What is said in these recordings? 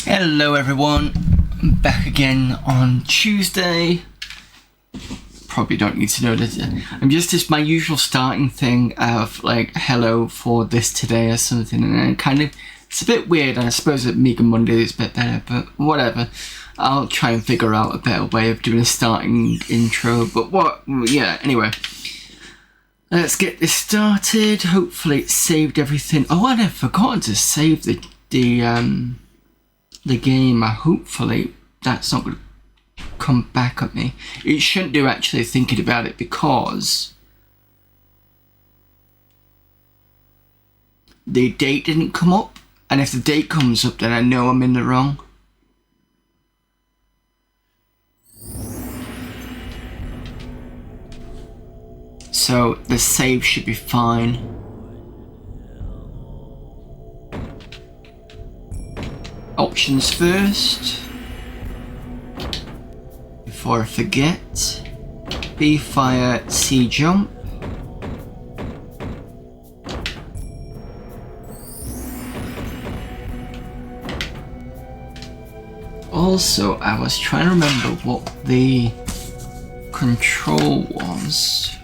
Hello everyone, I'm back again on Tuesday. Probably don't need to know this. I'm just my usual starting thing of like hello for this today or something, and then kind of it's a bit weird, and I suppose that Mega Monday is a bit better, but whatever. I'll try and figure out a better way of doing a starting intro, but anyway. Let's get this started. Hopefully it saved everything. Oh, and I've forgotten to save the game. Hopefully that's not going to come back at me. It shouldn't do, actually, thinking about it, because the date didn't come up, and if the date comes up, then I know I'm in the wrong. So the save should be fine. Options first. Before I forget. B fire, C jump. Also, I was trying to remember what the control was.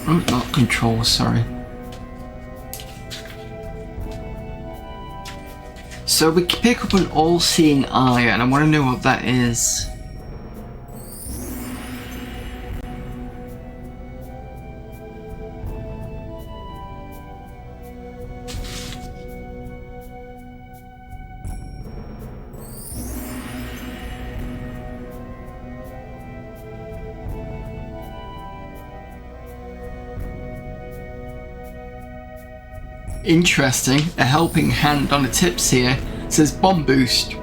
Oh, not control, sorry. So we can pick up an all-seeing eye, and I want to know what that is. Interesting, a helping hand on the tips here. It says bomb boost.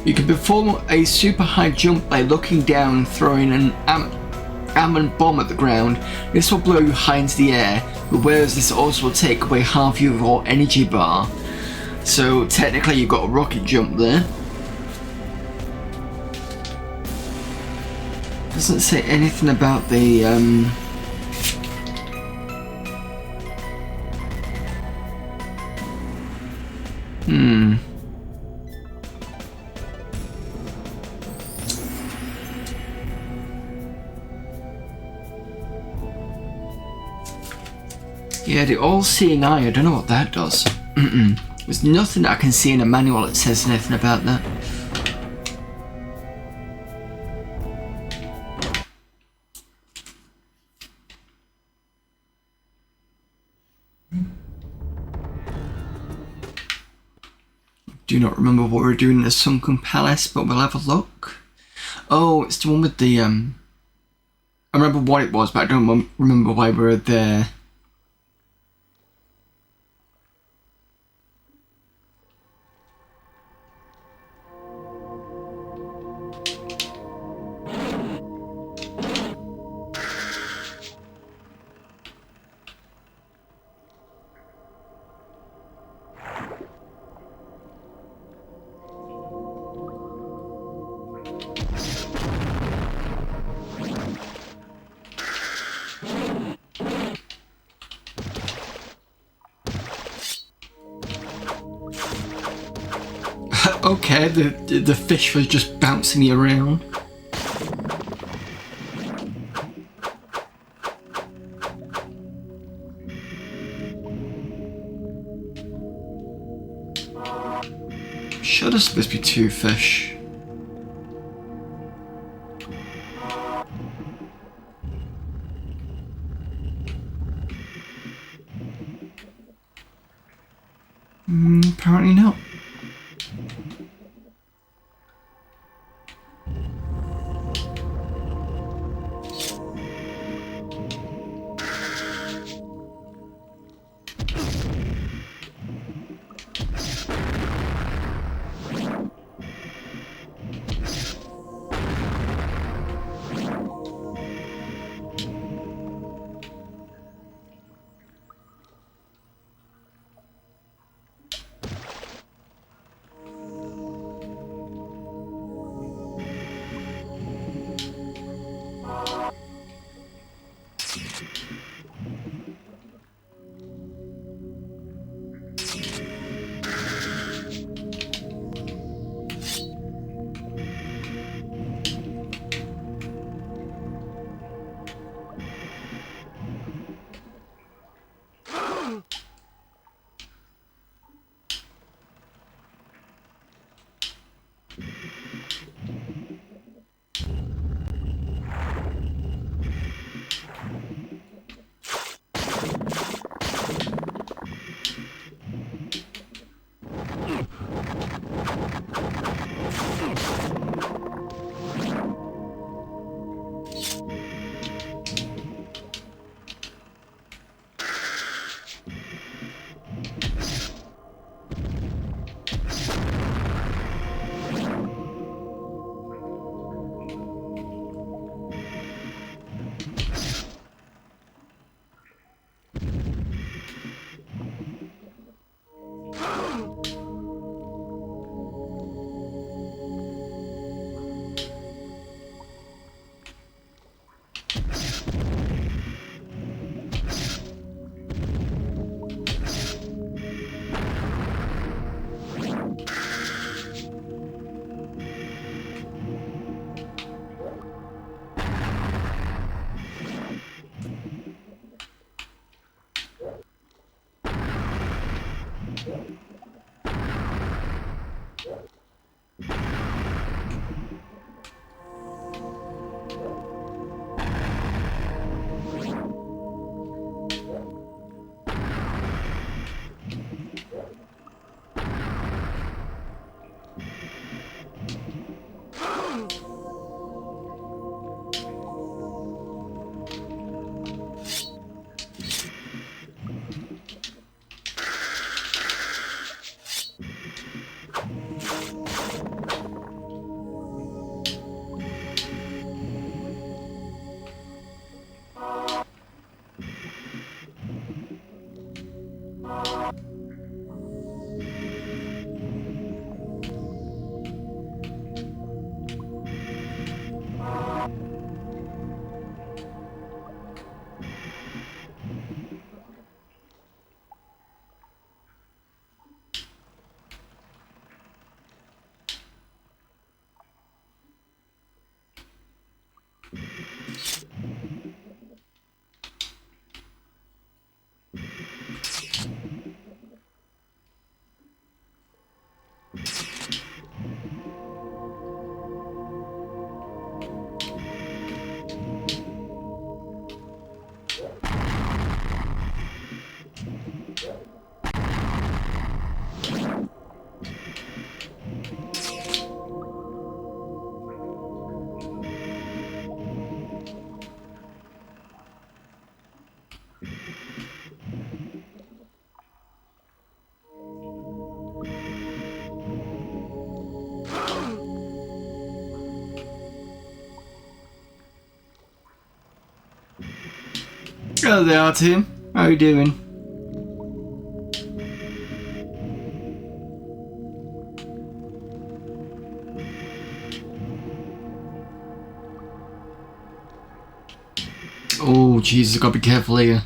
You can perform a super high jump by looking down and throwing an ammon bomb at the ground. This will blow you high into the air, but whereas this also will take away half your energy bar. So technically you've got a rocket jump there. Doesn't say anything about the Yeah, the all-seeing eye, I don't know what that does. There's nothing that I can see in a manual that says anything about that. Do not remember what we're doing in the Sunken Palace, but we'll have a look. Oh, it's the one with the I remember what it was, but I don't remember why we were there. Okay, the fish was just bouncing me around. Should have supposed to be two fish. Apparently not. Hello there, Tim. How are you doing? Oh, Jesus, I gotta be careful here.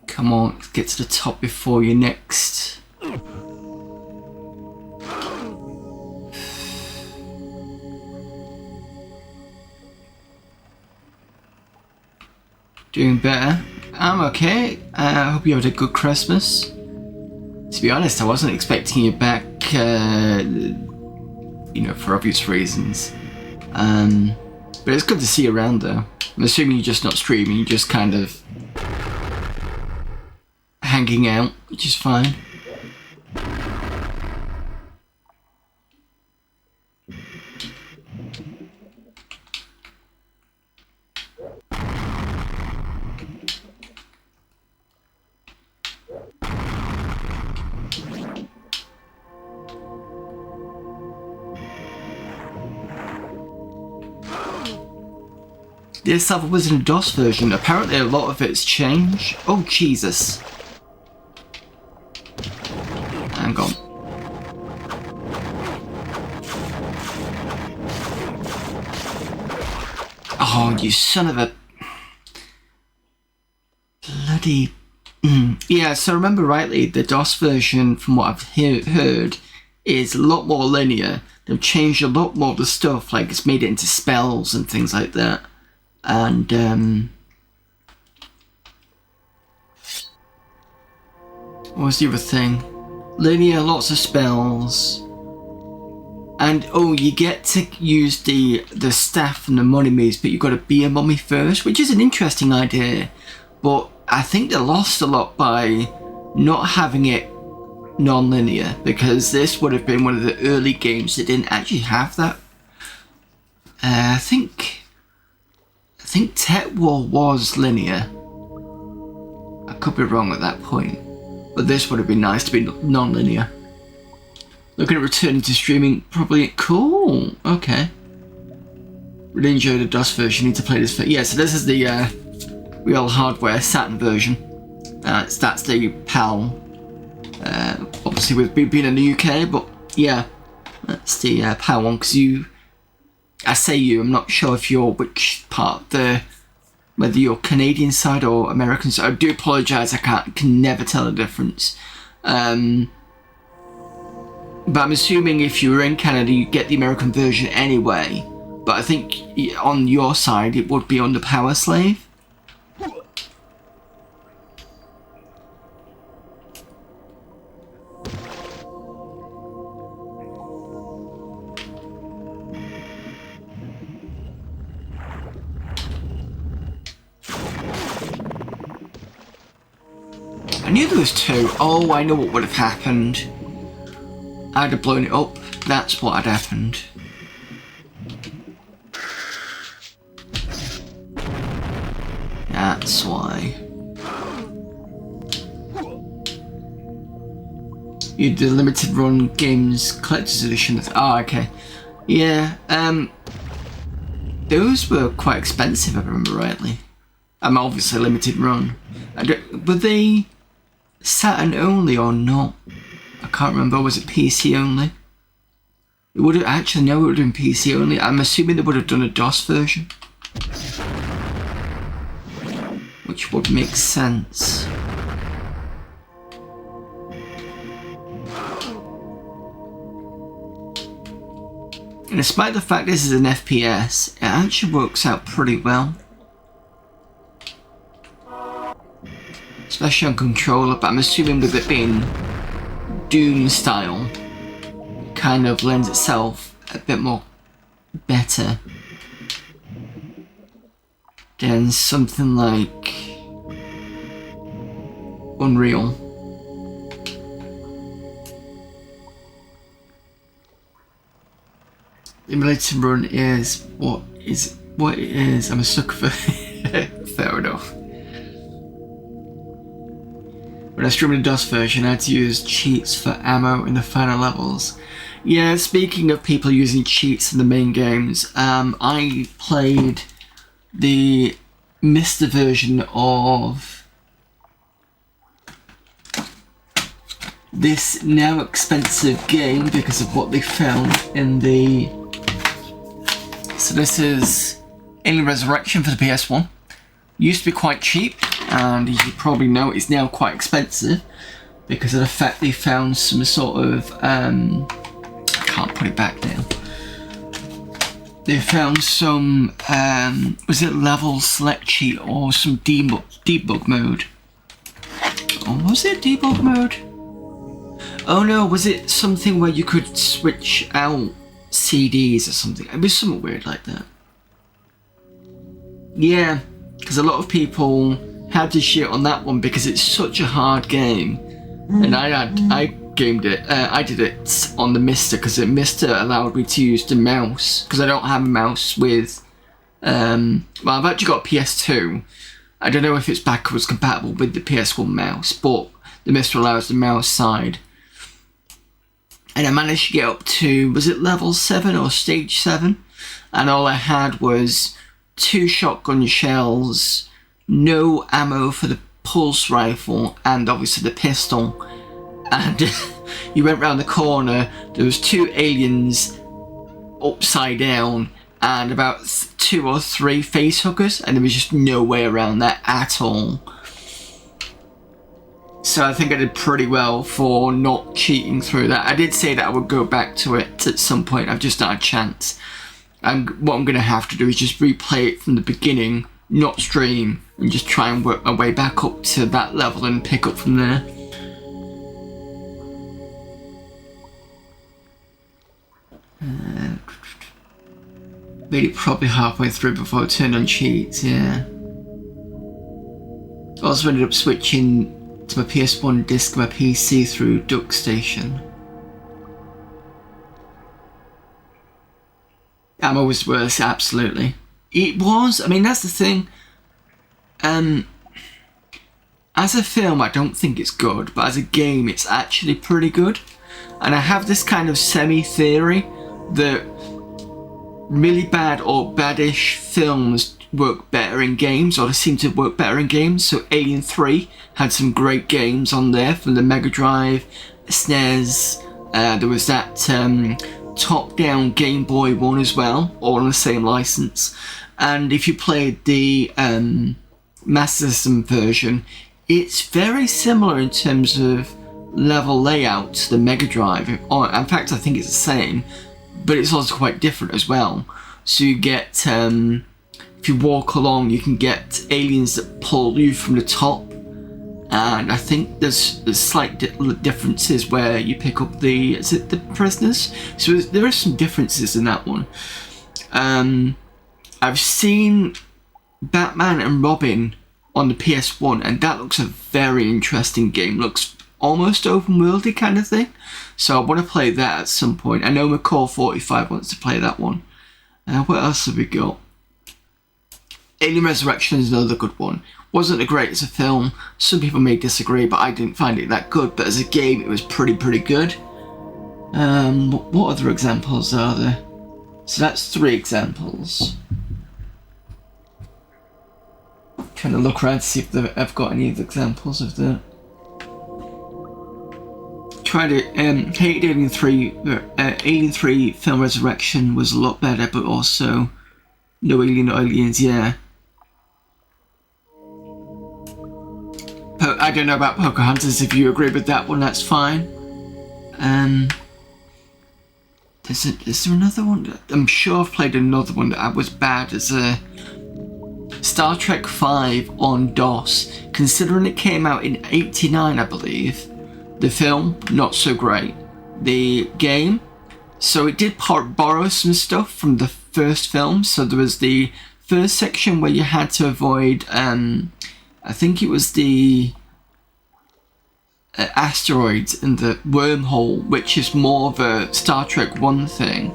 Come on, let's get to the top before you next. Doing better. I'm okay. I hope you had a good Christmas. To be honest, I wasn't expecting you back, you know, for obvious reasons. But it's good to see you around though. I'm assuming you're just not streaming, you're just kind of hanging out, which is fine. This level was in a DOS version. Apparently a lot of it's changed. Oh, Jesus. Hang on. Oh, you son of a... Bloody... Yeah, so remember rightly, the DOS version, from what I've heard, is a lot more linear. They've changed a lot more of the stuff, like it's made it into spells and things like that. And, what was the other thing? Linear, lots of spells. And, oh, you get to use the staff and the mummies, but you've got to be a mummy first, which is an interesting idea. But I think they lost a lot by not having it non-linear, because this would have been one of the early games that didn't actually have that. I think Tech War was linear. I could be wrong at that point, but this would have been nice to be non-linear. Looking at returning to streaming, probably cool. Okay. Really enjoy the DOS version. Need to play this. Yeah, so this is the real hardware Saturn version. That's the PAL. Obviously, with being in the UK, but yeah, that's the PAL one. Because I say you, I'm not sure if you're which part, whether you're Canadian side or American side. I do apologise, I can never tell the difference. But I'm assuming if you were in Canada, you get the American version anyway. But I think on your side, it would be on the Powerslave. I knew there was two. Oh, I know what would have happened. I'd have blown it up. That's what had happened. That's why. You did the limited run games collector's edition. Oh, okay. Yeah. Those were quite expensive, if I remember rightly. I'm obviously limited run. Were they Saturn only or not? I can't remember. Was it PC only? It would have actually no. It would have been PC only. I'm assuming they would have done a DOS version, which would make sense. And despite the fact this is an FPS, it actually works out pretty well. especially on controller, but I'm assuming with it being Doom style, it kind of lends itself a bit more better than something like Unreal. Emulator run is what it is. I'm a sucker for fair enough. When I streamed the DOS version, I had to use cheats for ammo in the final levels. Yeah, speaking of people using cheats in the main games, I played the Mr. version of this now expensive game because of what they found in the... So this is Alien Resurrection for the PS1. Used to be quite cheap, and as you probably know, it's now quite expensive because of the fact they found some sort of... I can't put it back now. They found some, was it level select cheat or some debug mode? Or was it debug mode? Oh no, was it something where you could switch out CDs or something? It was something weird like that. Yeah, because a lot of people had to shit on that one because it's such a hard game. And I gamed it, I did it on the Mister because the Mister allowed me to use the mouse because I don't have a mouse with, well, I've actually got a PS2. I don't know if it's backwards compatible with the PS1 mouse, but the Mister allows the mouse side. And I managed to get up to, was it level 7 or stage 7? And all I had was 2 shotgun shells, no ammo for the pulse rifle, and obviously the pistol. And you went round the corner, there was 2 aliens upside down, and about 2 or 3 face huggers, and there was just no way around that at all. So I think I did pretty well for not cheating through that. I did say that I would go back to it at some point, I've just not had a chance. And what I'm going to have to do is just replay it from the beginning, not stream, and just try and work my way back up to that level and pick up from there. Made it probably halfway through before I turned on cheats, yeah. Also ended up switching to my PS1 disc and my PC through DuckStation. Ammo was worse, absolutely. It was, I mean, that's the thing. As a film, I don't think it's good, but as a game, it's actually pretty good. And I have this kind of semi-theory that really bad or badish films work better in games, or they seem to work better in games. So Alien 3 had some great games on there from the Mega Drive, SNES, there was that top-down Game Boy one as well, all on the same license. And if you played the Master System version, it's very similar in terms of level layout to the Mega Drive. In fact, I think it's the same, but it's also quite different as well. So you get, if you walk along, you can get aliens that pull you from the top. And I think there's slight differences where you pick up the, is it the prisoners? So there are some differences in that one. I've seen Batman and Robin on the PS1, and that looks a very interesting game. Looks almost open-worldy kind of thing. So I want to play that at some point. I know McCall45 wants to play that one. What else have we got? Alien Resurrection is another good one. Wasn't the greatest of film. Some people may disagree, but I didn't find it that good. But as a game, it was pretty good. What other examples are there? So that's 3 examples. Trying to look around to see if I've got any of the examples of that. Tried it. Hated Alien 3. Alien 3 Film Resurrection was a lot better, but also no Alien, no Aliens. Yeah. I don't know about Pocahontas. If you agree with that one, that's fine. Is there another one? I'm sure I've played another one that was bad as a Star Trek 5 on DOS. considering it came out in '89, I believe. The film, not so great. The game, so it did borrow some stuff from the first film. So there was the first section where you had to avoid, I think it was the asteroids and the wormhole, which is more of a Star Trek 1 thing.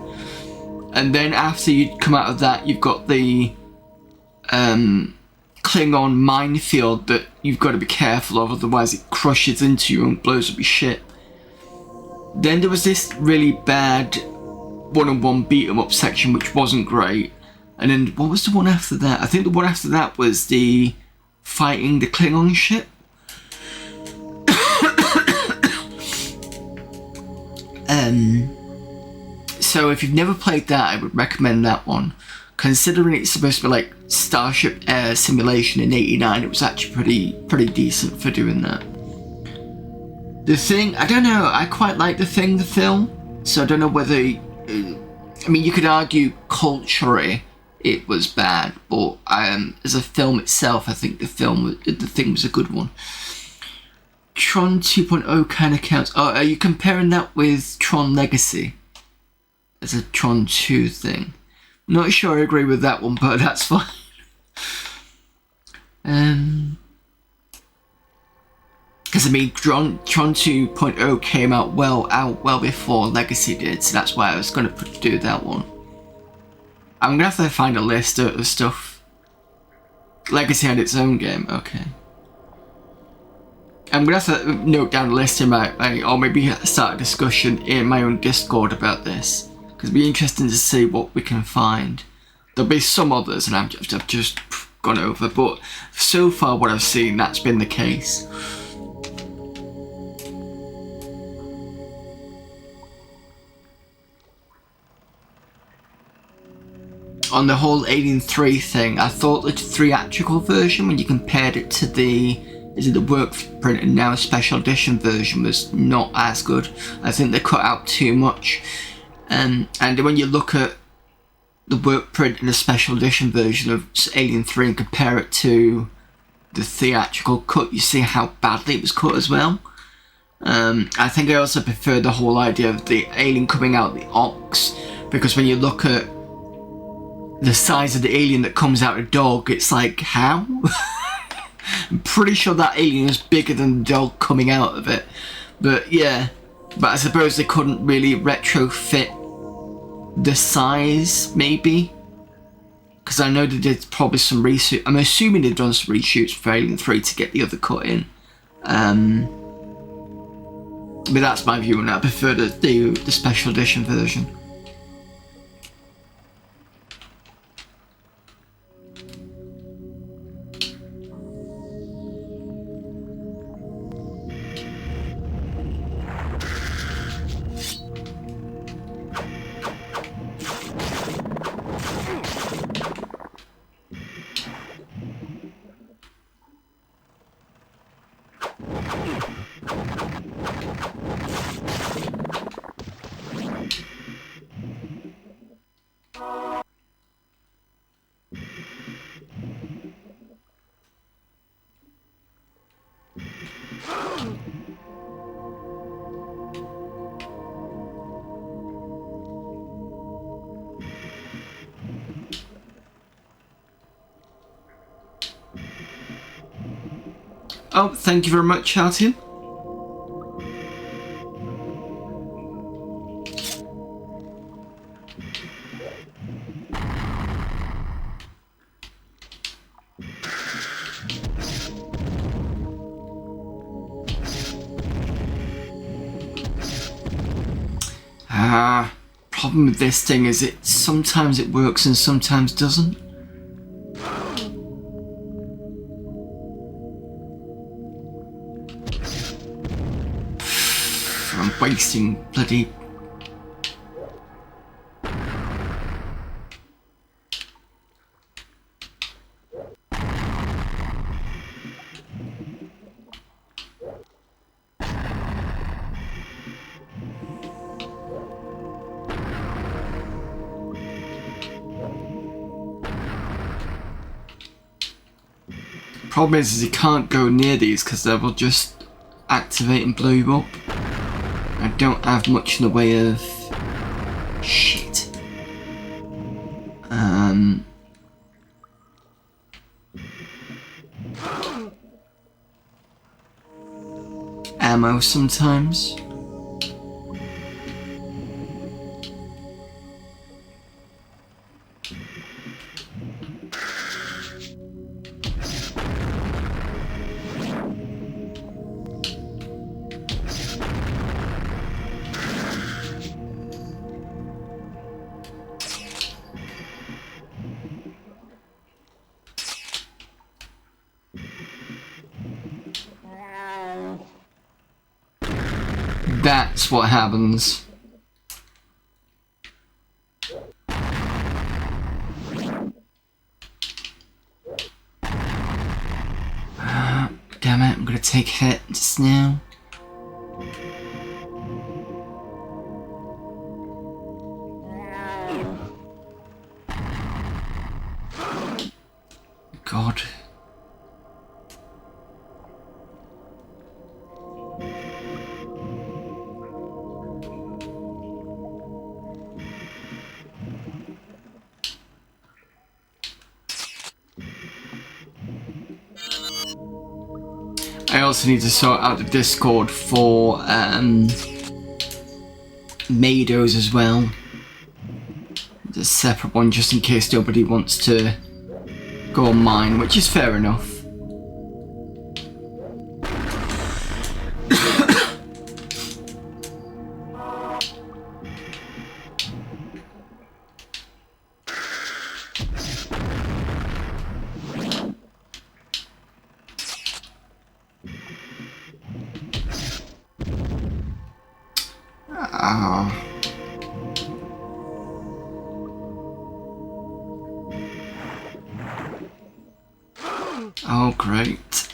And then after you come out of that, you've got the Klingon minefield that you've got to be careful of, otherwise it crushes into you and blows up your ship. Then there was this really bad one-on-one beat-em-up section which wasn't great. And then what was the one after that? I think the one after that was the fighting the Klingon ship. So if you've never played that, I would recommend that one. Considering it's supposed to be like Starship Air Simulation in '89, it was actually pretty decent for doing that. The Thing, I don't know, I quite like The Thing, the film, so I don't know whether, I mean, you could argue culturally it was bad, but as a film itself, I think The Thing was a good one. Tron 2.0 kind of counts. Oh, are you comparing that with Tron Legacy as a Tron 2 thing? Not sure I agree with that one, but that's fine. Because I mean, Tron 2.0 came out well before Legacy did, so that's why I was going to do that one. I'm going to have to find a list of stuff. Legacy had its own game, okay. I'm going to have to note down a list in or maybe start a discussion in my own Discord about this. Because it'd be interesting to see what we can find. There'll be some others and I've just gone over, but so far what I've seen, that's been the case. On the whole Alien 3 thing, I thought the theatrical version, when you compared it to the work print and now special edition version, was not as good. I think they cut out too much. And when you look at the work print and the special edition version of Alien 3 and compare it to the theatrical cut, you see how badly it was cut as well. I think I also prefer the whole idea of the alien coming out the ox, because when you look at the size of the alien that comes out of the dog, it's like, how? I'm pretty sure that alien is bigger than the dog coming out of it. But yeah, but I suppose they couldn't really retrofit the size, maybe? Because I know they did probably some reshoot. I'm assuming they've done some reshoots for Alien 3 to get the other cut in. But that's my view on that. I prefer the special edition version. Oh, thank you very much, Artyom. Problem with this thing is sometimes it works and sometimes doesn't. I'm wasting bloody... Problem is you can't go near these because they will just activate and blow you up. I don't have much in the way of shit. Ammo sometimes. That's what happens. Damn it, I'm gonna take hits now. God. I also need to sort out the Discord for Mados as well. There's a separate one just in case nobody wants to go on mine, which is fair enough. Oh, great.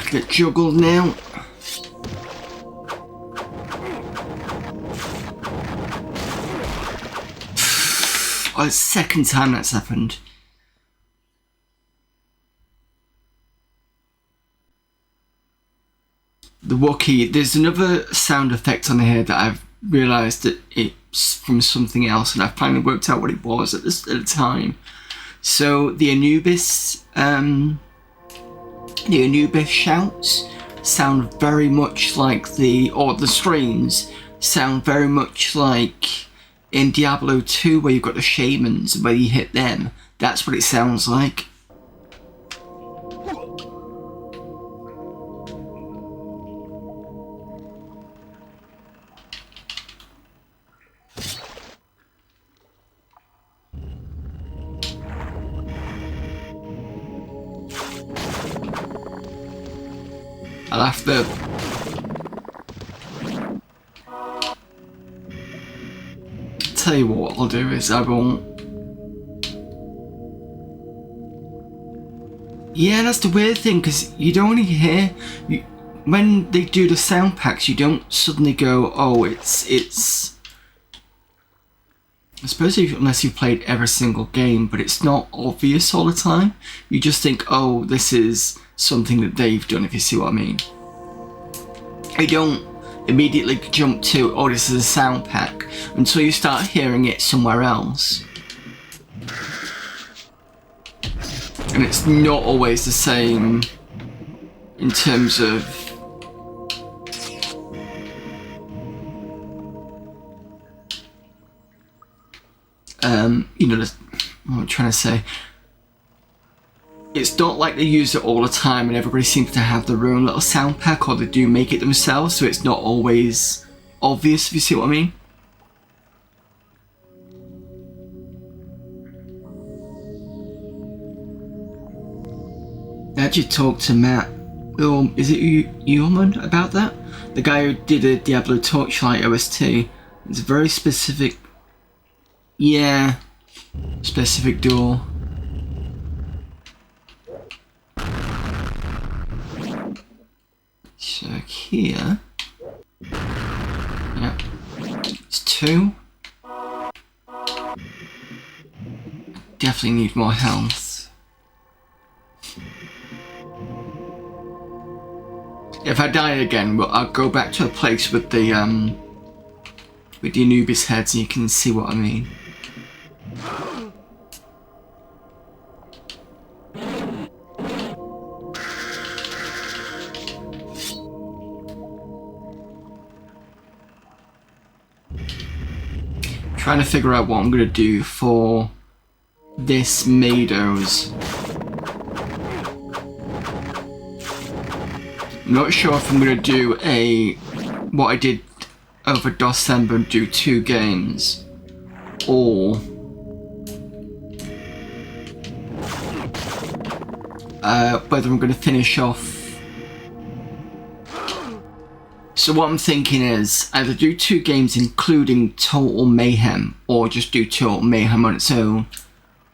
Get juggled now. Oh, it's the second time that's happened. The Wookiee, there's another sound effect on here that I've realised that it's from something else, and I finally worked out what it was at the time. So the Anubis shouts sound very much like the screams sound very much like in Diablo 2 where you've got the shamans, where you hit them. That's what it sounds like. I'll have to tell you what I'll do is I will. Yeah, that's the weird thing, because you don't only hear when they do the sound packs. You don't suddenly go, "Oh, it's." I suppose unless you've played every single game, but it's not obvious all the time. You just think, "Oh, this is something that they've done," if you see what I mean. I don't immediately jump to, "Oh, this is a sound pack," until you start hearing it somewhere else. And it's not always the same in terms of what I'm trying to say. It's not like they use it all the time and everybody seems to have their own little sound pack, or they do make it themselves, so it's not always obvious, if you see what I mean. I actually talked to Matt, is it Ullman, about that? The guy who did a Diablo Torchlight OST. It's a very specific, specific door. So here, it's 2. Definitely need more health. If I die again, well, I'll go back to a place with the Anubis heads, and you can see what I mean. Trying to figure out what I'm gonna do for this Mados. I'm not sure if I'm gonna do what I did over December and do 2 games, or whether I'm gonna finish off. So what I'm thinking is either do 2 games including Total Mayhem, or just do Total Mayhem on its own.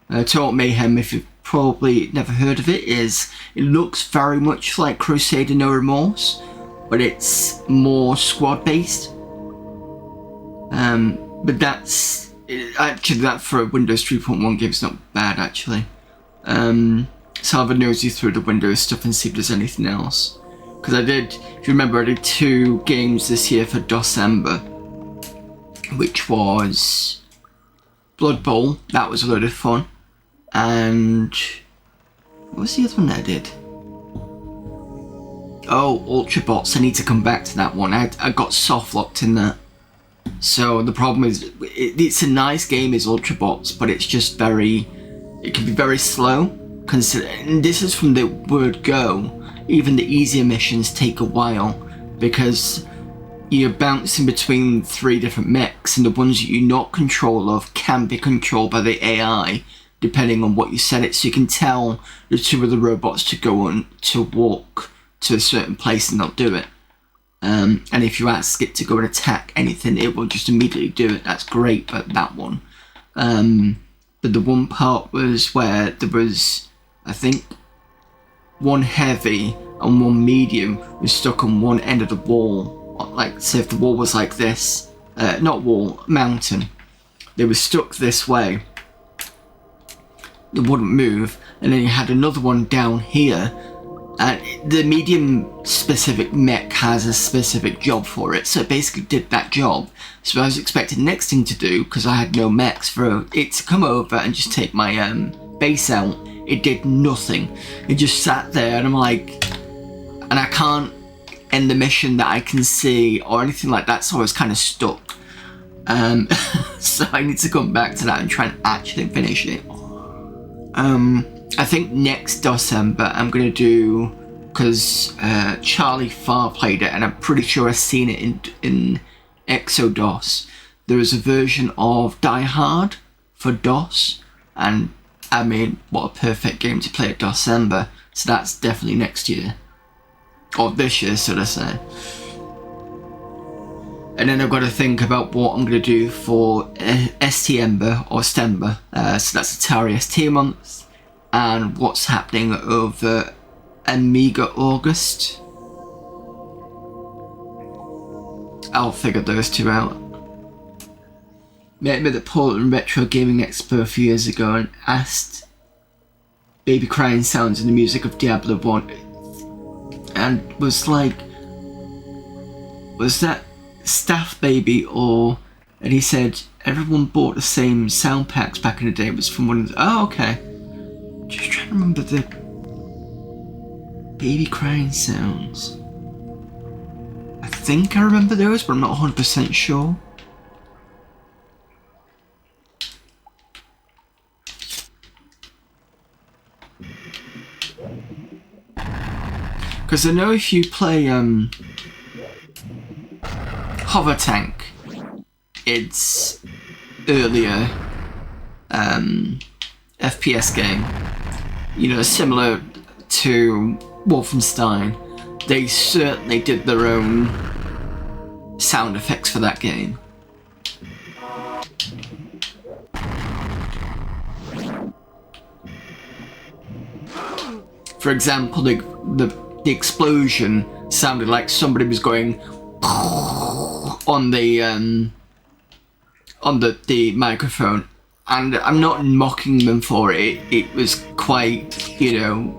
Total Mayhem, if you've probably never heard of it, it looks very much like Crusader No Remorse, but it's more squad based. But that's actually, that for a Windows 3.1 game is not bad actually. So I'll have a nosy through the Windows stuff and see if there's anything else. Because I did, if you remember, I did 2 games this year for December, which was Blood Bowl, that was a load of fun, and what was the other one that I did? Oh, Ultra Bots, I need to come back to that one. I got soft locked in that. So the problem is, it's a nice game, is Ultra Bots, but it's just it can be very slow. And this is from the word go. Even the easier missions take a while because you're bouncing between 3 different mechs, and the ones that you're not control of can be controlled by the AI depending on what you set it. So you can tell the 2 of the robots to go on to walk to a certain place and they'll do it. And if you ask it to go and attack anything, it will just immediately do it. That's great at that one. But the one part was where there was, I think, 1 heavy and 1 medium was stuck on one end of the wall. Like, say if the wall was like this, not wall, mountain. They were stuck this way. They wouldn't move, and then you had another one down here. And the medium specific mech has a specific job for it, so it basically did that job. So I was expecting the next thing to do, because I had no mechs, for it to come over and just take my base out. It did nothing. It just sat there, and I'm like, and I can't end the mission that I can see or anything like that, so I was kind of stuck. So I need to come back to that and try and actually finish it. I think next December I'm gonna do, because Charlie Farr played it, and I'm pretty sure I've seen it in Exodus. There is a version of Die Hard for DOS, and I mean, what a perfect game to play at December. So that's definitely next year. Or this year, should I say. And then I've got to think about what I'm going to do for STEMBER or STEMBER. So that's Atari ST month. And what's happening over Amiga August. I'll figure those 2 out. Met me at the Portland Retro Gaming Expo a few years ago and asked Baby Crying Sounds in the music of Diablo 1, and was like, was that Staff Baby or, and he said everyone bought the same sound packs back in the day. It was from one of the, oh okay, just trying to remember the Baby Crying Sounds. I think I remember those, but I'm not 100% sure. Because I know if you play Hover Tank, it's earlier FPS game, you know, similar to Wolfenstein. They certainly did their own sound effects for that game. For example, the explosion sounded like somebody was going on the microphone, and I'm not mocking them for it. It was quite, you know,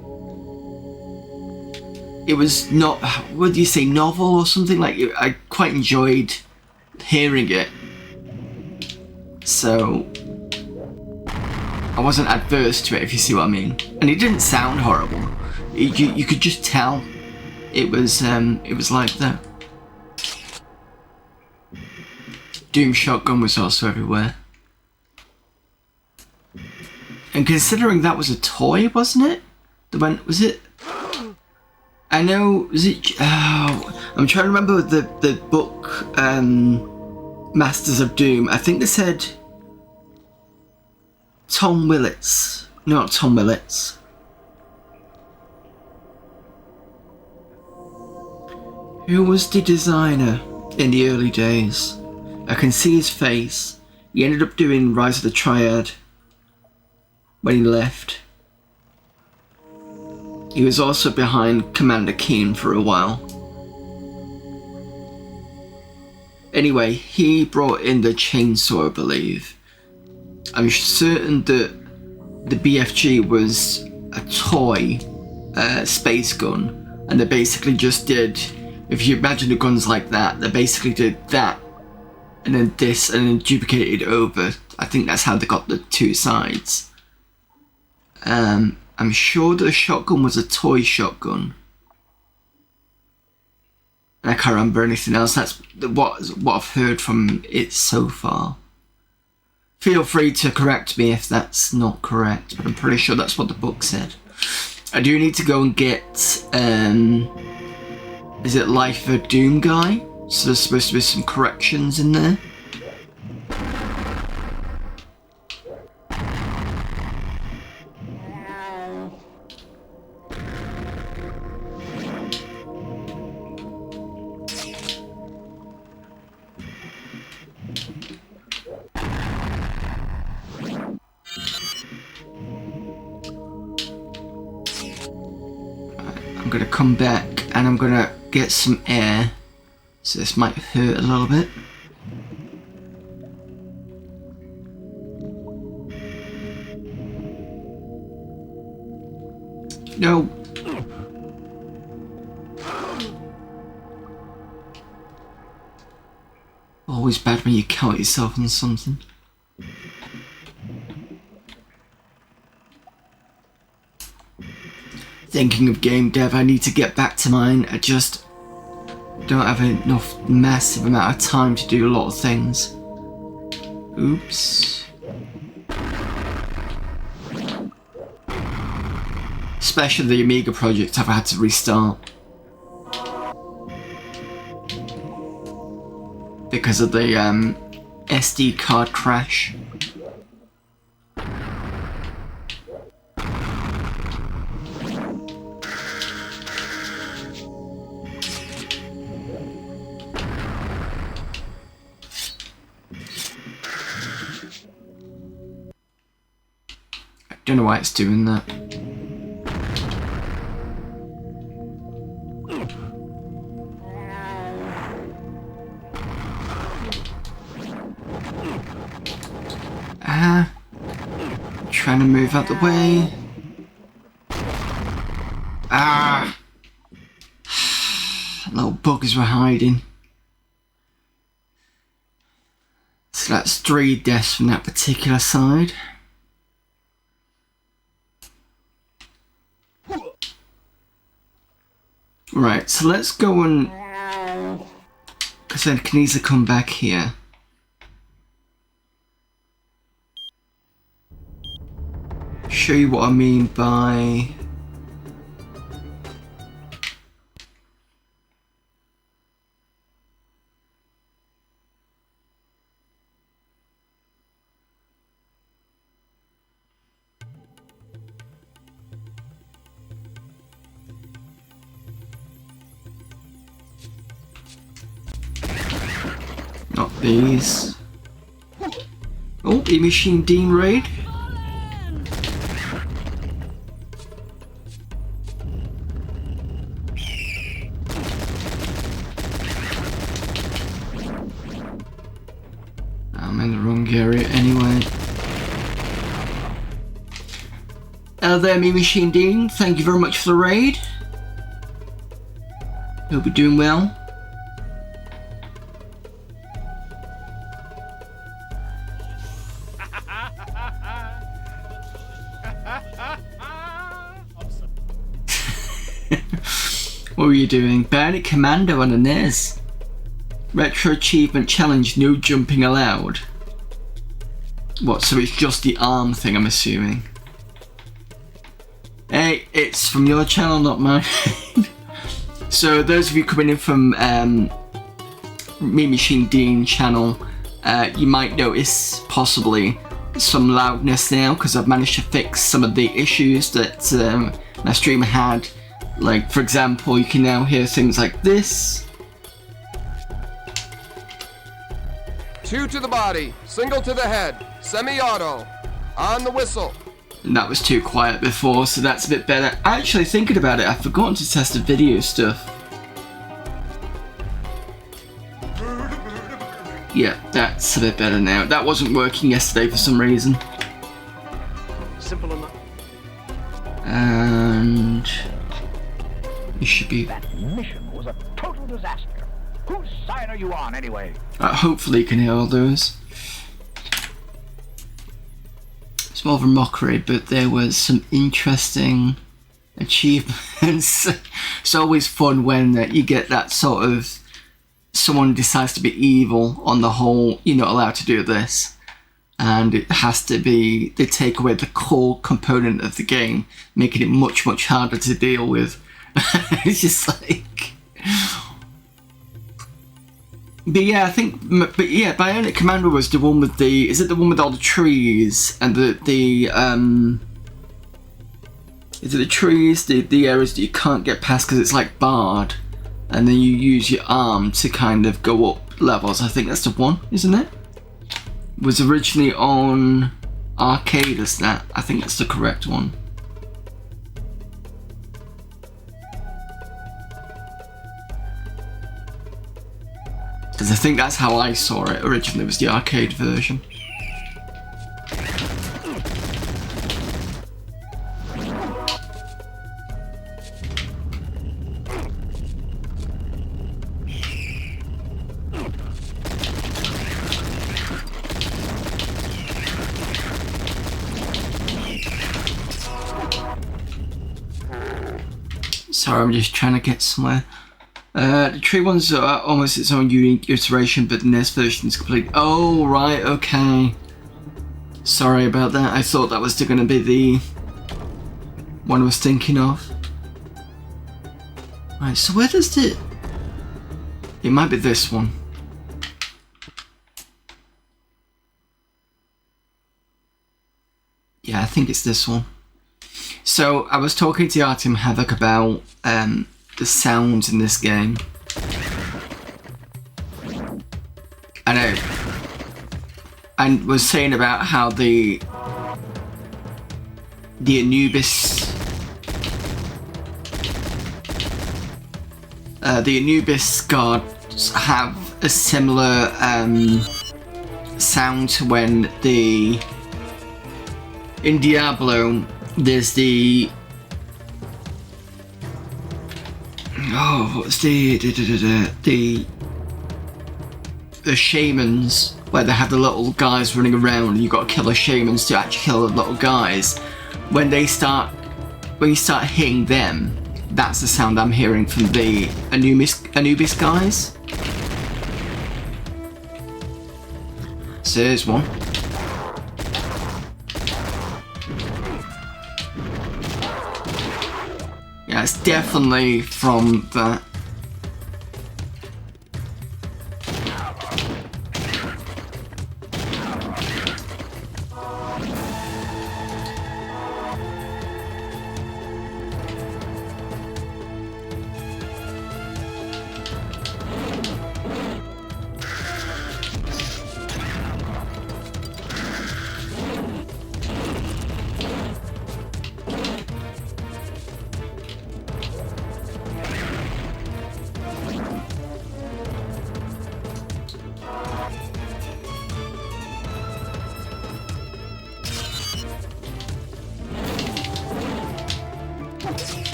it was not, what do you say, novel or something? Like, I quite enjoyed hearing it. So I wasn't adverse to it, if you see what I mean. And it didn't sound horrible. You could just tell it was like that. Doom Shotgun was also everywhere. And considering that was a toy, wasn't it? Was it? I know, was it? Oh, I'm trying to remember the book, Masters of Doom. I think they said Tom Willits. No, not Tom Willits. Who was the designer in the early days? I can see his face. He ended up doing Rise of the Triad when he left. He was also behind Commander Keen for a while. Anyway, he brought in the chainsaw, I believe. I'm certain that the BFG was a toy space gun, and they basically just did, if you imagine the guns like that, they basically did that, and then this, and then duplicated over. I think that's how they got the two sides. I'm sure that the shotgun was a toy shotgun. And I can't remember anything else. That's what I've heard from it so far. Feel free to correct me if that's not correct, but I'm pretty sure that's what the book said. I do need to go and get, is it Life of a Doom Guy? So there's supposed to be some corrections in there. I'm gonna come back and I'm gonna get some air, so this might hurt a little bit. No. Always bad when you count yourself on something. Thinking of game dev, I need to get back to mine. I just don't have enough massive amount of time to do a lot of things. Oops. Especially the Amiga project, I've had to restart because of the SD card crash. I don't know why it's doing that. Trying to move out the way. Little buggers were hiding. So that's 3 deaths from that particular side. Right, so let's go and, because I can easily come back here. Show you what I mean by not these. Oh, E-Machine Dean raid. I'm in the wrong area anyway. Hello there, Me Machine Dean. Thank you very much for the raid. Hope you're doing well. What were you doing? Bayonet Commando on a NES. Retro Achievement Challenge, no jumping allowed. What, so it's just the arm thing, I'm assuming? Hey, it's from your channel, not mine. So those of you coming in from Mean Machine Dean channel, you might notice possibly some loudness now because I've managed to fix some of the issues that my stream had. Like, for example, you can now hear things like this. 2 to the body, single to the head, semi-auto, on the whistle. And that was too quiet before, so that's a bit better. Actually, thinking about it, I've forgotten to test the video stuff. Yeah, that's a bit better now. That wasn't working yesterday for some reason. Simple enough. And you should be. That mission was a total disaster. Whose side are you on, anyway? Hopefully you can hear all those. It's more of a mockery, but there was some interesting achievements. It's always fun when you get that sort of someone decides to be evil on the whole, you're not allowed to do this. And it has to be, they take away the core component of the game, making it much, much harder to deal with. It's just like... But yeah, I think, Bionic Commando was the one with the, is it the one with all the trees and is it the trees, the areas that you can't get past because it's like barred, and then you use your arm to kind of go up levels. I think that's the one, isn't it? It was originally on arcade as that. I think that's the correct one. Because I think that's how I saw it originally, was the arcade version. Sorry, I'm just trying to get somewhere. The tree ones are almost its own unique iteration, but the NES version is complete. Oh, right, okay. Sorry about that. I thought that was going to be the one I was thinking of. Right, so where does it... It might be this one. Yeah, I think it's this one. So, I was talking to Artem Havoc about the sounds in this game. I know. And was saying about how the Anubis guards have a similar sound to when in Diablo there's the what's the shamans, where they have the little guys running around and you've got to kill the shamans to actually kill the little guys. When you start hitting them, that's the sound I'm hearing from the Anubis guys. So there's one. Yeah, it's definitely from that.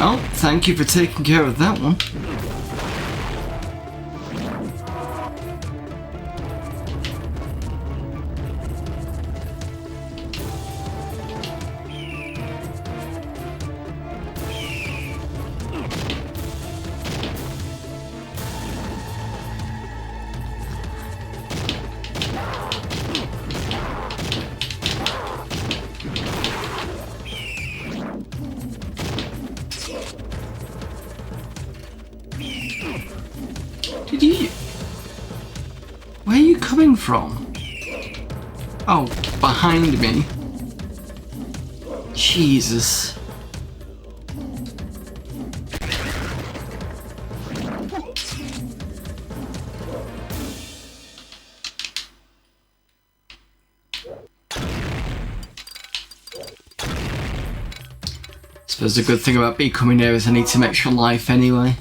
Oh, thank you for taking care of that one. Did you... Where are you coming from? Oh, behind me. Jesus. Suppose the good thing about me coming here is I need some extra life anyway.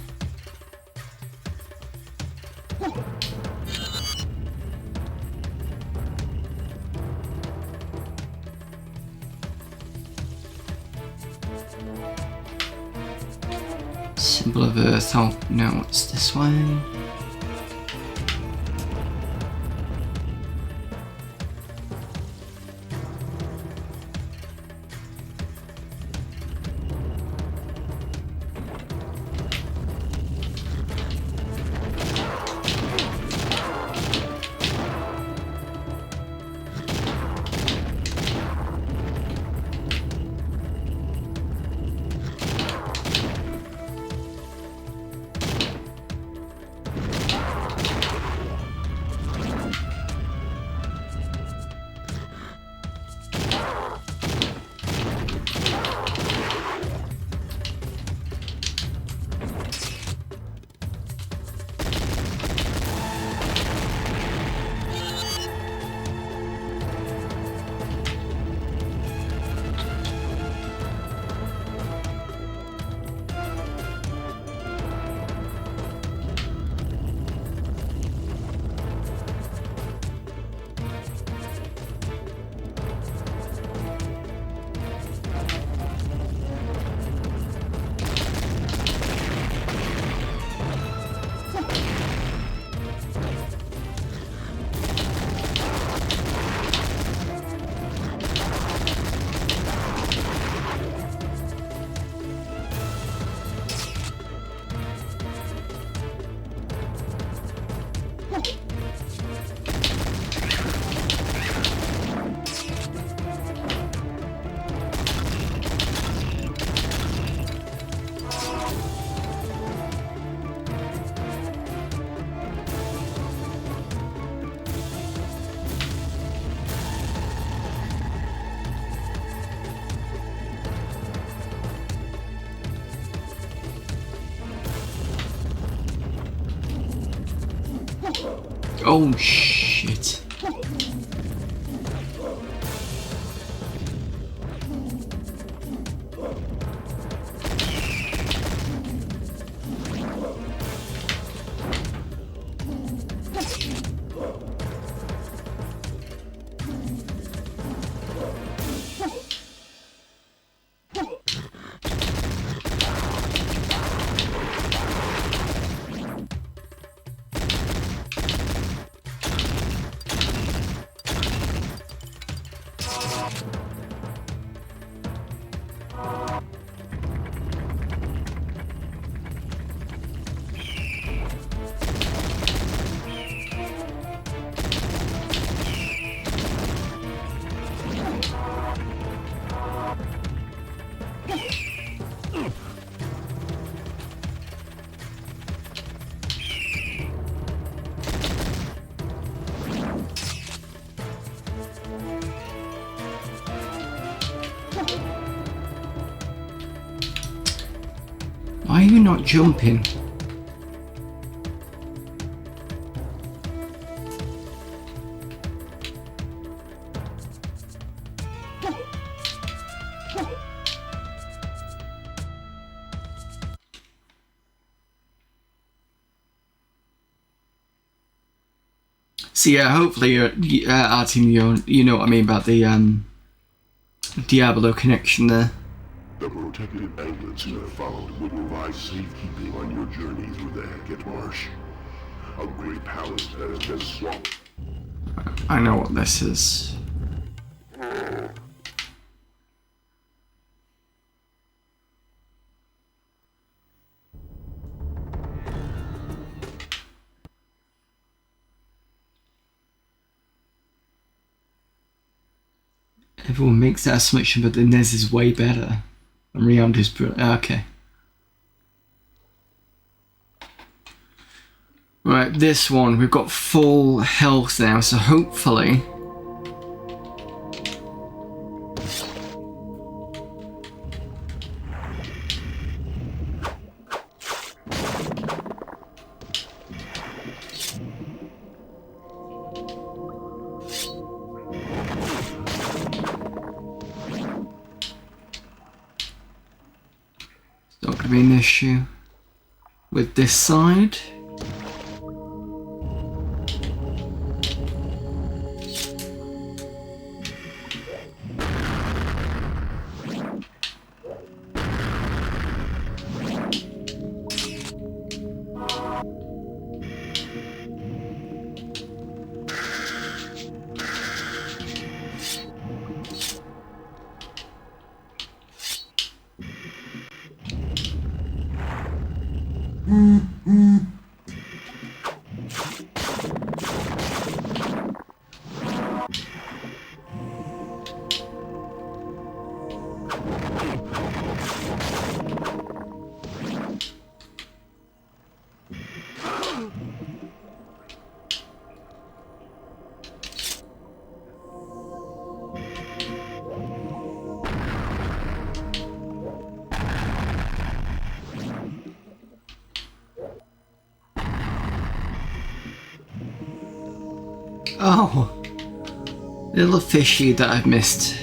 Symbol of Earth. Oh no, it's this way. Oh shit. Why are you not jumping? So yeah, hopefully, Artem, you know what I mean about the Diablo connection there. The protected anklets you have found will provide safekeeping on your journey through the Hecate Marsh. A great palace that has been swamped. I know what this is. Everyone makes that assumption, but the NES is way better. And Rearmed is brilliant. Okay. Right, this one, we've got full health now, so hopefully... It's not going to be an issue with this side. Oh, little fishy that I've missed.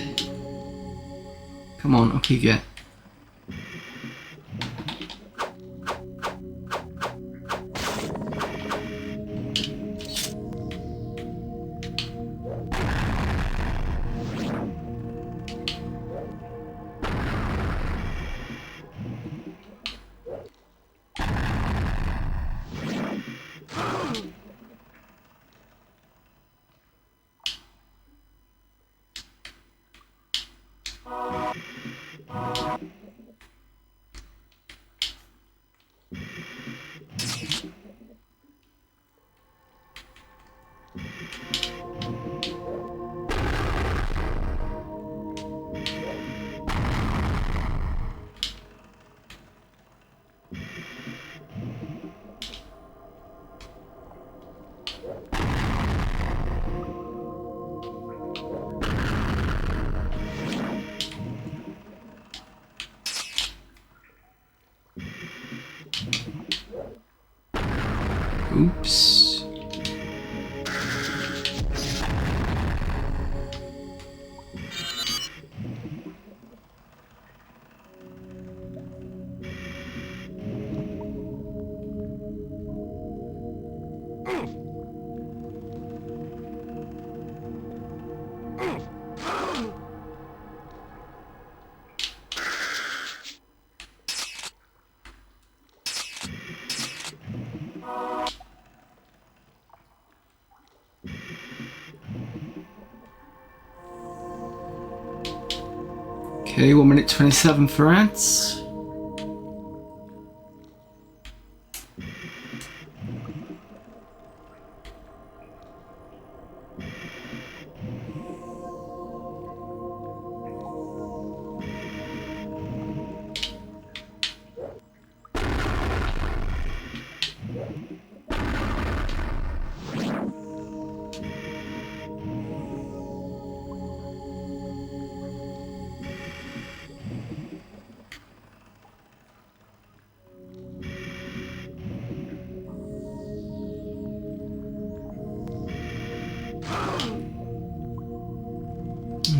Come on, up you get. Oops. Okay, 1 minute 27 for ads.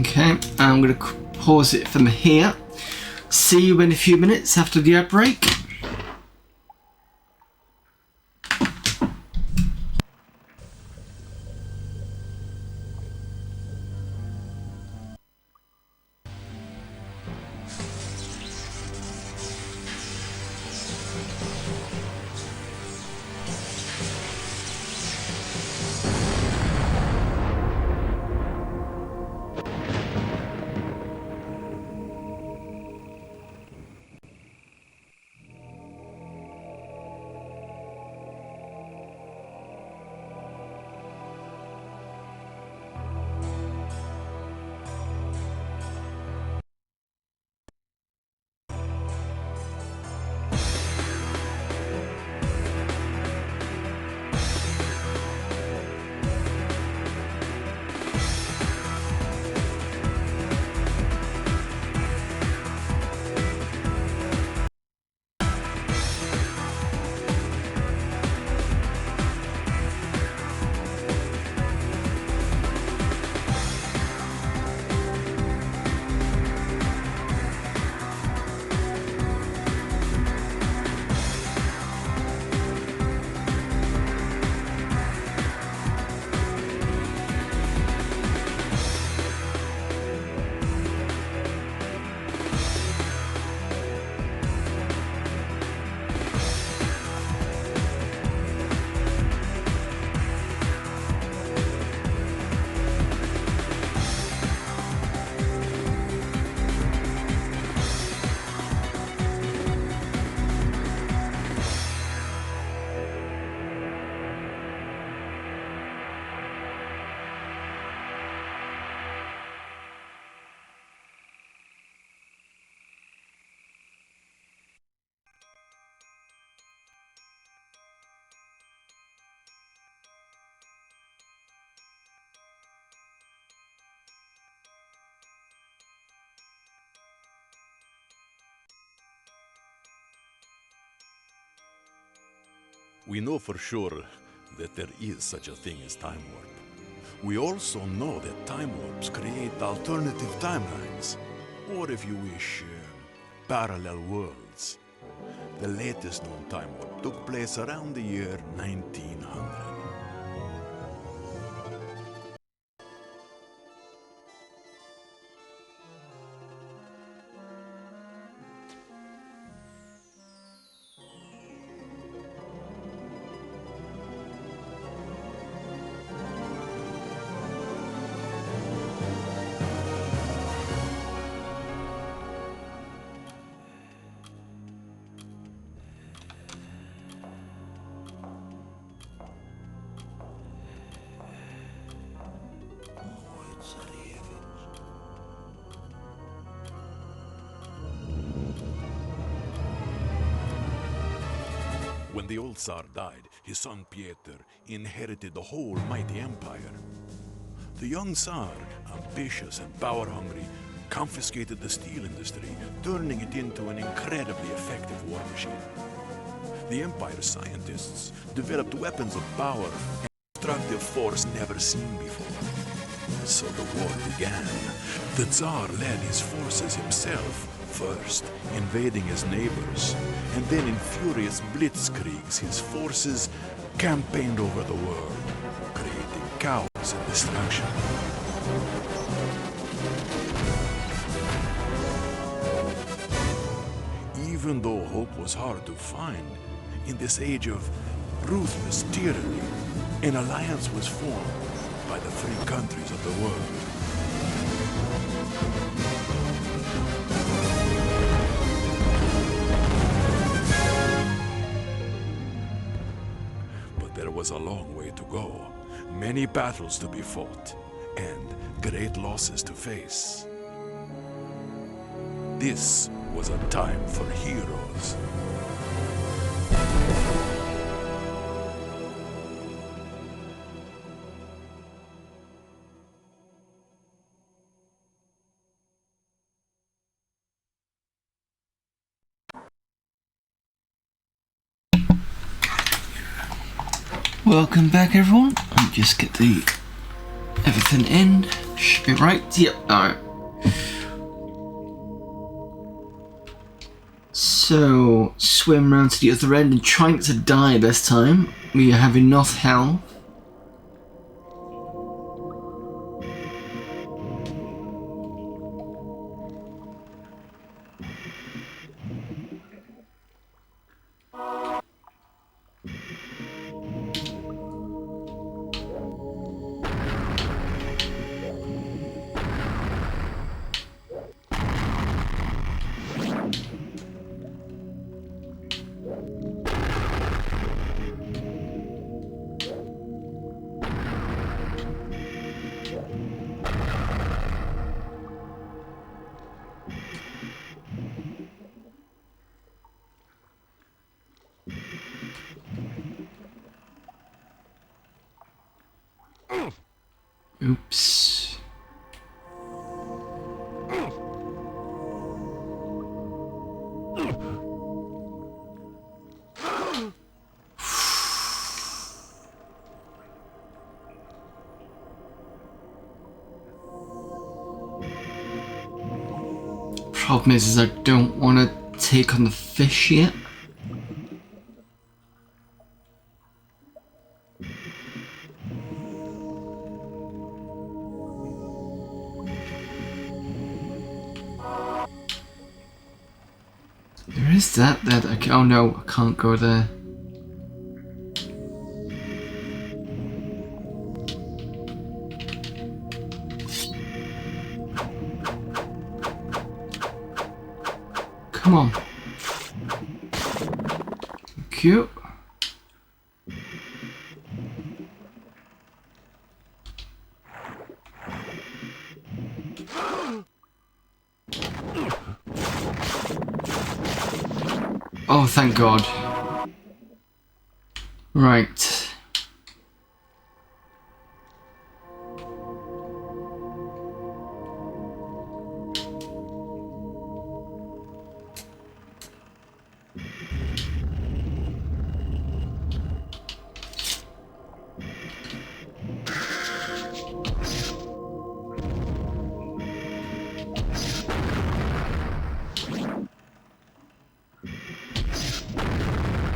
Okay, I'm going to pause it from here. See you in a few minutes after the ad break. We know for sure that there is such a thing as time warp. We also know that time warps create alternative timelines, or if you wish, parallel worlds. The latest known time warp took place around the year 1900. When the old Tsar died, his son Pieter inherited the whole mighty empire. The young Tsar, ambitious and power-hungry, confiscated the steel industry, turning it into an incredibly effective war machine. The empire's scientists developed weapons of power and destructive force never seen before. So the war began. The Tsar led his forces himself, first invading his neighbors, and then in furious blitzkriegs his forces campaigned over the world, creating chaos and destruction. Even though hope was hard to find, in this age of ruthless tyranny, an alliance was formed by the free countries of the world. But there was a long way to go, many battles to be fought, and great losses to face. This was a time for heroes. Welcome back, everyone. I'll just get the everything in. Should be right. Yep. Alright. So swim round to the other end and trying to die this time. We have enough health. Oops. Problem is I don't want to take on the fish yet. There is that I can, oh no, I can't go there. Come on. Thank you. Oh, thank God. Right.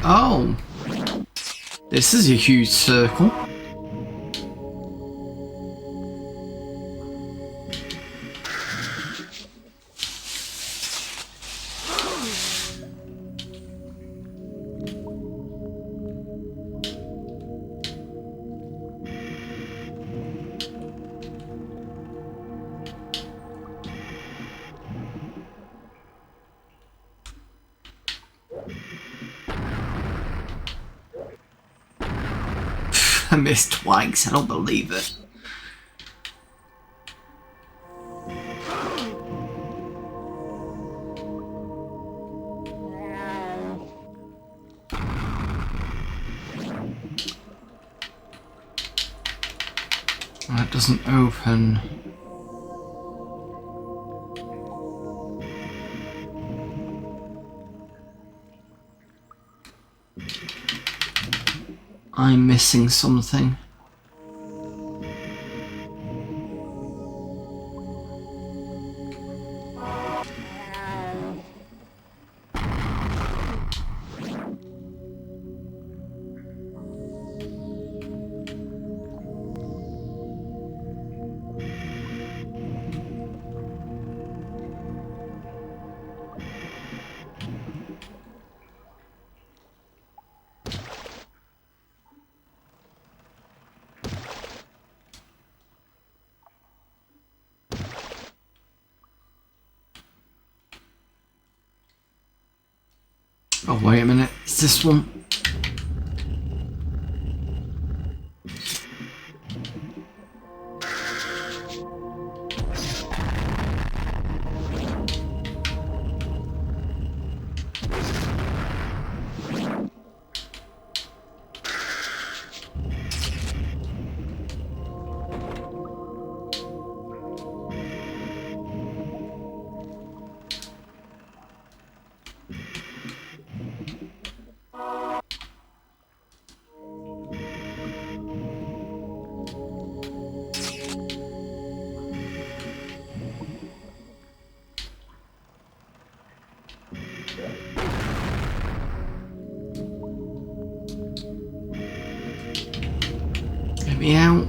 Oh. This is a huge circle. I missed twice, I don't believe it. That doesn't open. I'm missing something. Oh, wait a minute, it's this one. Get me out.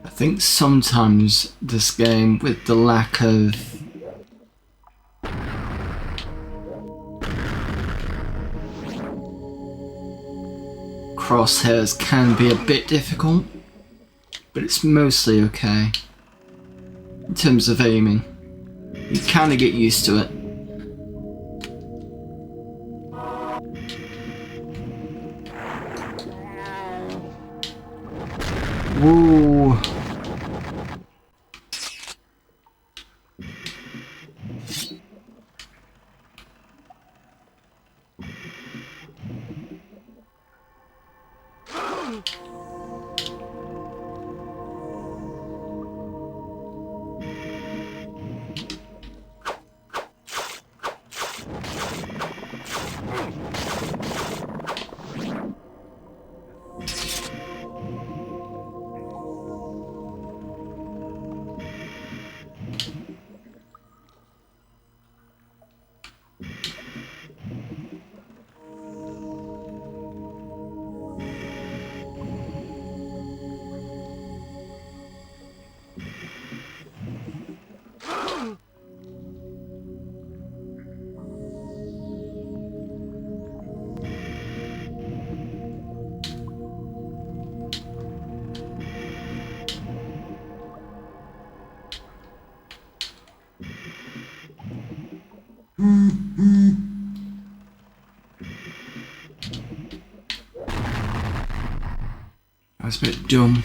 I think sometimes this game, with the lack of crosshairs, can be a bit difficult, but it's mostly okay. In terms of aiming, you kind of get used to it. Whoa. That was a bit dumb.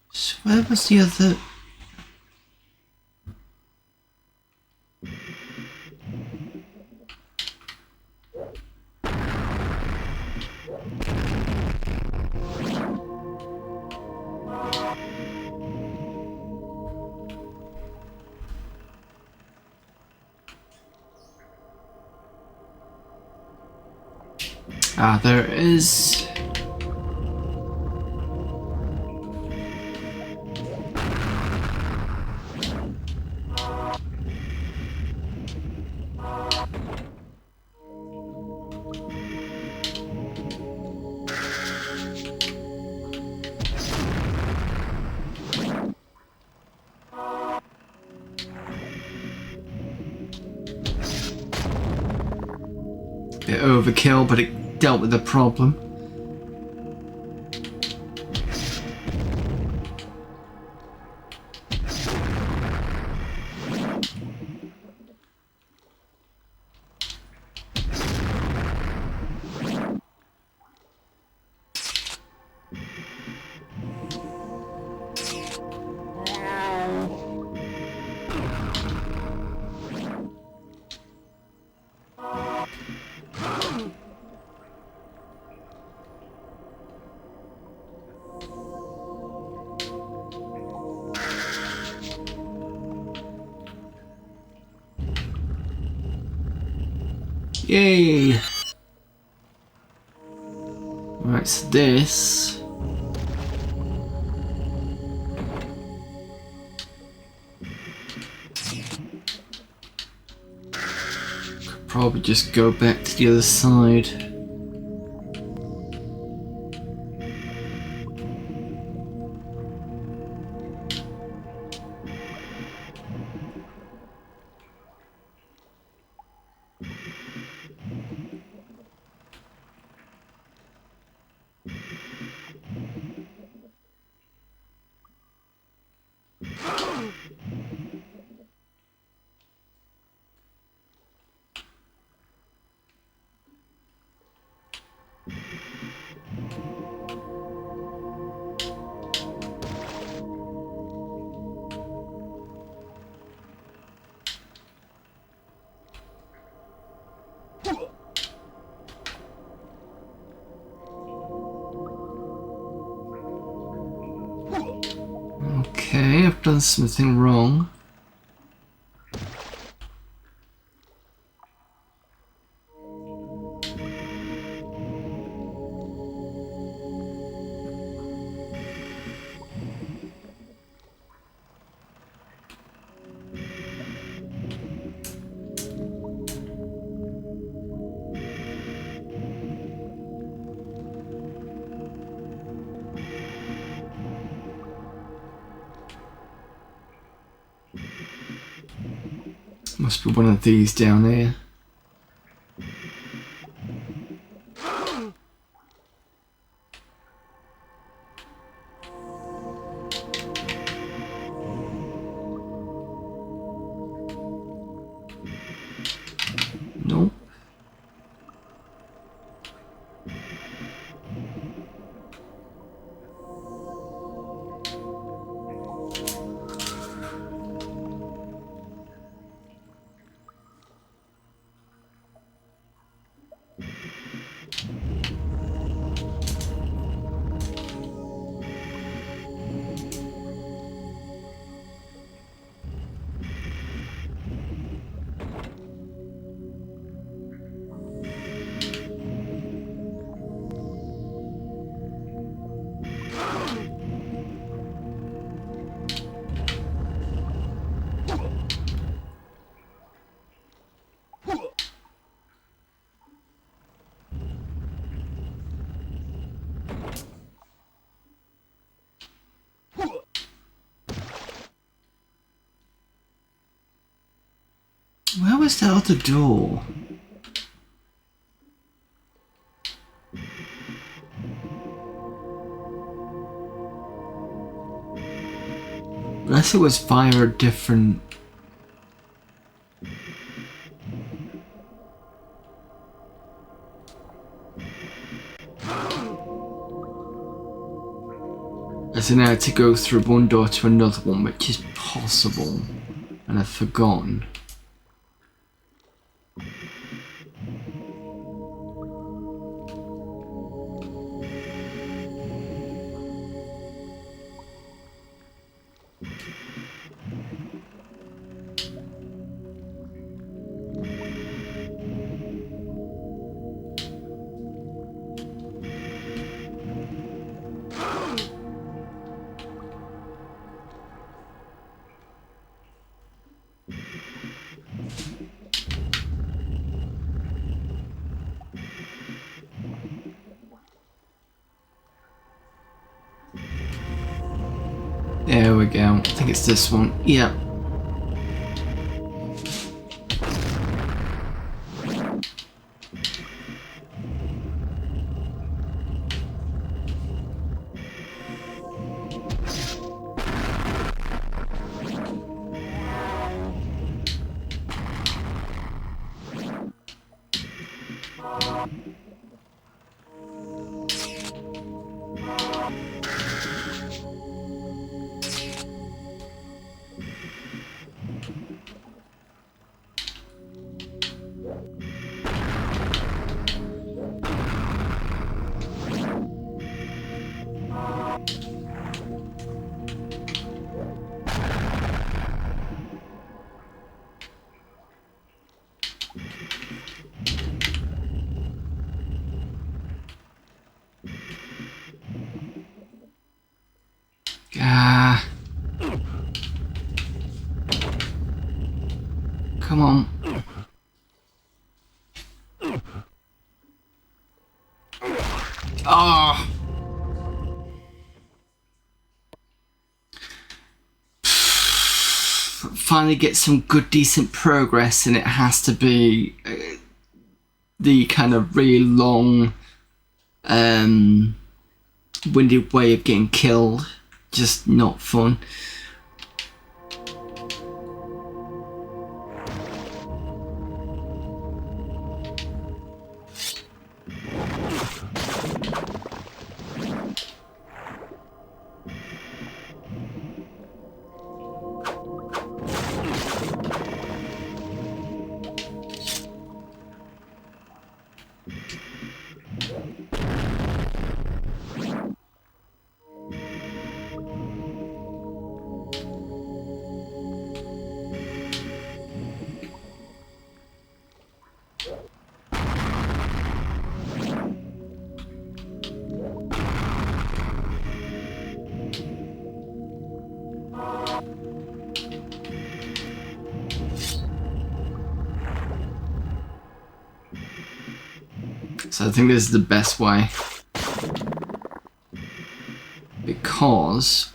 So where was the other... Ah, there it is. Bit overkill, but it dealt with the problem. Yay! Right, so this... could probably just go back to the other side. done something wrong. Must be one of these down here. Nope. Where was that other door? Unless it was via a different... As in I had to go through one door to another one, which is possible. And I've forgotten. There we go. I think it's this one. Yeah. Come on. Oh. Finally get some good decent progress, and it has to be the kind of really long winded way of getting killed. Just not fun. So I think this is the best way. Because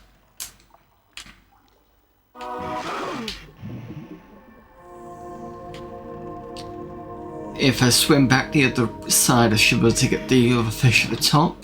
if I swim back the other side, I should be able to get the other fish at the top.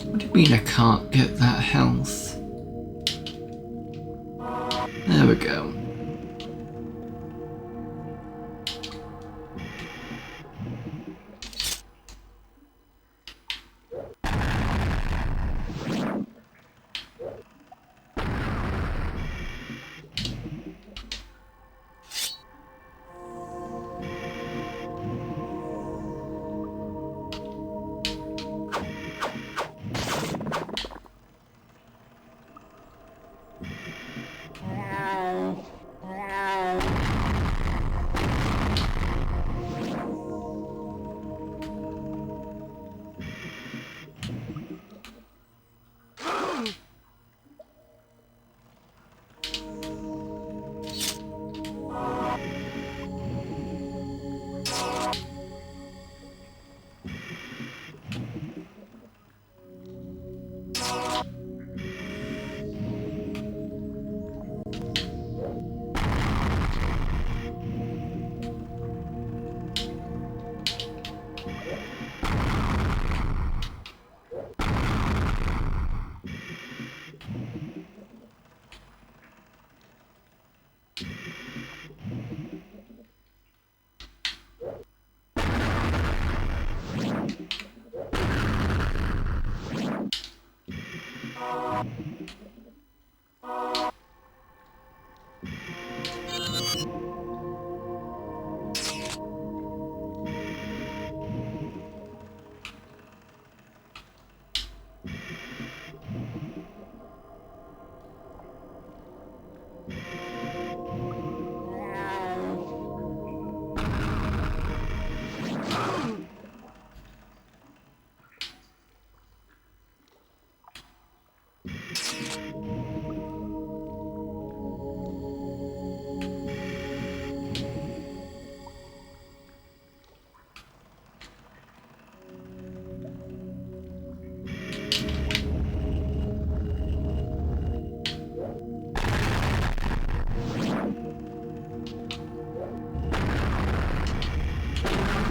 What do you mean I can't get that health? There we go.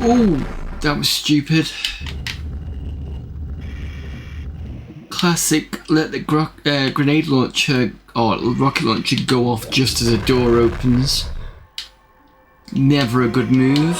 Oh, that was stupid. Classic, let the grenade launcher or rocket launcher go off just as a door opens. Never a good move.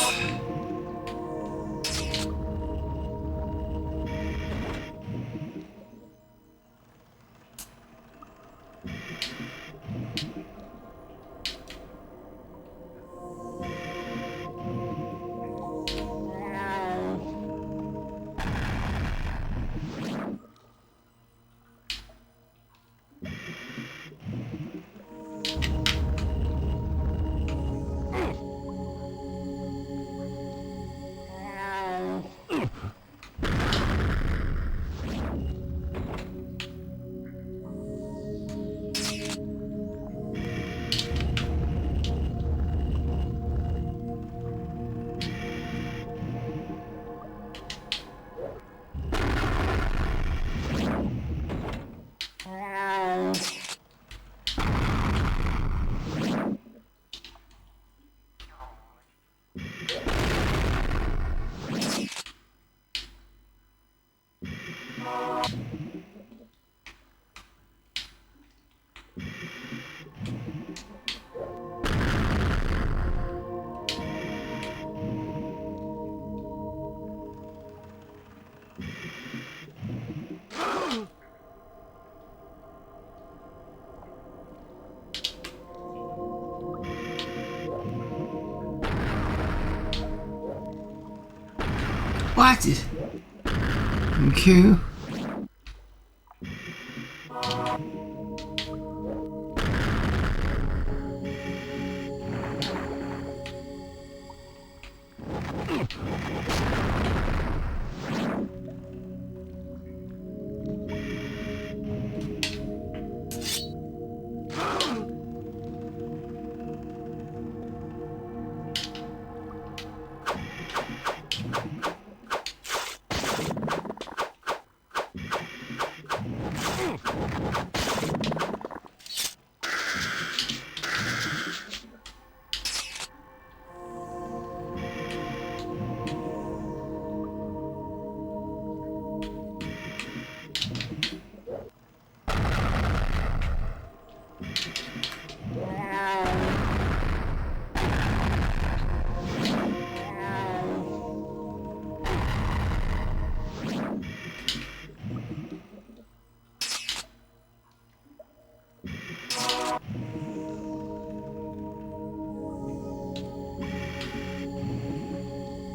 What? Thank you.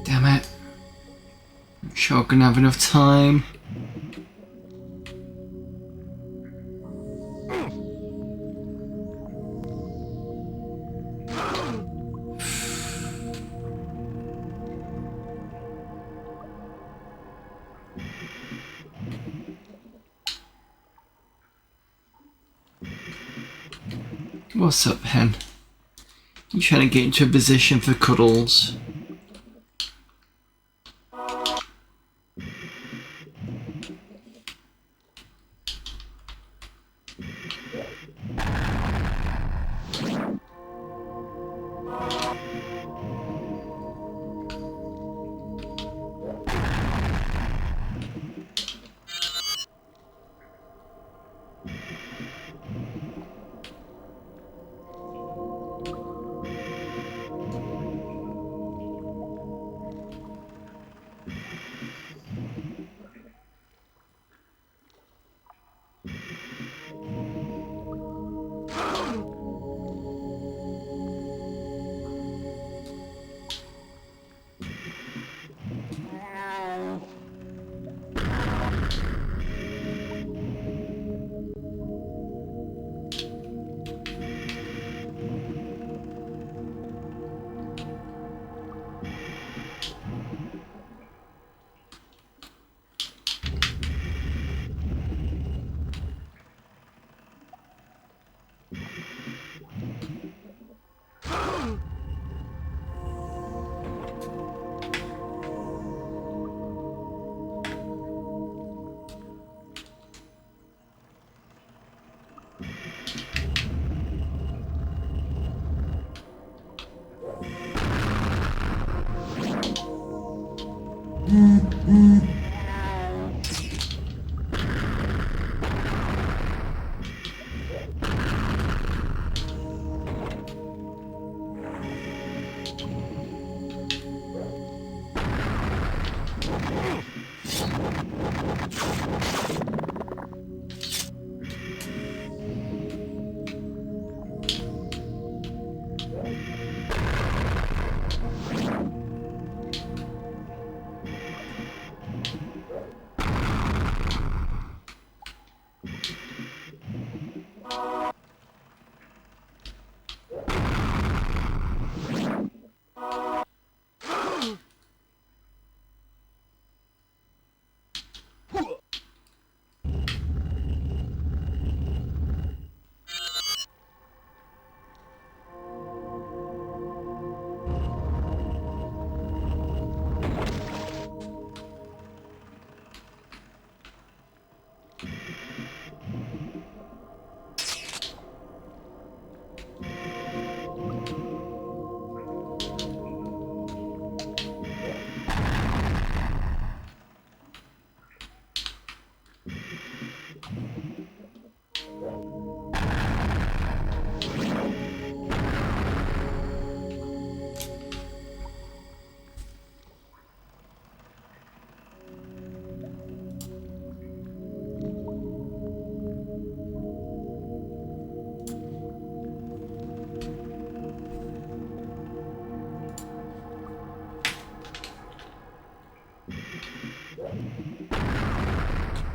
Damn it. I'm sure I'm gonna have enough time. What's up, hen? You trying to get into a position for cuddles?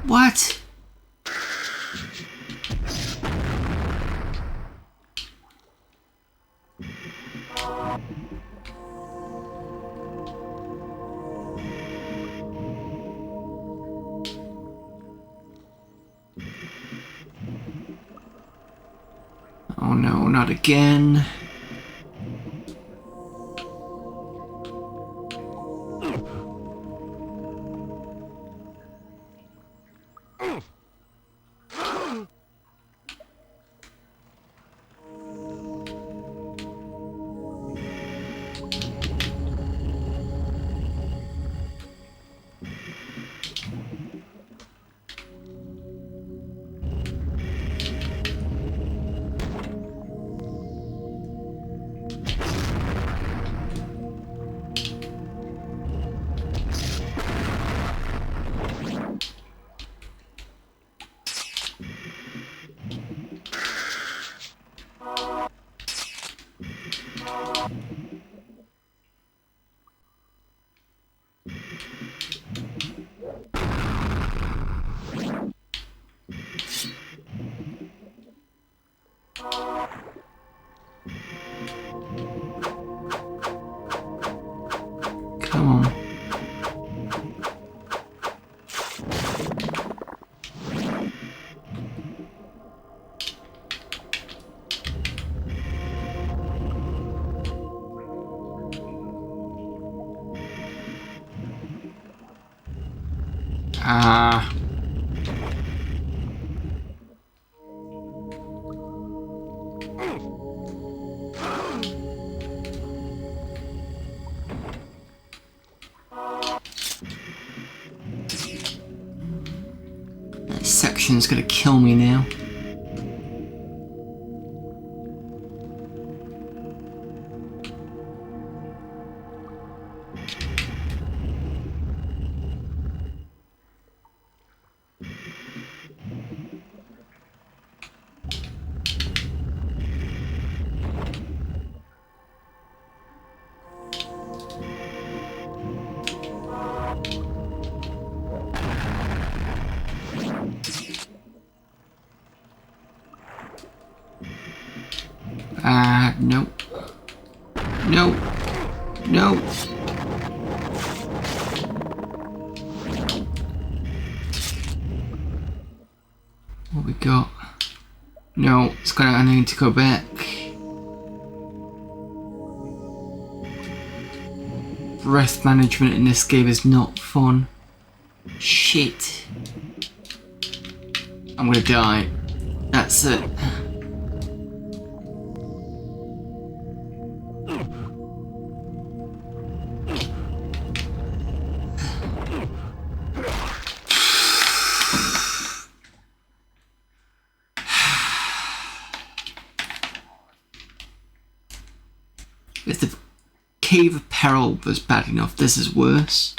What? Oh no, not again. Come on. Ah. That section's gonna kill me now. No. No. No. What we got? No, it's gonna, I need to go back. Breath management in this game is not fun. Shit. I'm gonna die. That's it. If the Cave of Peril was bad enough, this is worse.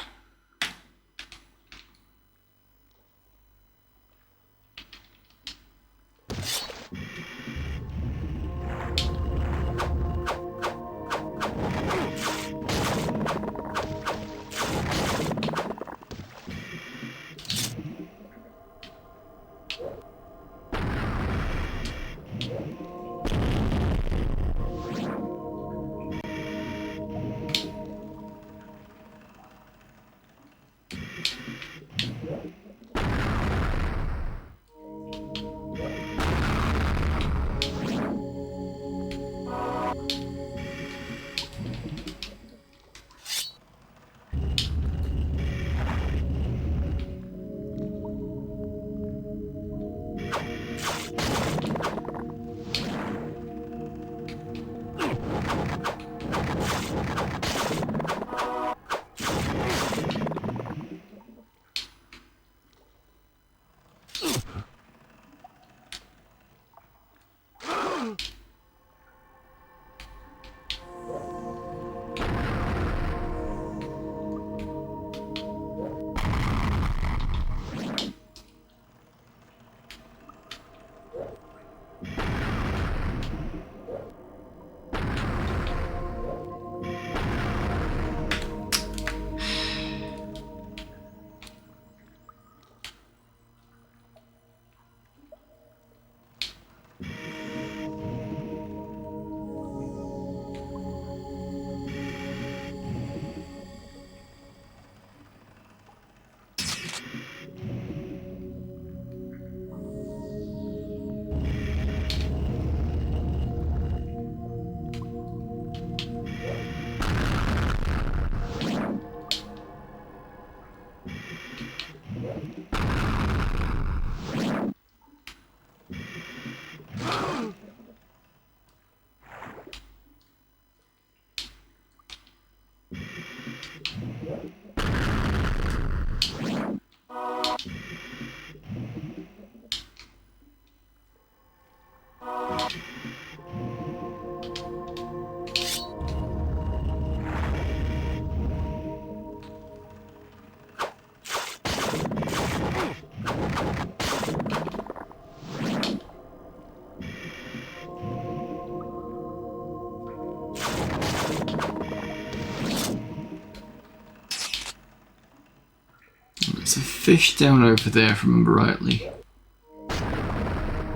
There's a fish down over there, if I remember rightly.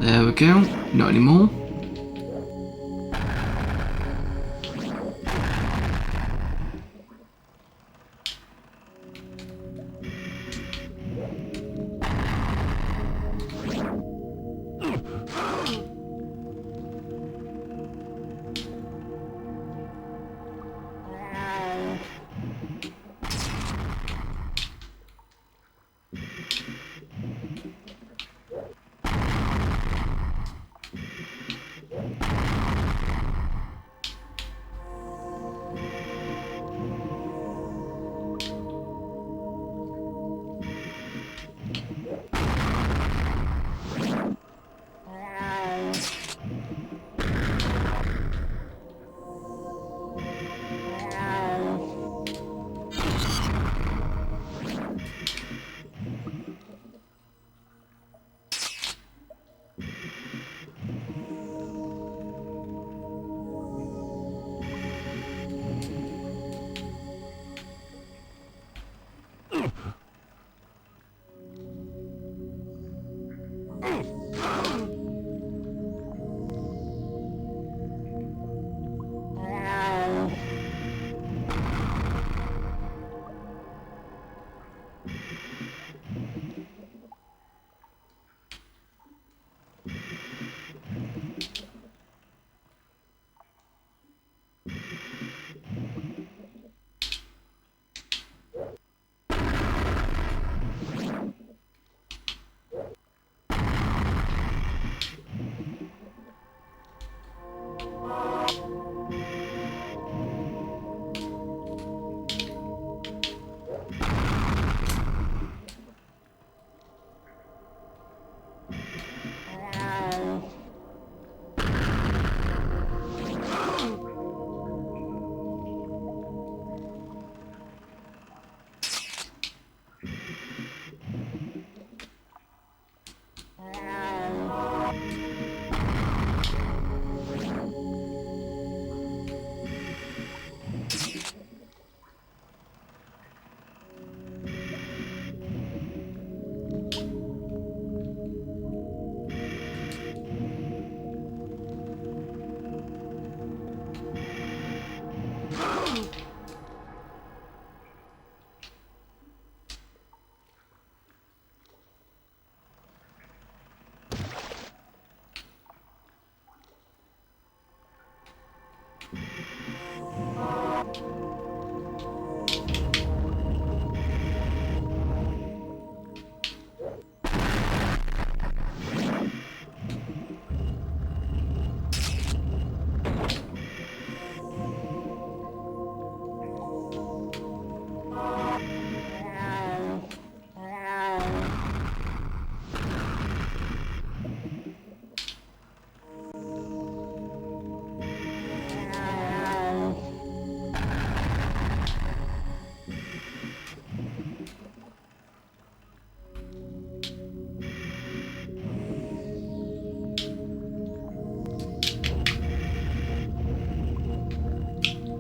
There we go. Not anymore.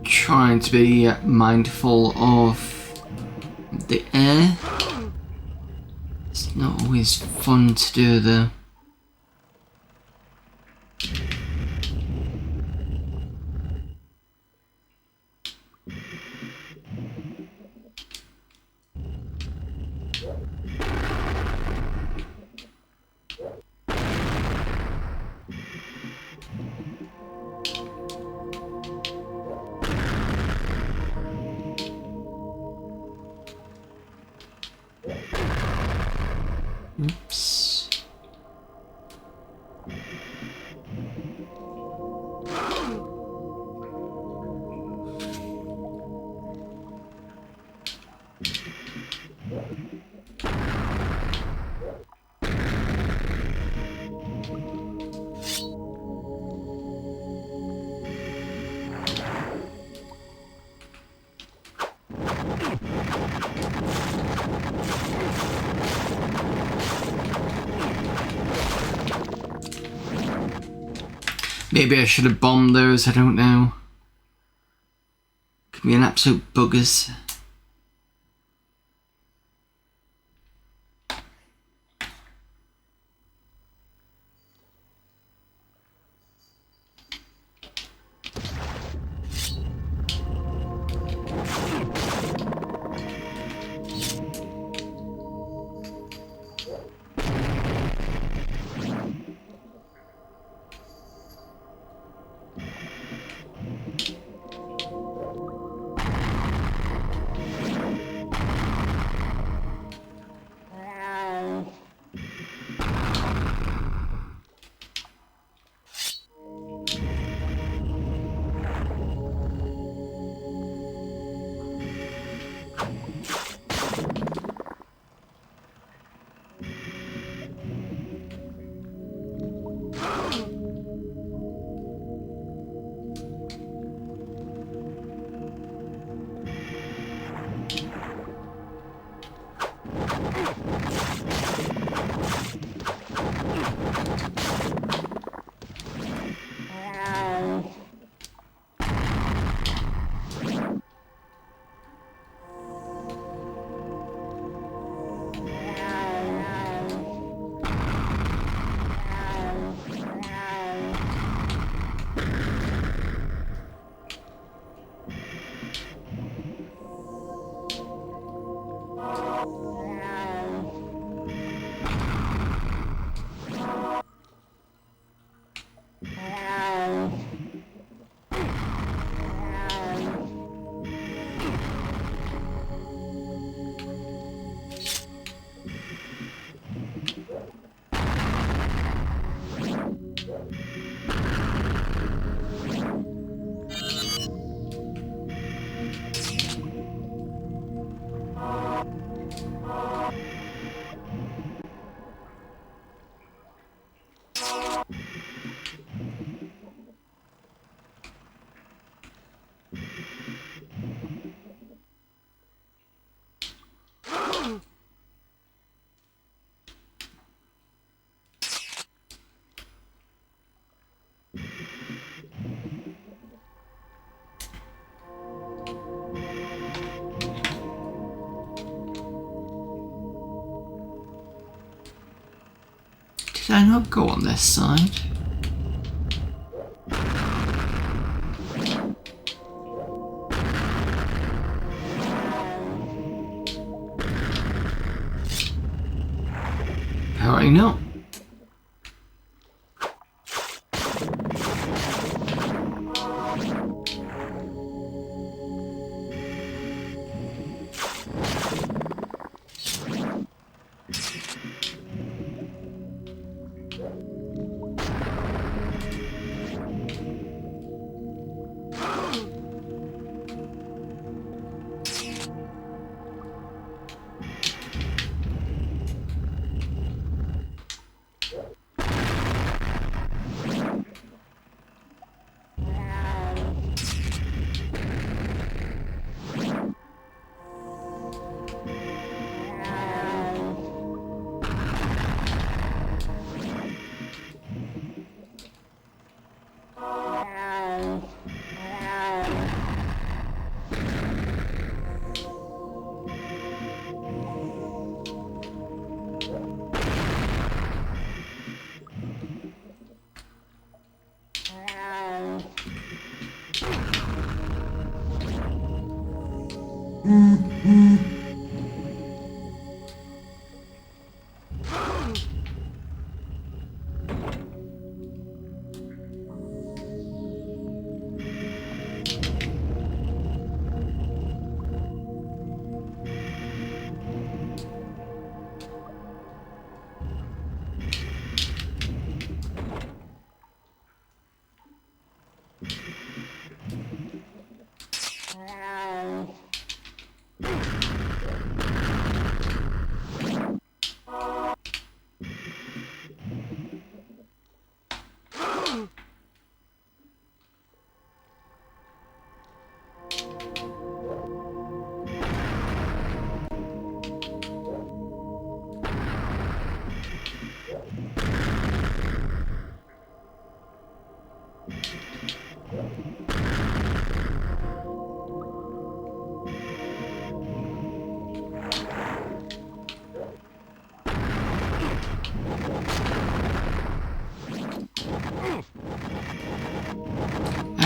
Trying to be mindful of the air. It's not always fun to do though. Oops. Maybe I should have bombed those, I don't know. Could be an absolute buggers. Did I not go on this side? Apparently not.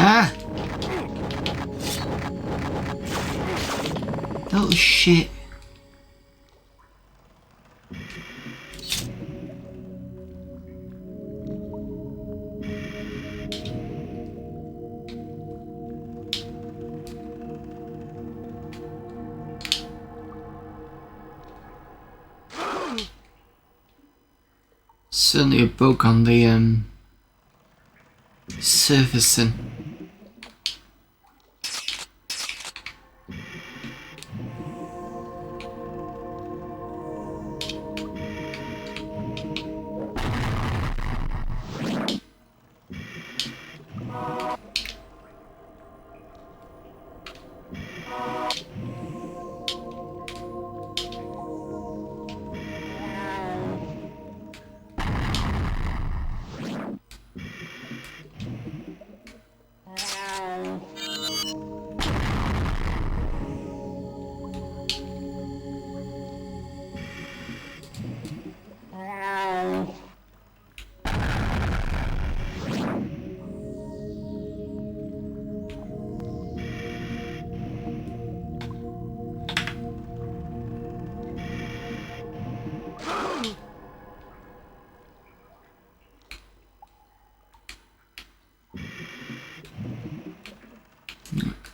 Ah! Little shit. Certainly a bug on the surfacing.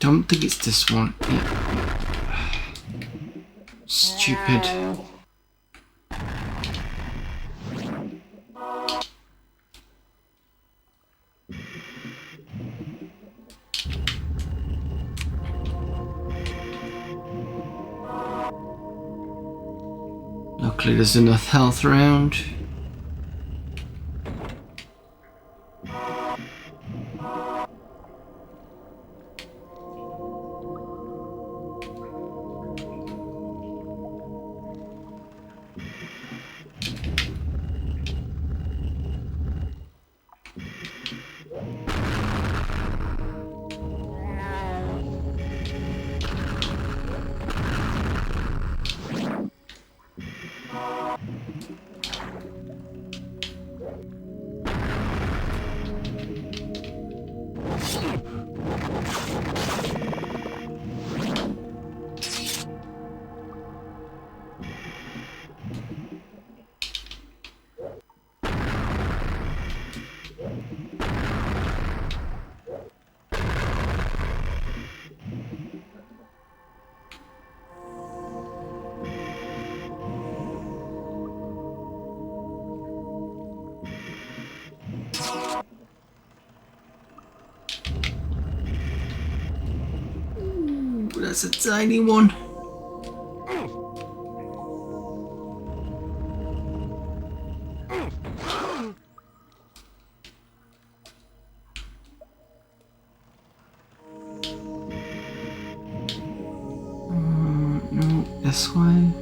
don't think it's this one. Stupid. Luckily there's enough health around. That's a tiny one. No, this way.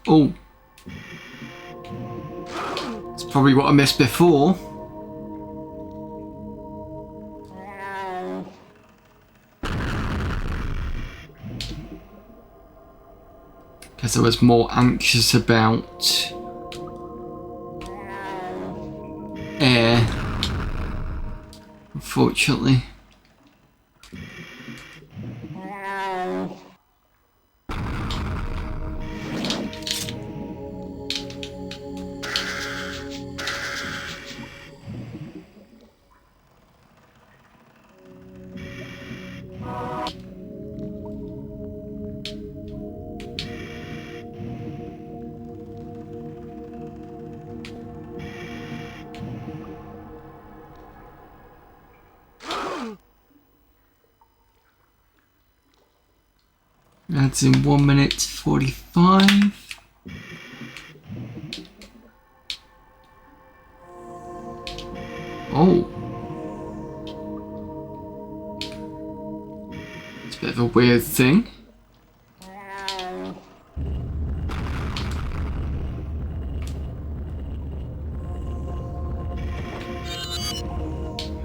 Oh. It's probably what I missed before. because I was more anxious about air, unfortunately. That's in 1 minute 45. Oh. It's a bit of a weird thing.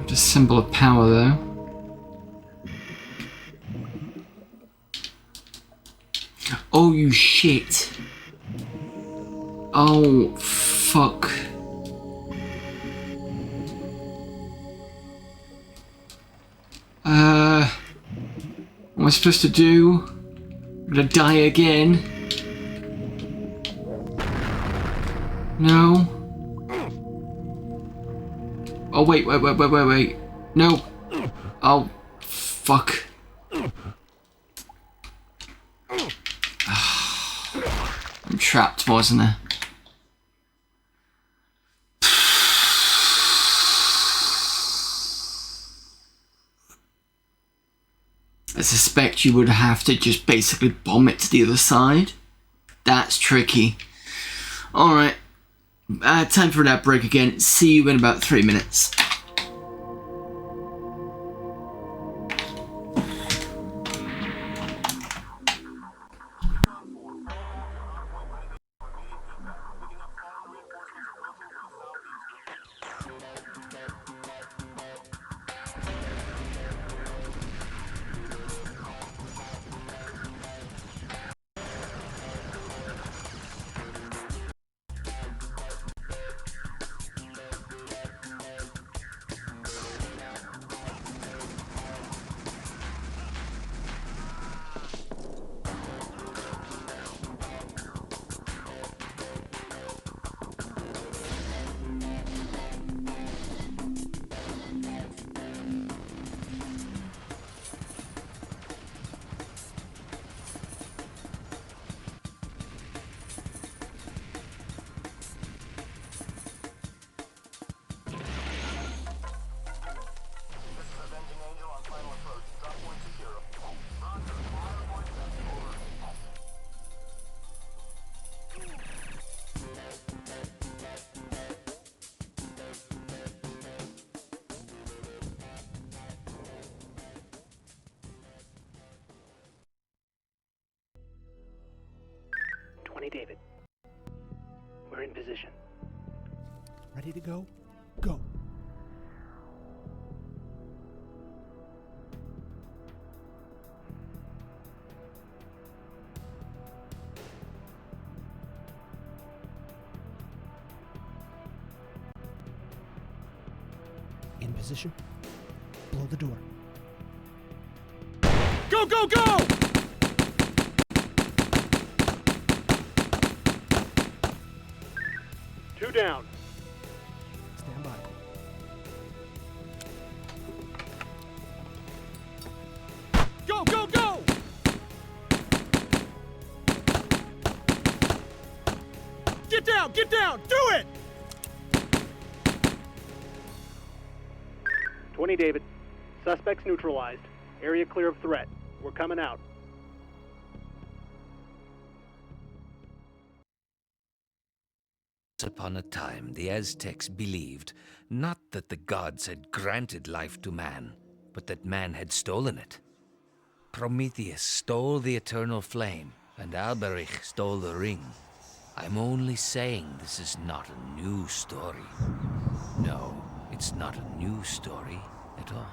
Just a symbol of power though. Oh, you shit. Oh, fuck. What am I supposed to do? I'm gonna die again. No. Oh, wait. No. Oh, fuck. I'm trapped, wasn't I? I suspect you would have to just basically bomb it to the other side. That's tricky. Alright. Time for that break again. See you in about 3 minutes. David. We're in position. Ready to go? Go. In position. Blow the door. Go, go, go! Two down. Stand by. Go, go, go! Get down, do it! 20 David. Suspects neutralized. Area clear of threat. We're coming out. Once upon a time, the Aztecs believed not that the gods had granted life to man, but that man had stolen it. Prometheus stole the eternal flame, and Alberich stole the ring. I'm only saying this is not a new story. No, it's not a new story at all.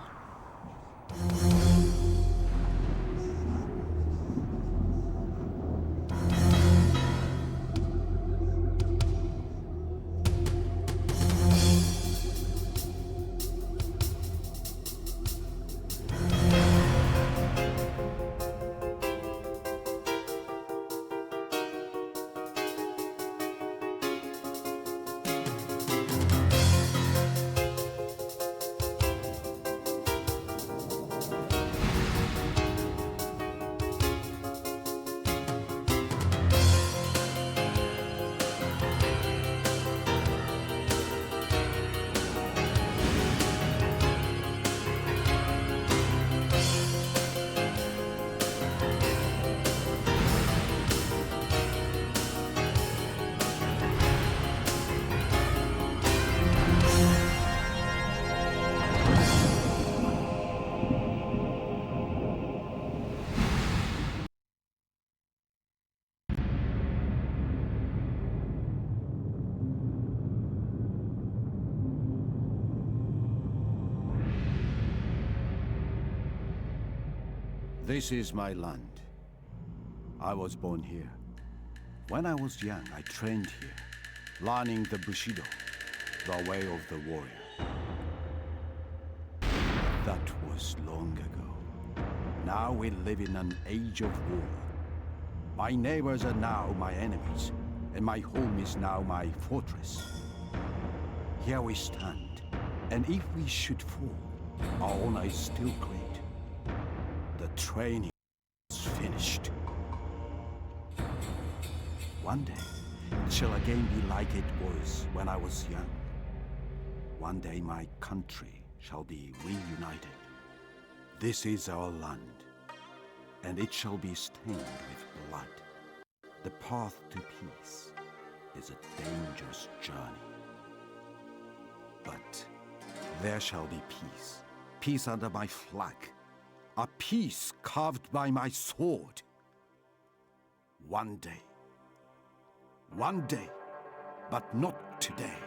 This is my land. I was born here. When I was young, I trained here, learning the Bushido, the way of the warrior. That was long ago. Now we live in an age of war. My neighbors are now my enemies, and my home is now my fortress. Here we stand, and if we should fall, our honor is still great. The training is finished. One day, it shall again be like it was when I was young. One day my country shall be reunited. This is our land, and it shall be stained with blood. The path to peace is a dangerous journey. But there shall be peace. Peace under my flag. A peace carved by my sword. One day. One day, but not today.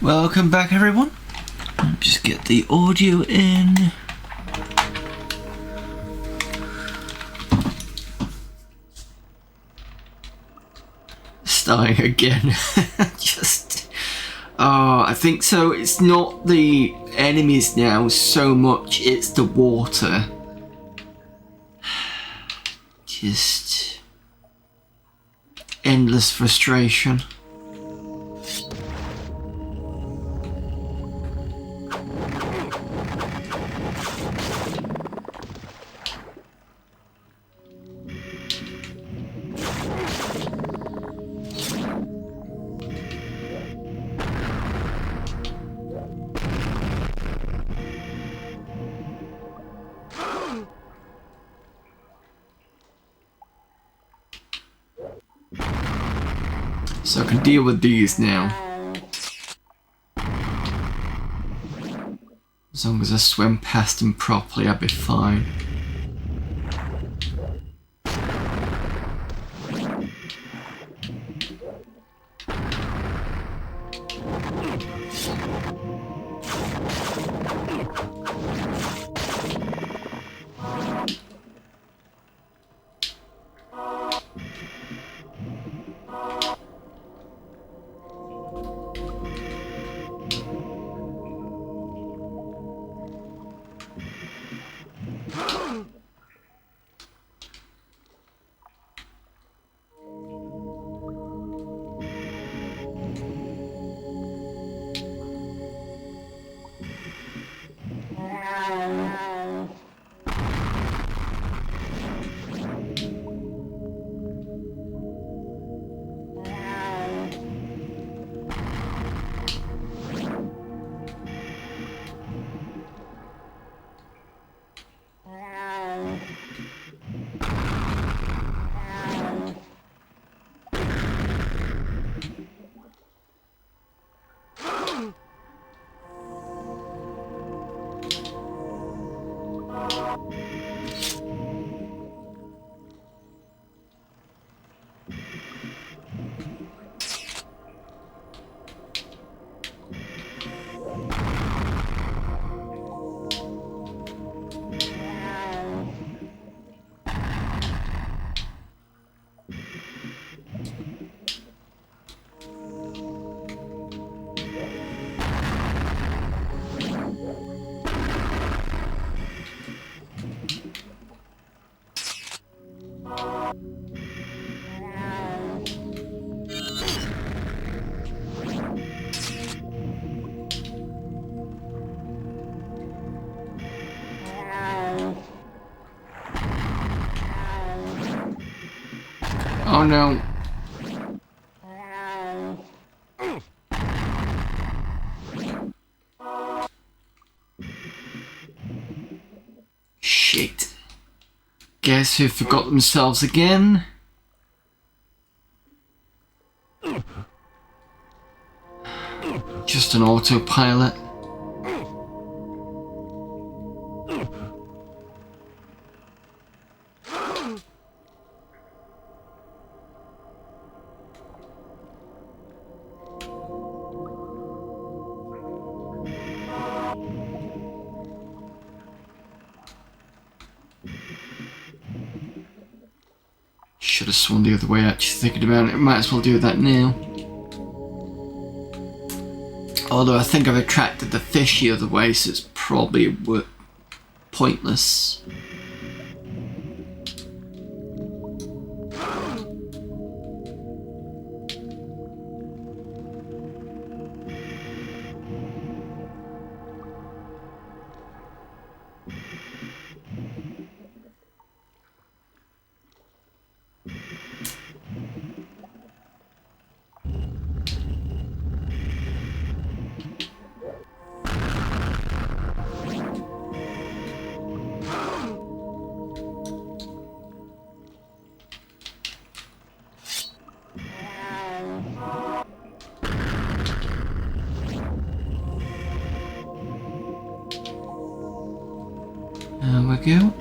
Welcome back, everyone. Just get the audio in. Starting again. I think so. It's not the enemies now so much, it's the water. Just endless frustration. So I can deal with these now. As long as I swim past them properly, I'll be fine. Oh no. Shit. Guess who forgot themselves again? Just an autopilot. have swum the other way, actually thinking about it. Might as well do that now. Although I think I've attracted the fish the other way, so it's probably pointless. There we go.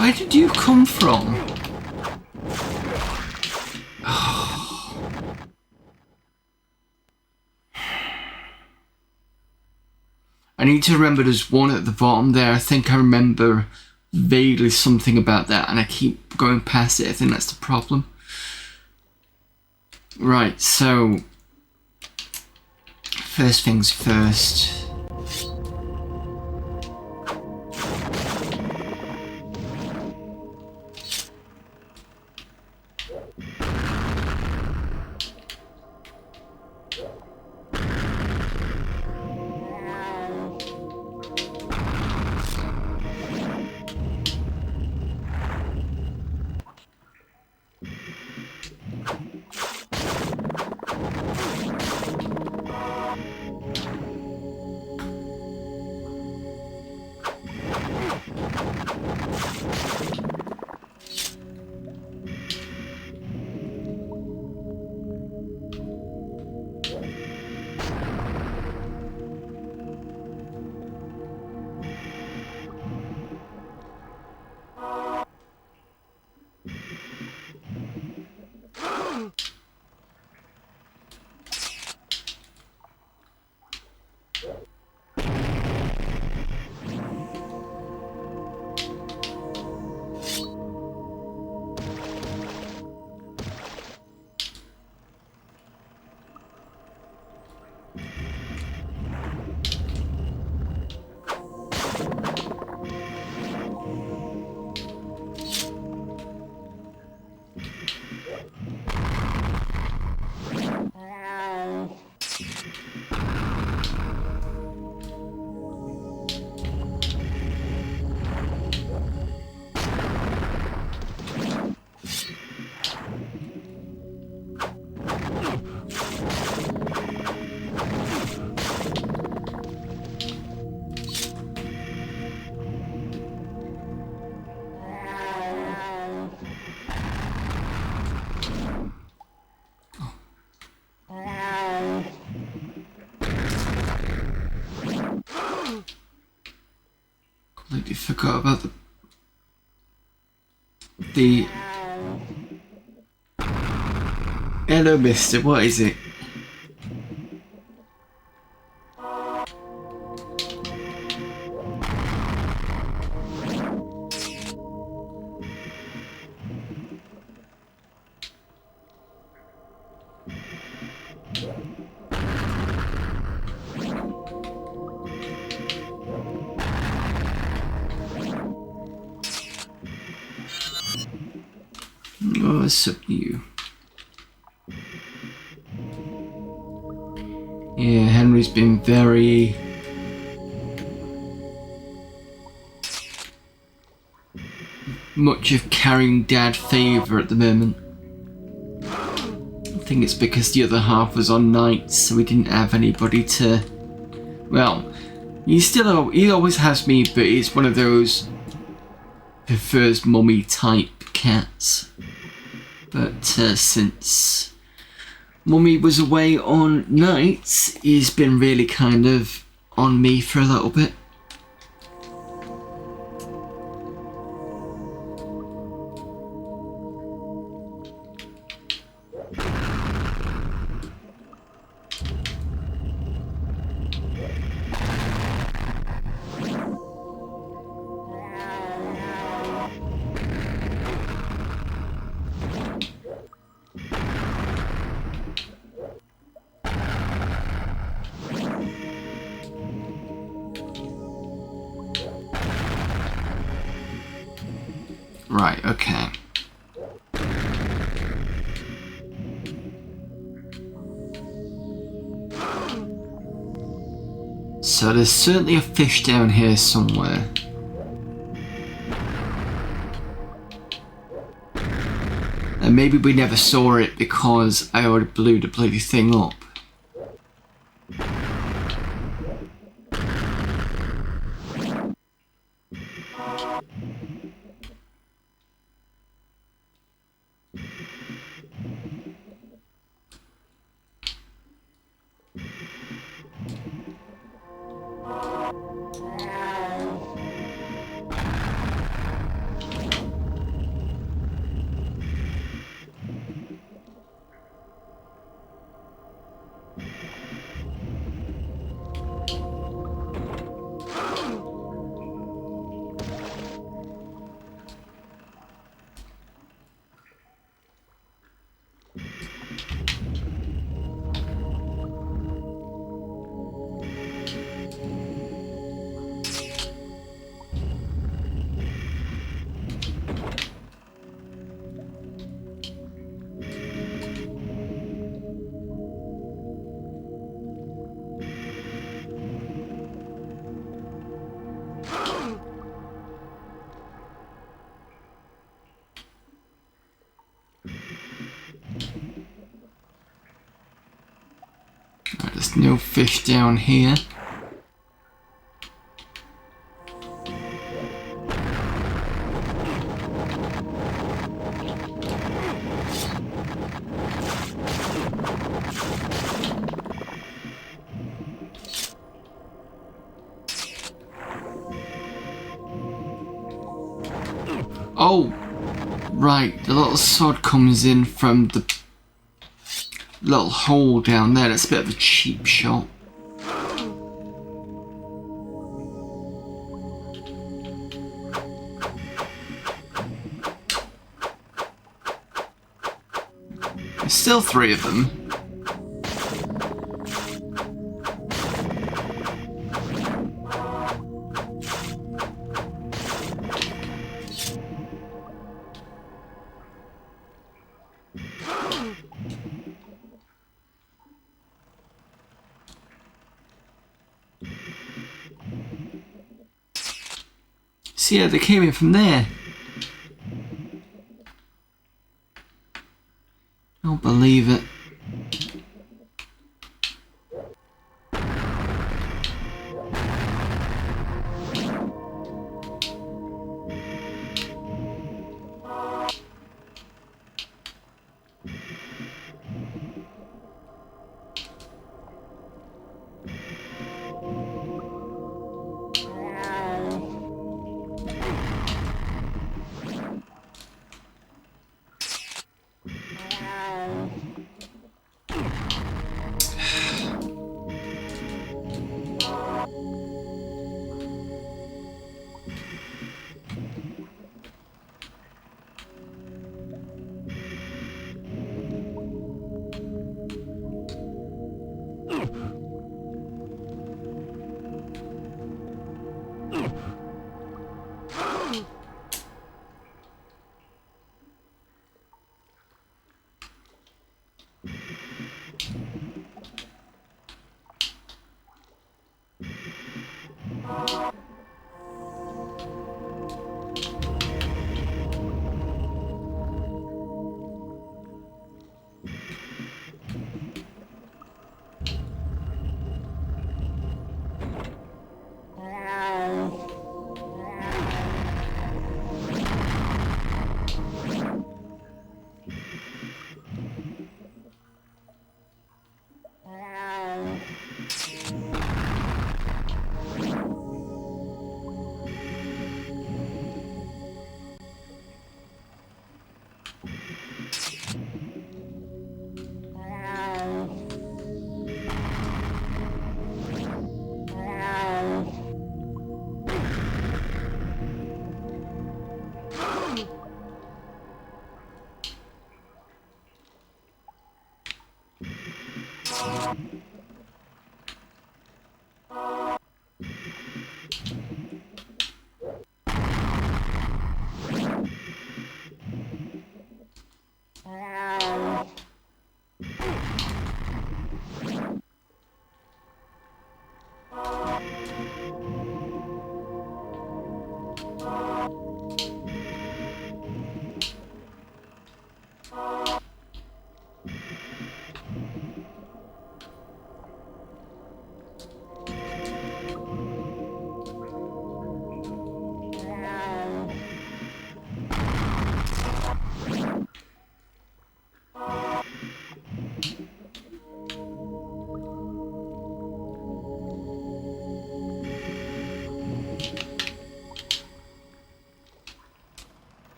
Where did you come from? I need to remember there's one at the bottom there. I think I remember vaguely something about that and I keep going past it. I think that's the problem. Right, so first things first. completely forgot about the hello, mister, what is it? Oh, what's up, you? Yeah, Henry's been very much of carrying Dad favour at the moment. I think it's because the other half was on nights, so we didn't have anybody to. Well, he always has me, but it's one of those prefers mummy type cats. But since Mummy was away on nights, he's been really kind of on me for a little bit. Right, okay. So there's certainly a fish down here somewhere. And maybe we never saw it because I already blew the bloody thing up. There's no fish down here. Oh, right, the little sod comes in from the little hole down there. That's a bit of a cheap shot. There's still 3 of them. See, yeah, they came in from there. I don't believe it. Oh.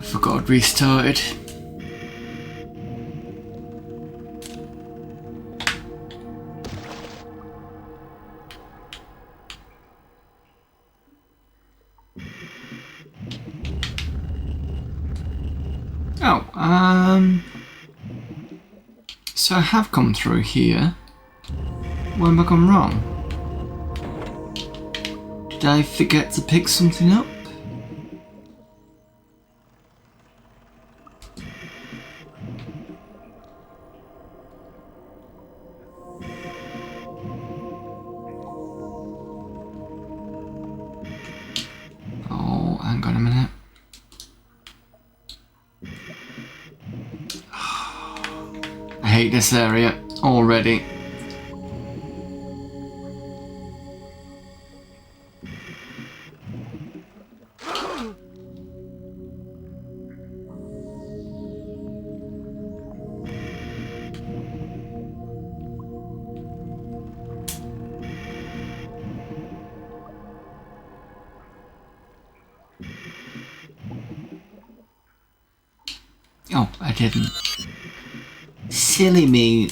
I forgot I'd restarted. Oh, so I have come through here. Where have I gone wrong? Did I forget to pick something up? Oh, hang on a minute. I hate this area already. Oh, I didn't. Silly me.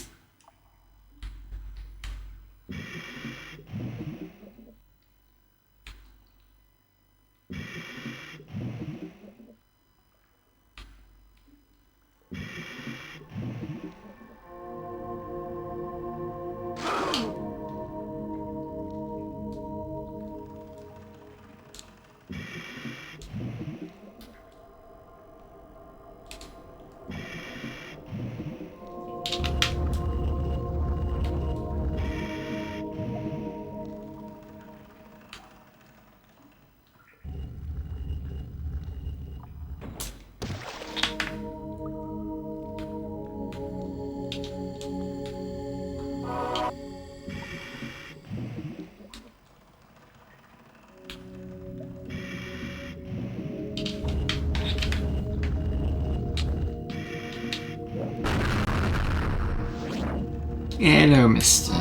Hello, mister.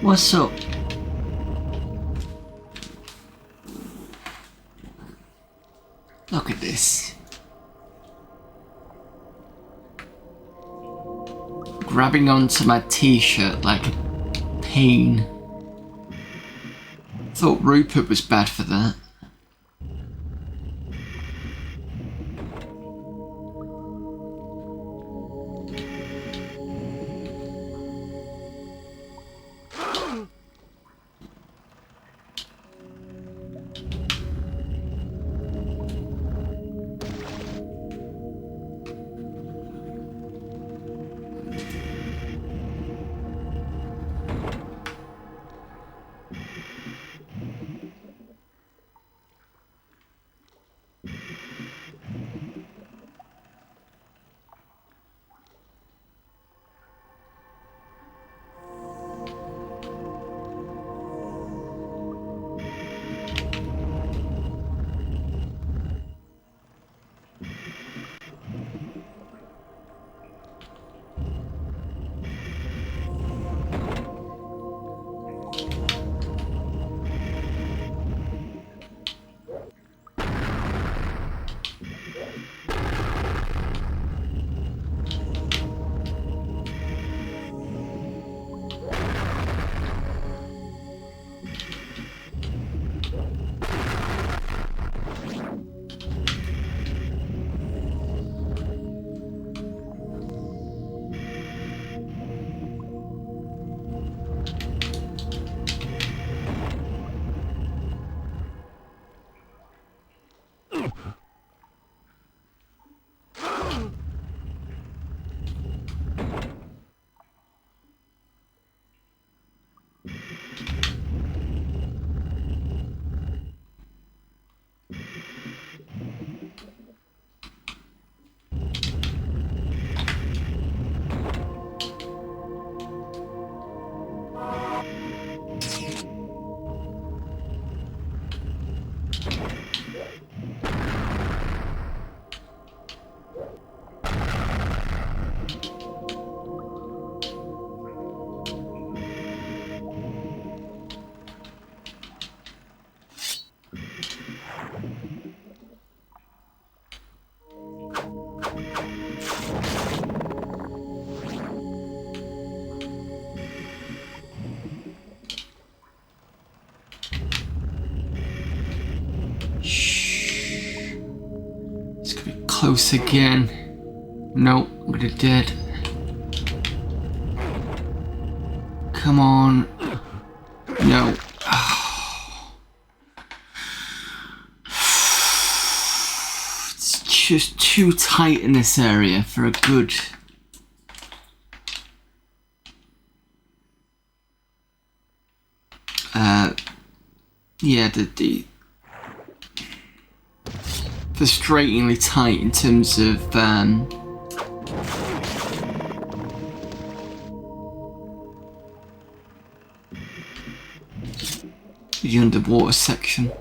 What's up? Look at this. Grabbing onto my t-shirt like a pain. Thought Rupert was bad for that. Close again. Nope, I'm gonna dead. Come on. No. It's just too tight in this area for a good... yeah, the frustratingly tight in terms of the underwater section.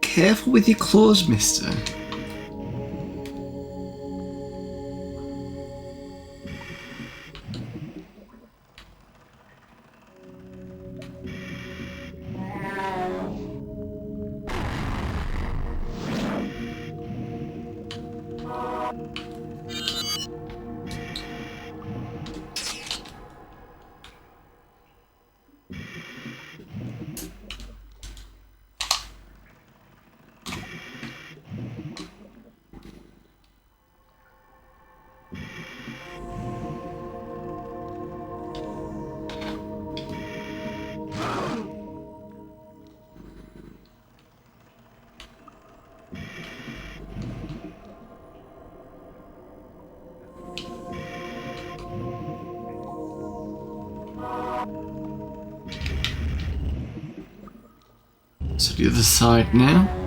Careful with your claws, mister. To the other side now.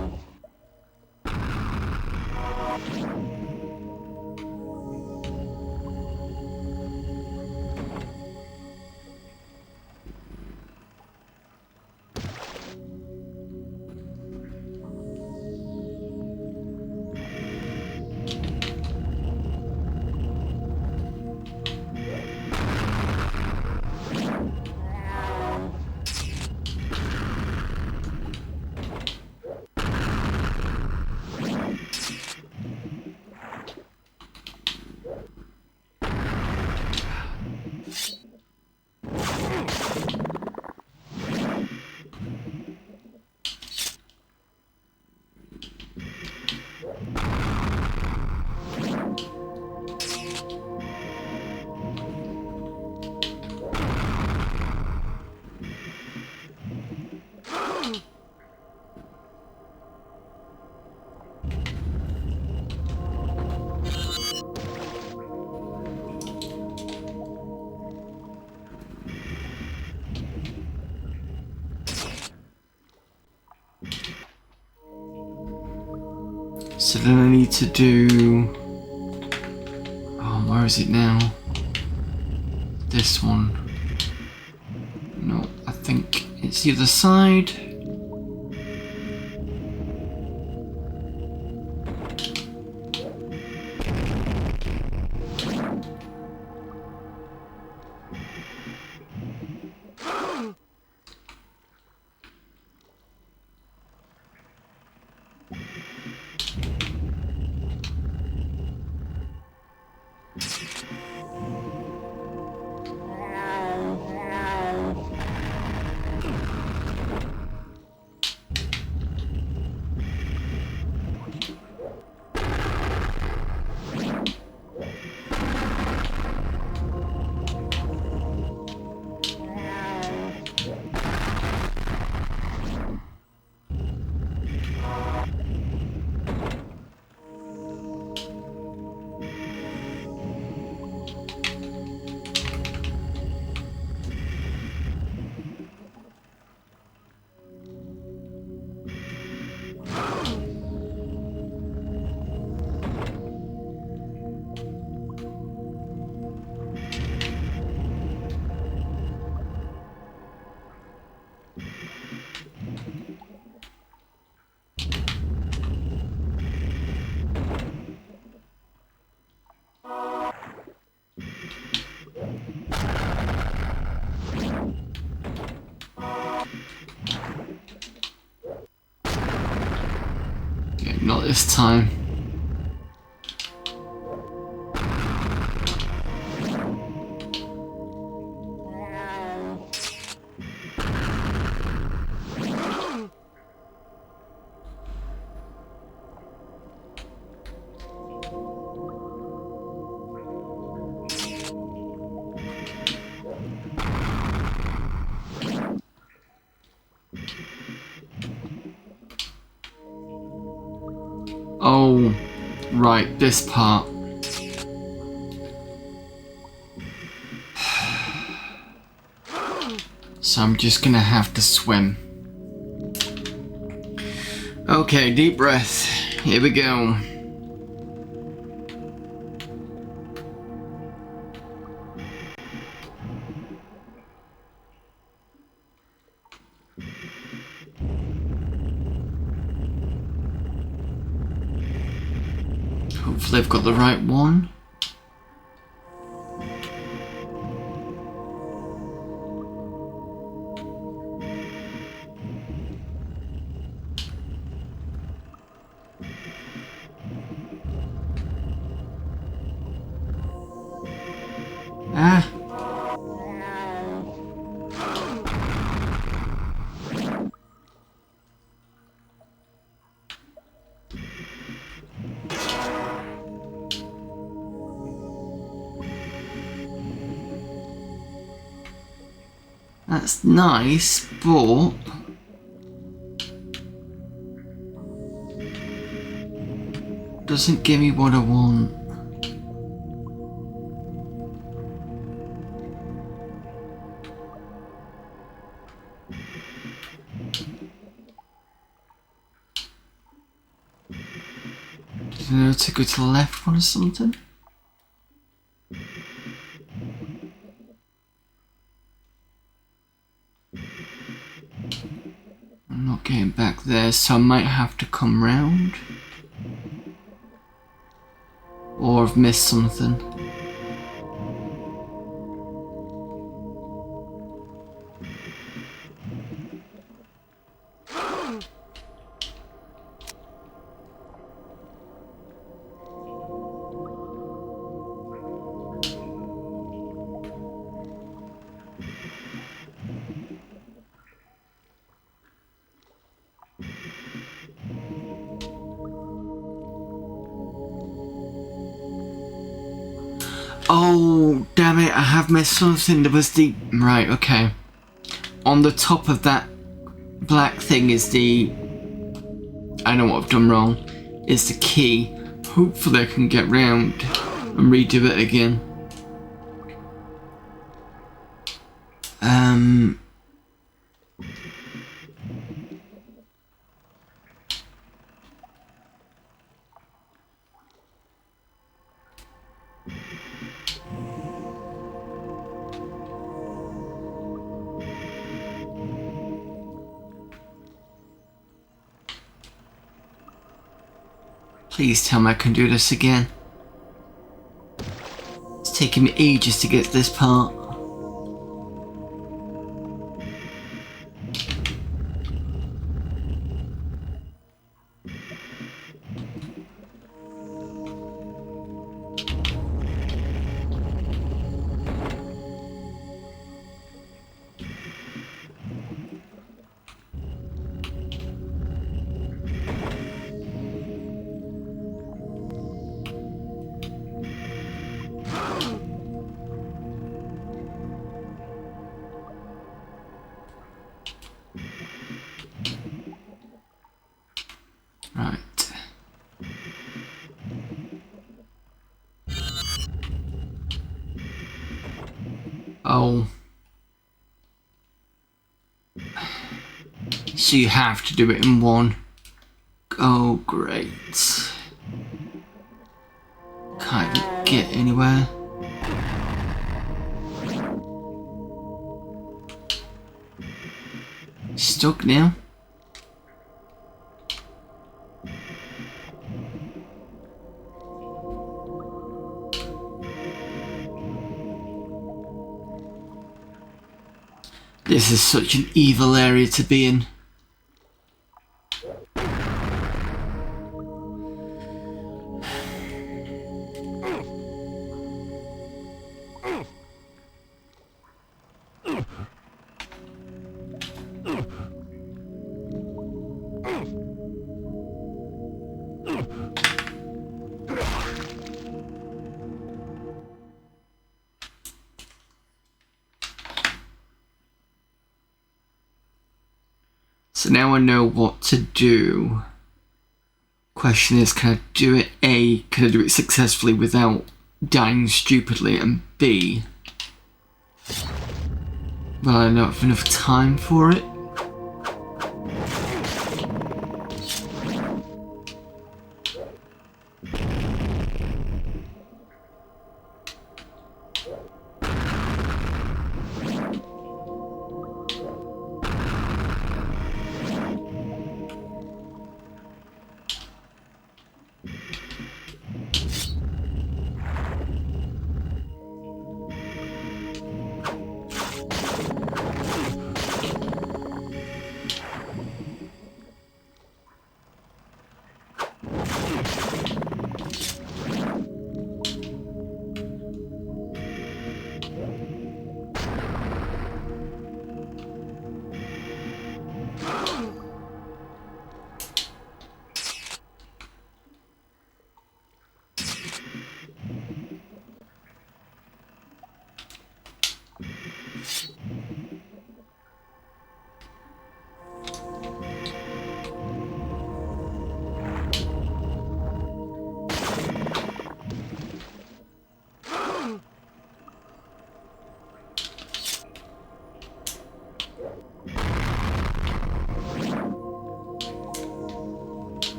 So then I need to do... Oh, where is it now? This one. No, I think it's the other side. Not this time. Oh, right, this part. So I'm just gonna have to swim. Okay, deep breath. Here we go. Hopefully I've got the right one. Ah. That's nice, but doesn't give me what I want. Did I know to go to the left one or something? I'm not getting back there, so I might have to come round. Or I've missed something. Oh, damn it, I have missed something. There was the... Right, okay. On the top of that black thing is the... I know what I've done wrong. Is the key. Hopefully I can get round and redo it again. Please tell me I can do this again. It's taking me ages to get to this part. Right. Oh. So you have to do it in one. Oh, great. Can't even get anywhere. Stuck now. This is such an evil area to be in. So now I know what to do. Question is, can I do it? A, can I do it successfully without dying stupidly? And B, will I not have enough time for it?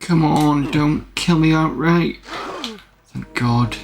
Come on, don't kill me outright. Thank God.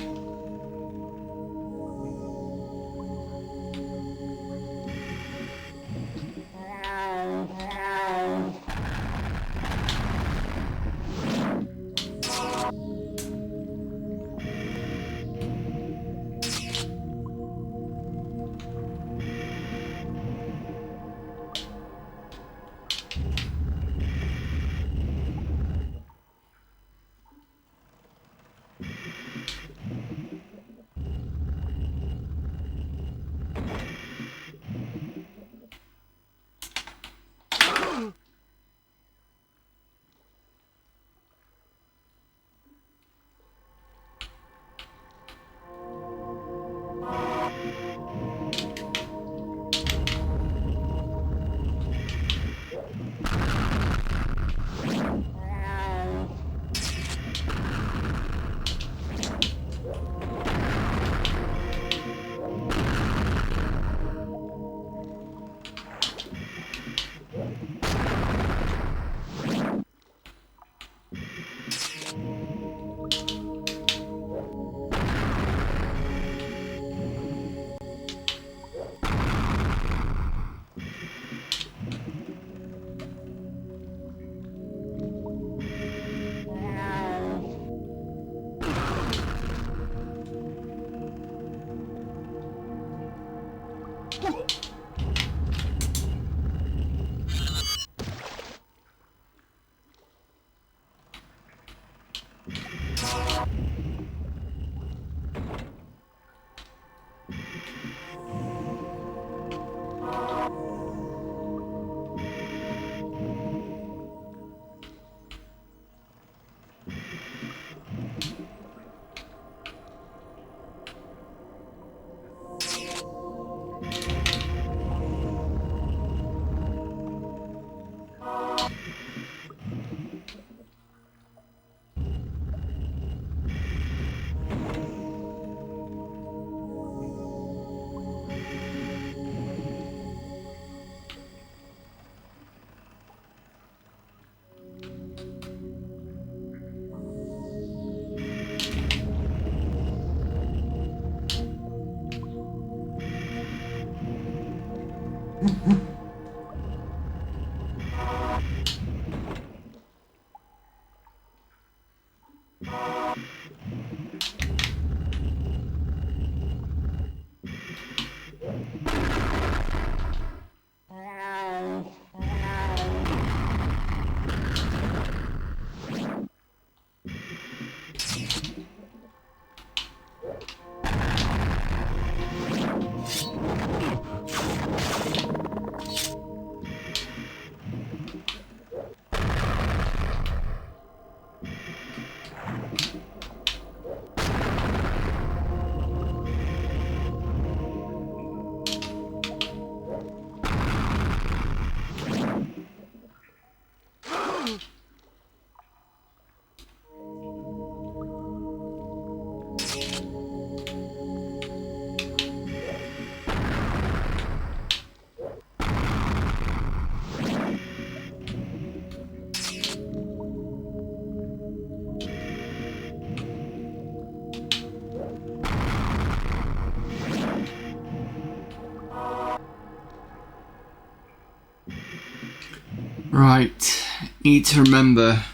Right, need to remember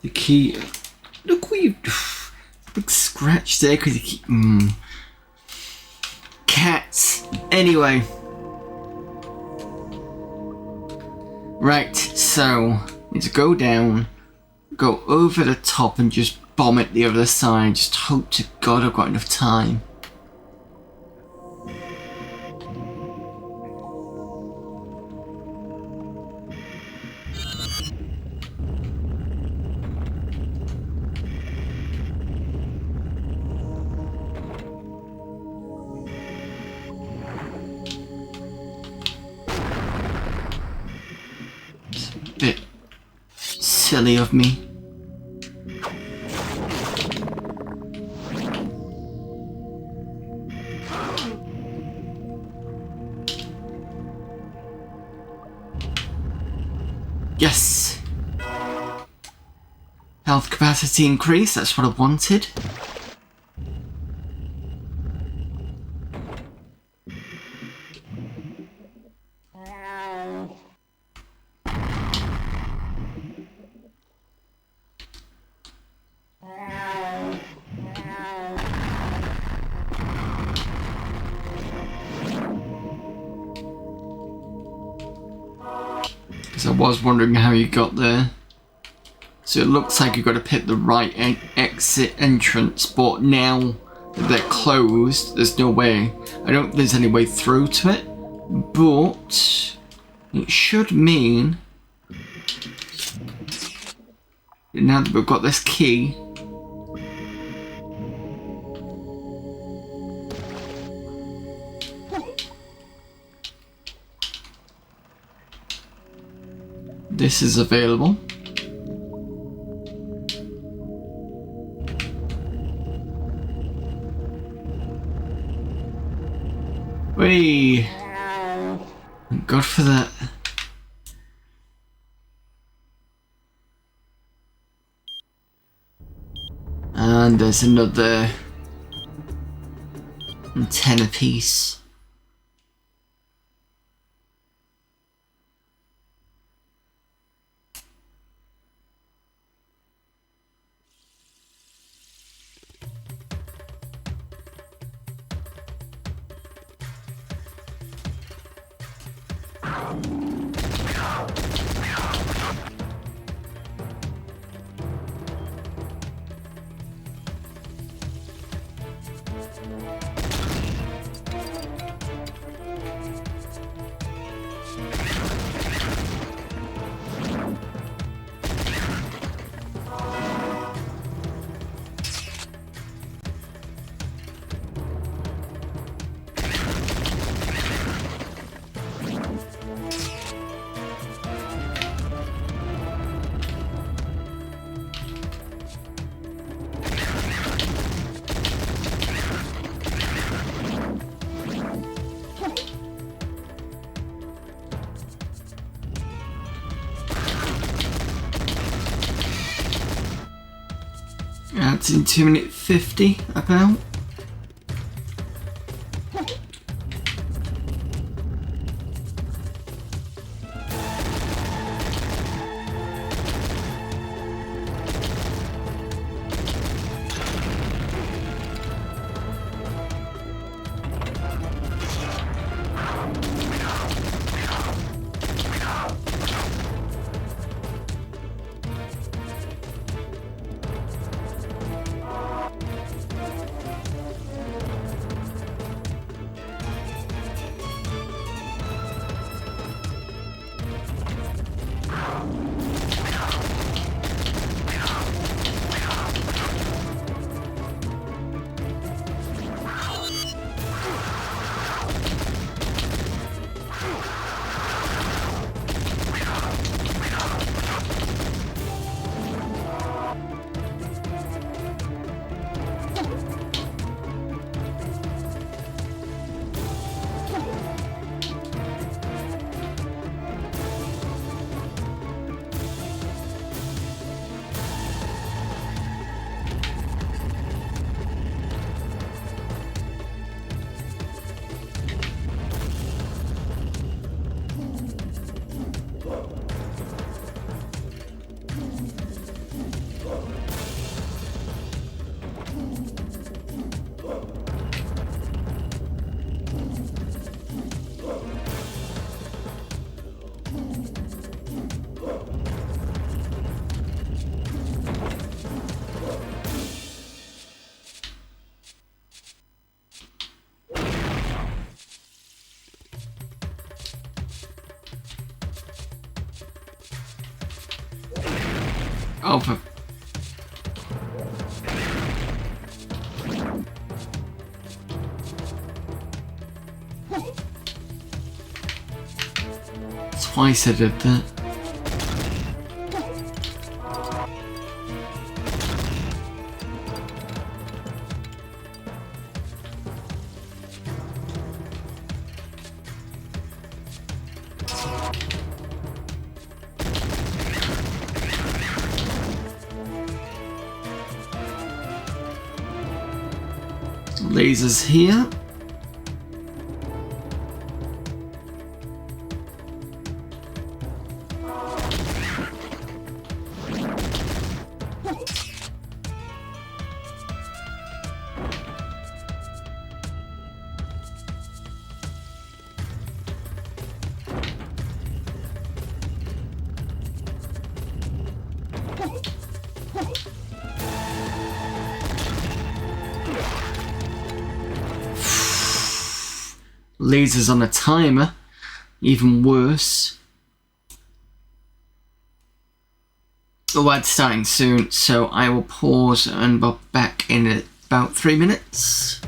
the key. Look what you've. Big scratch there because you keep. Cats. Anyway. Right, so. Need to go down, go over the top and just bomb it the other side. Just hope to God I've got enough time. silly of me. Yes! Health capacity increase, that's what I wanted. I was wondering how you got there. So it looks like you've got to pick the right exit entrance, but now that they're closed, there's no way. I don't think there's any way through to it, but it should mean now that we've got this key, this is available. Whee! Thank God for that. And there's another 10 apiece. That's in 2 minutes 50 about. Oh, for... Twice I did that. Lasers here. Lasers on a timer, even worse. Oh, it's starting soon, so I will pause and be back in about 3 minutes.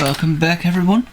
Welcome back, everyone.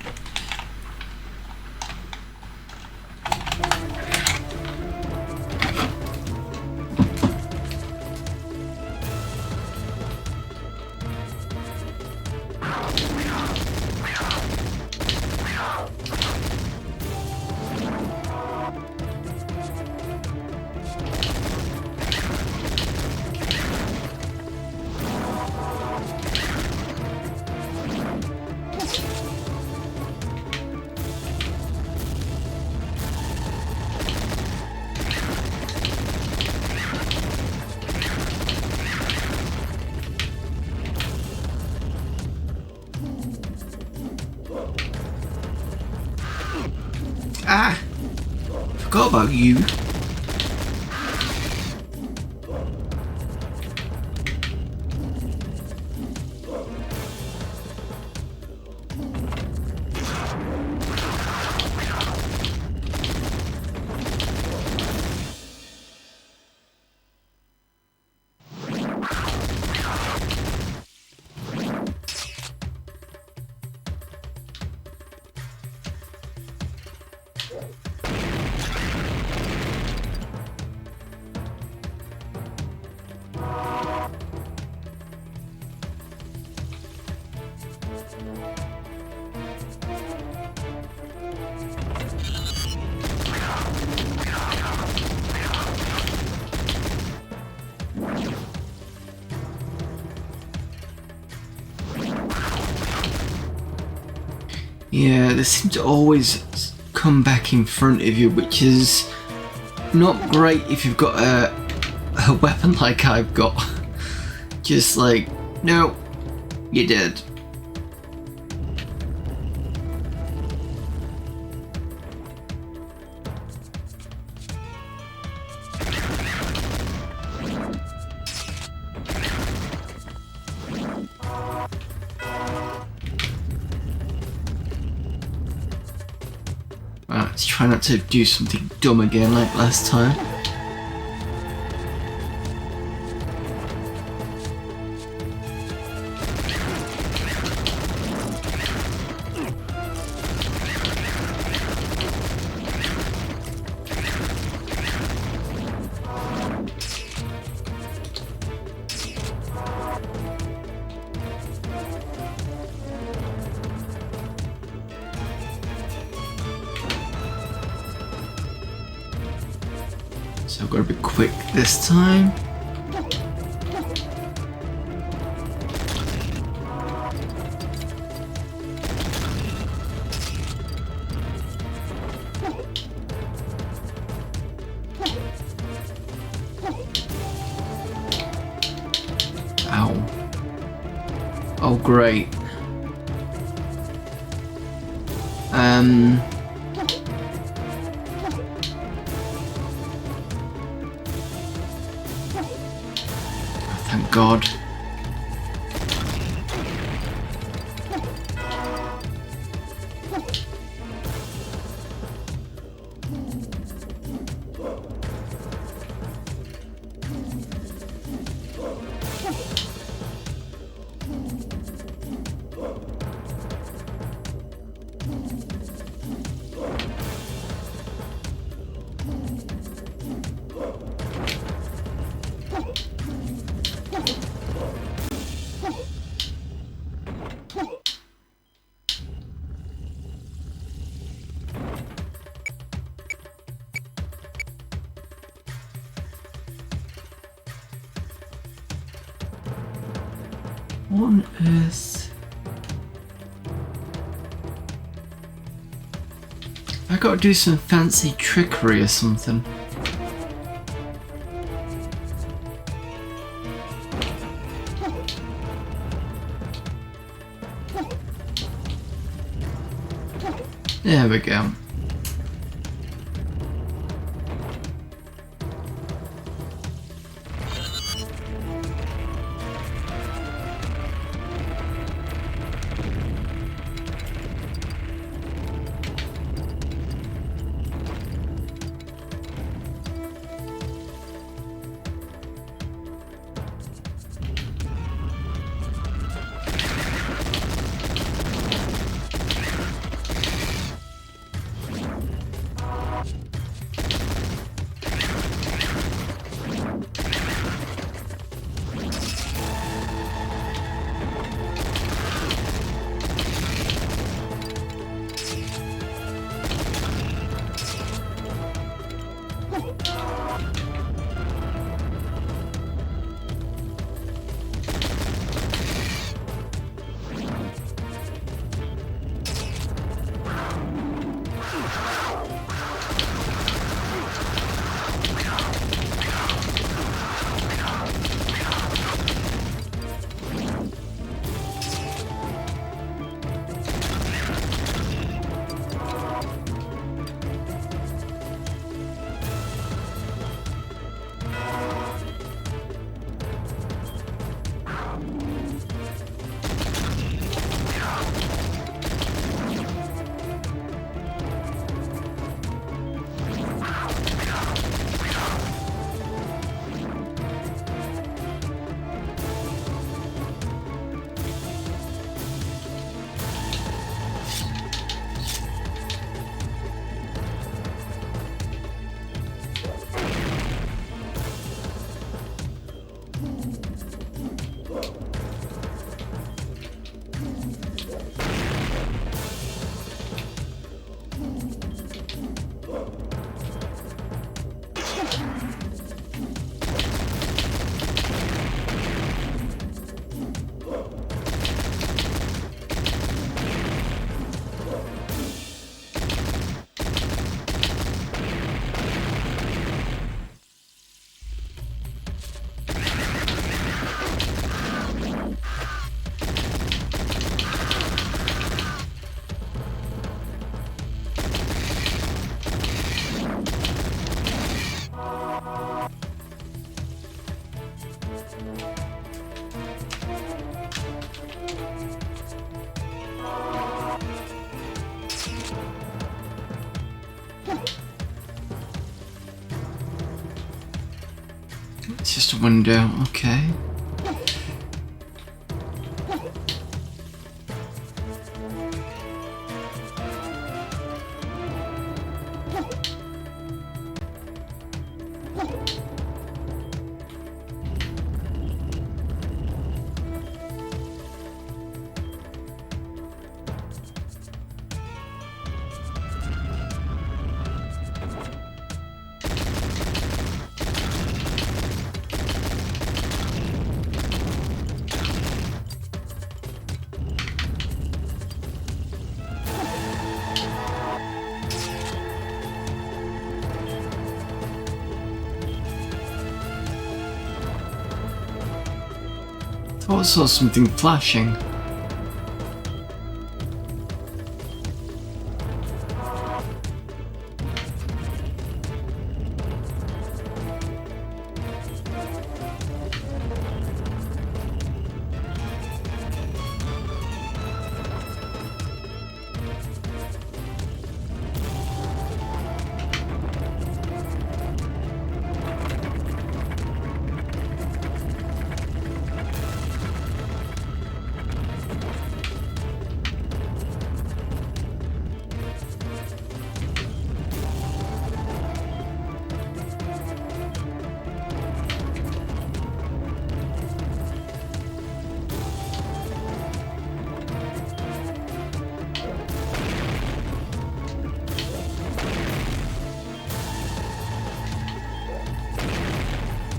Ah! Forgot about you. Yeah, they seem to always come back in front of you, which is not great if you've got a weapon like I've got. Just like, no, you're dead. Let's try not to do something dumb again like last time. So I've got to be quick this time. Ow. Oh great. Thank God. What on earth? I gotta do some fancy trickery or something. There we go. It's just a window, okay. I saw something flashing.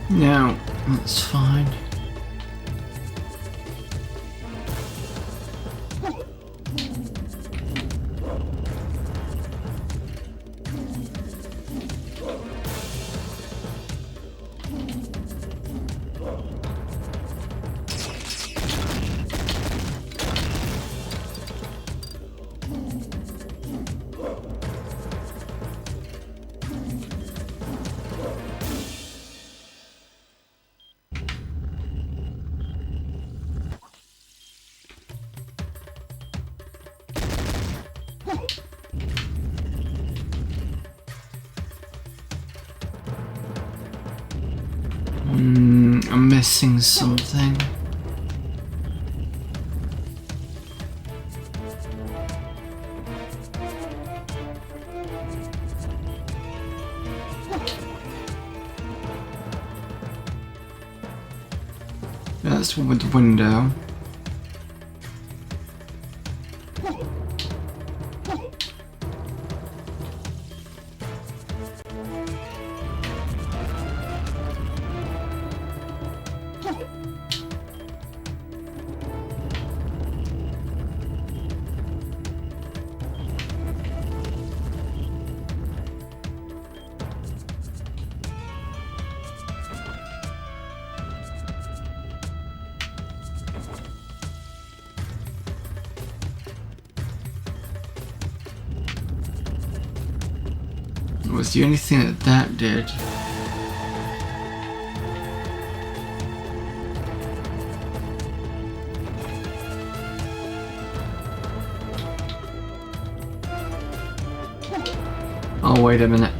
No, that's fine. I'm missing something. That's one with the window. Was the only thing that did. Oh, wait a minute.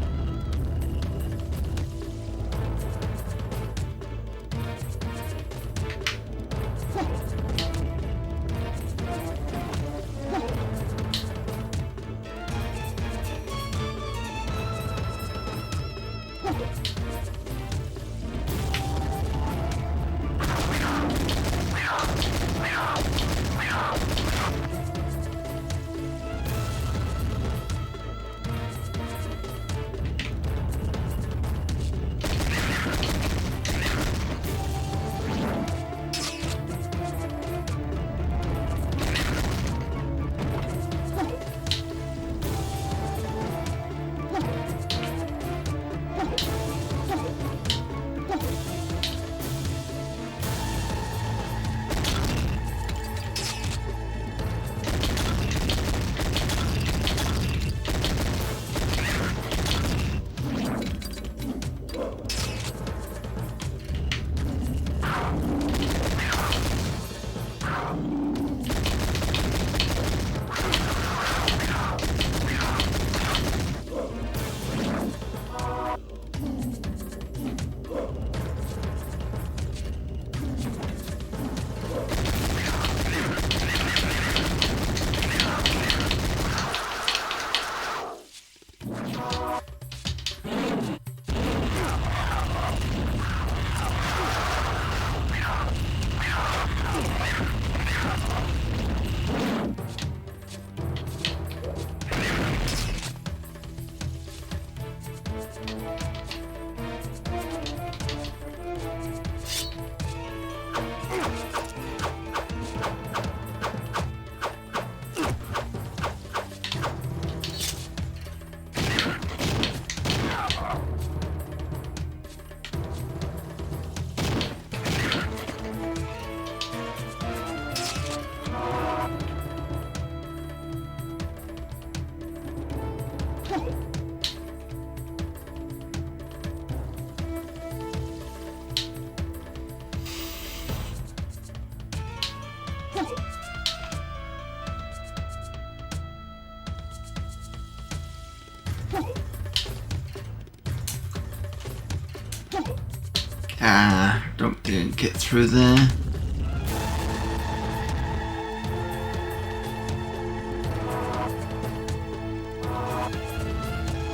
Didn't get through there.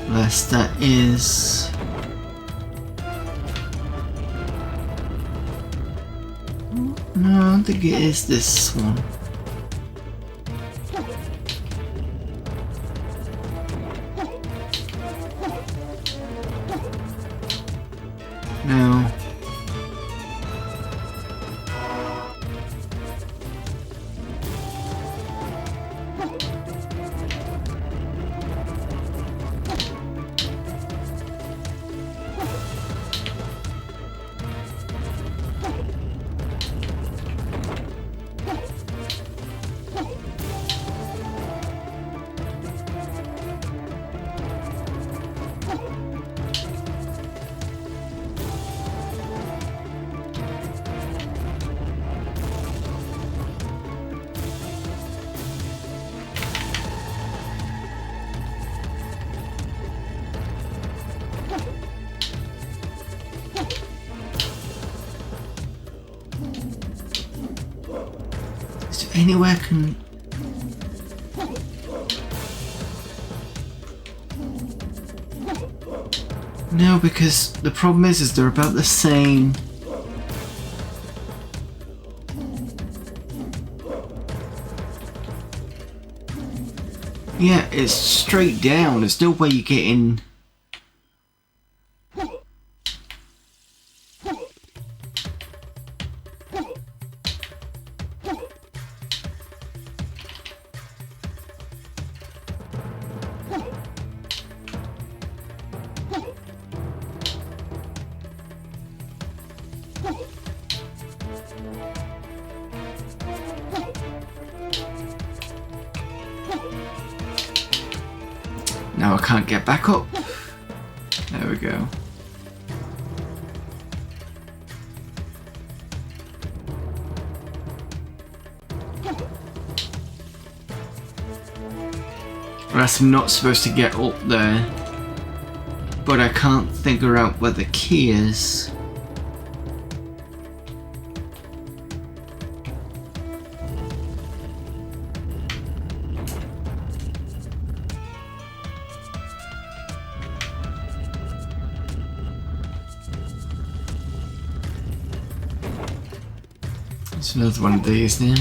Unless that is... No, I don't think it is this one. No. Anywhere can... No, because the problem is they're about the same. Yeah, it's straight down. There's no way you get in. Now I can't get back up. There we go. Unless I'm not supposed to get up there. But I can't figure out where the key is. It's another one of these now.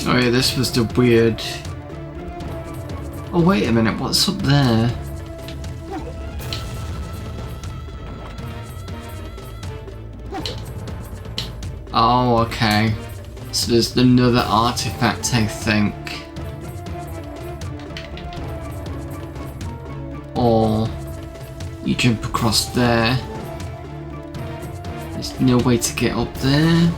Oh yeah, this was the weird... Oh wait a minute, what's up there? Oh, okay. So there's another artifact, I think. Or you jump across there. There's no way to get up there.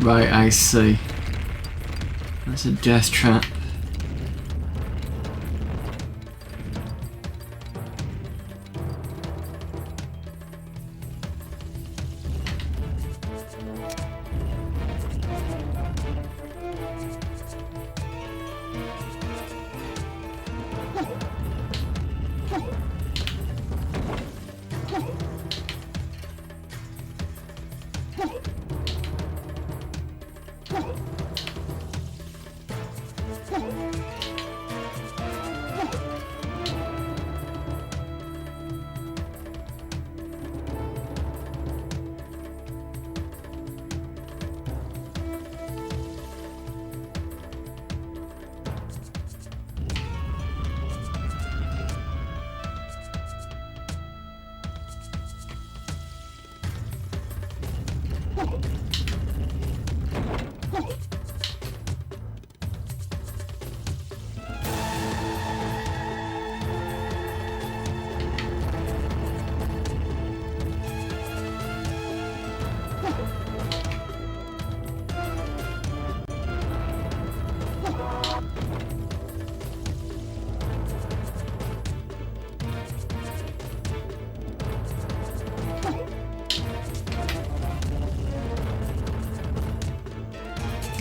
Right, I see. That's a death trap.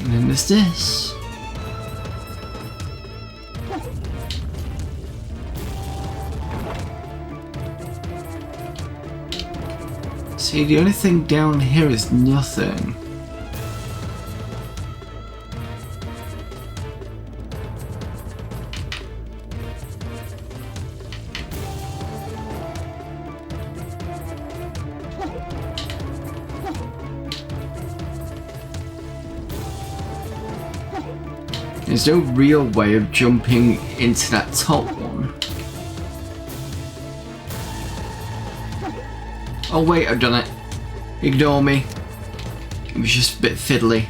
And then there's this. See, the only thing down here is nothing. There's no real way of jumping into that top one. Oh wait, I've done it. Ignore me. It was just a bit fiddly.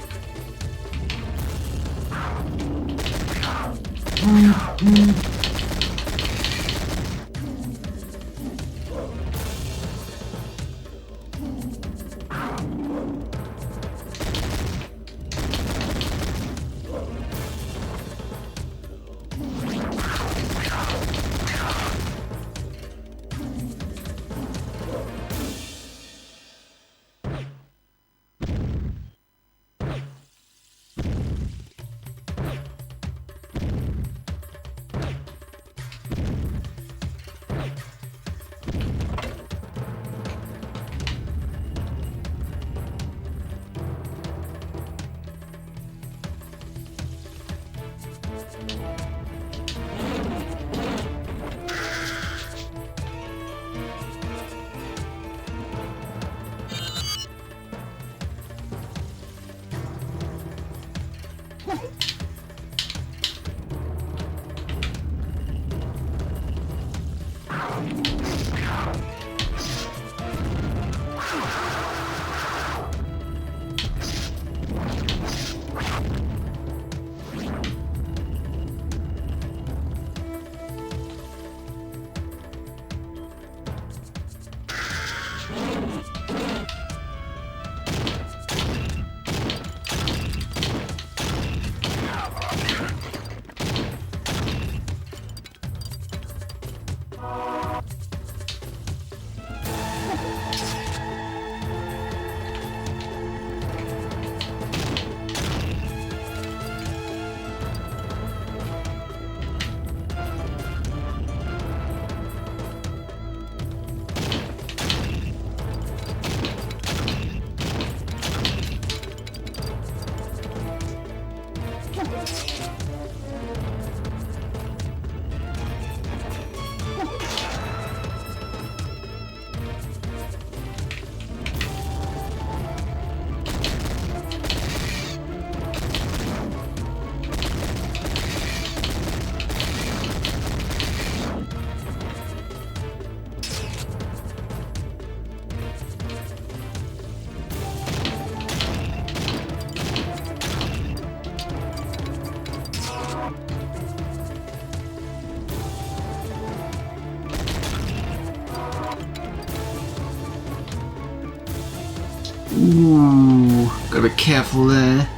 Ooh, gotta be careful there.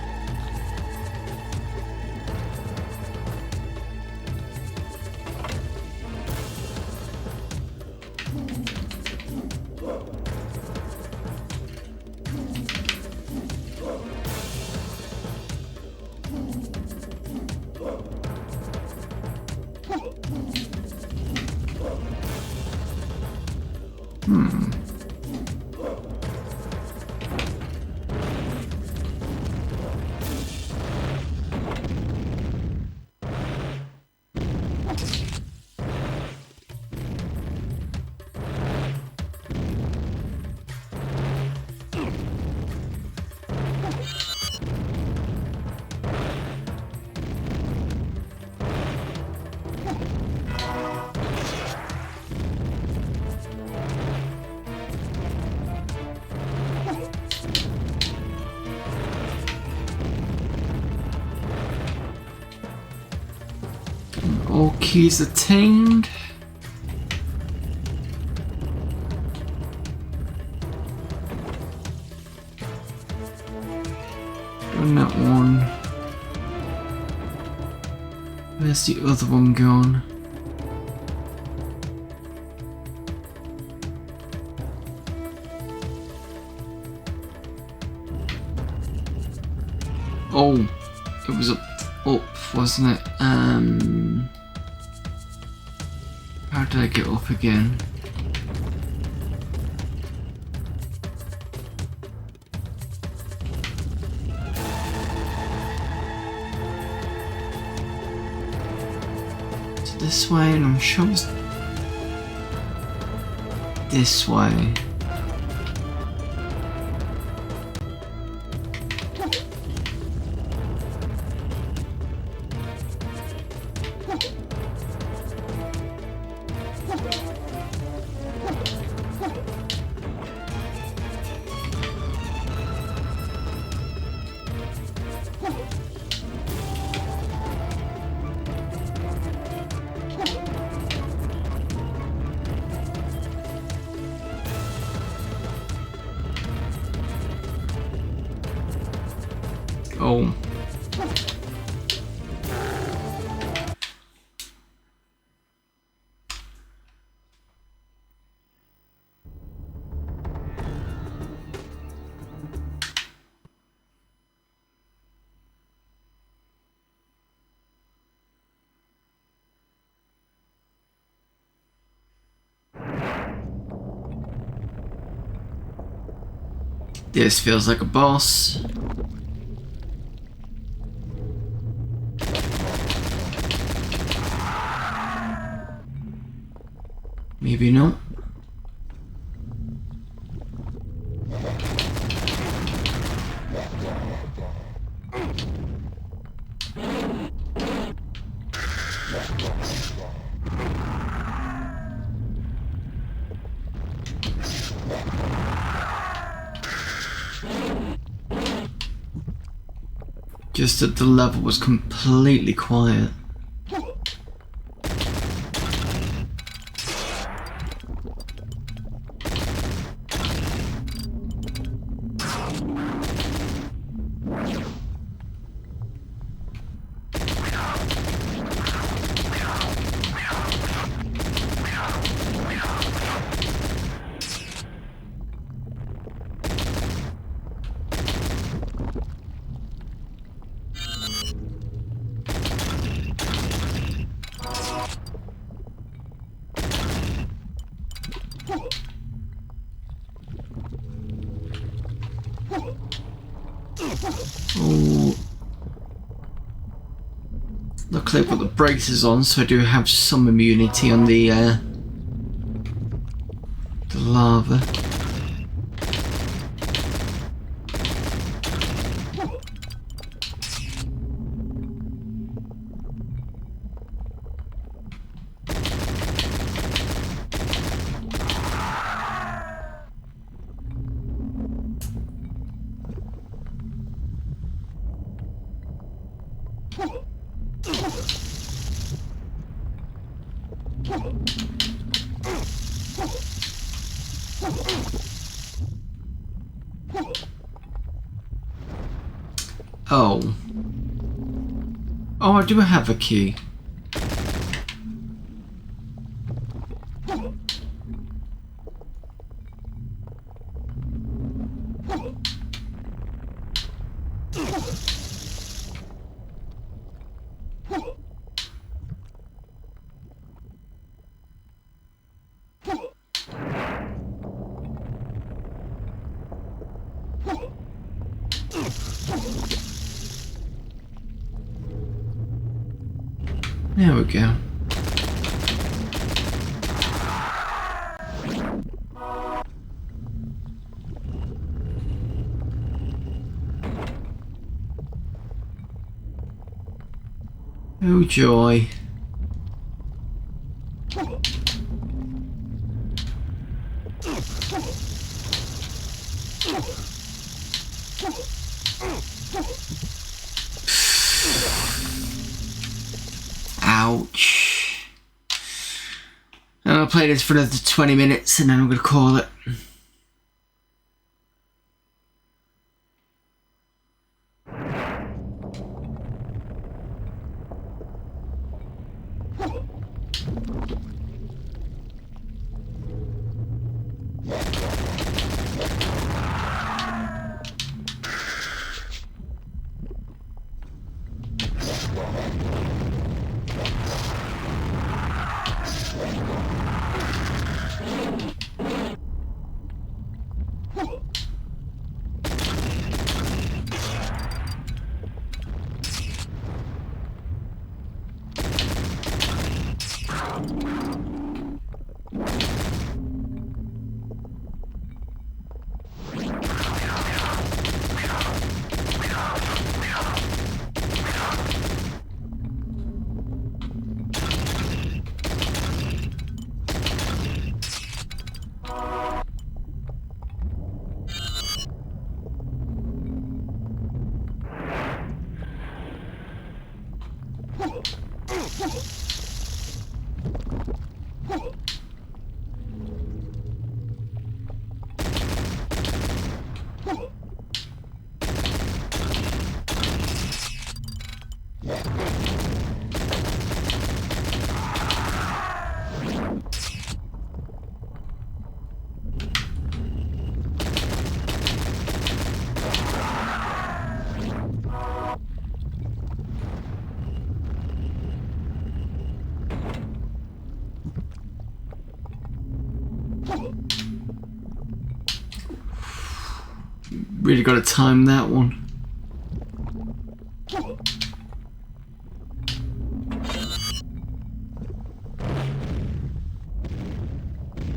All keys attained. Done that one. Where's the other one gone? Oh, it was up, wasn't it? How did I get up again? It's this way, and I'm sure it's this way. Oh. This feels like a boss. Maybe not. Just that the level was completely quiet. Oh. Luckily I put the braces on, so I do have some immunity on the lava. Oh. Oh, I do have a key. There we go. Oh joy. Ouch. And I'll play this for another 20 minutes and then I'm gonna call it. Really got to time that one.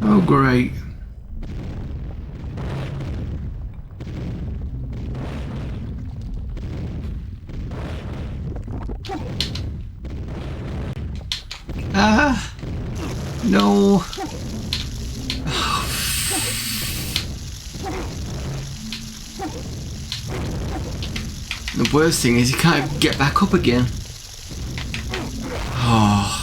Oh great. Ah, no. The worst thing is you can't get back up again. Oh.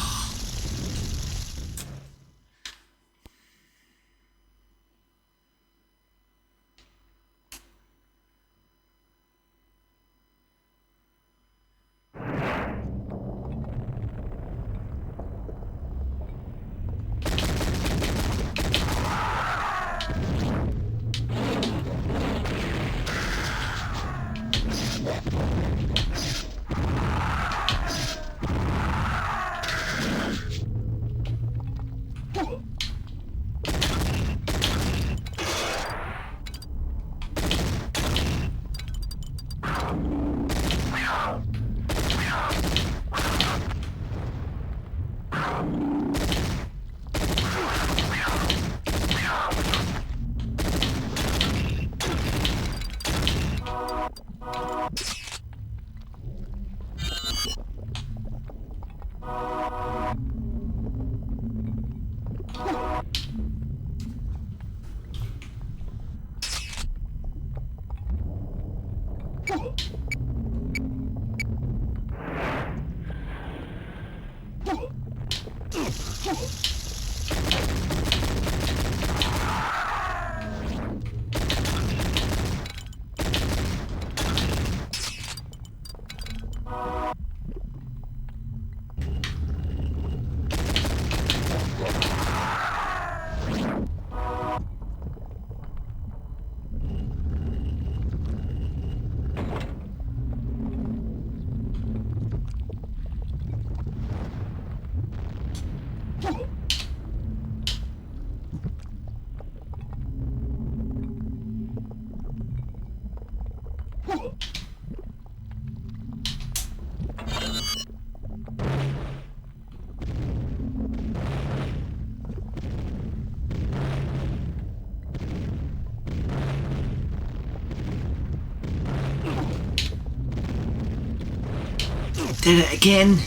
Did it again.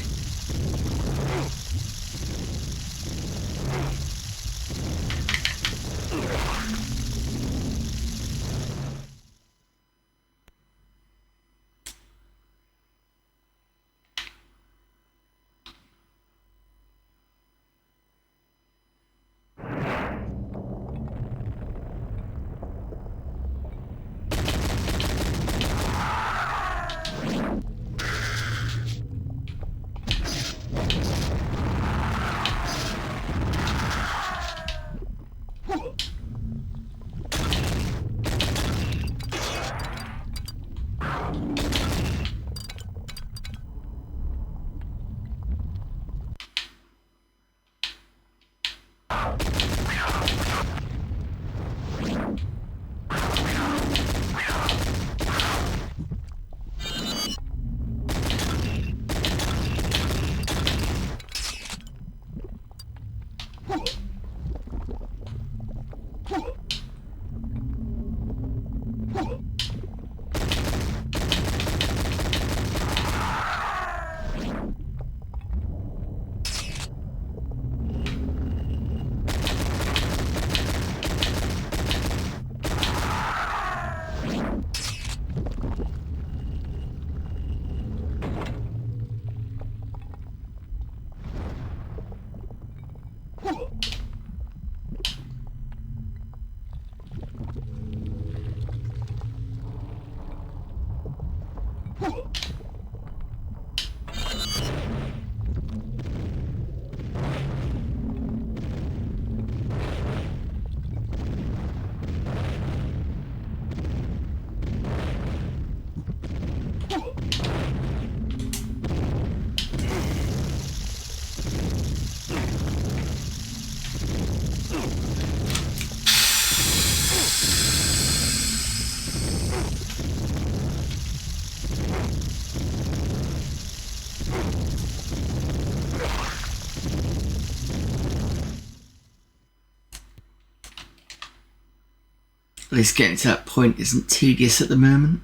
At least getting to that point isn't tedious at the moment.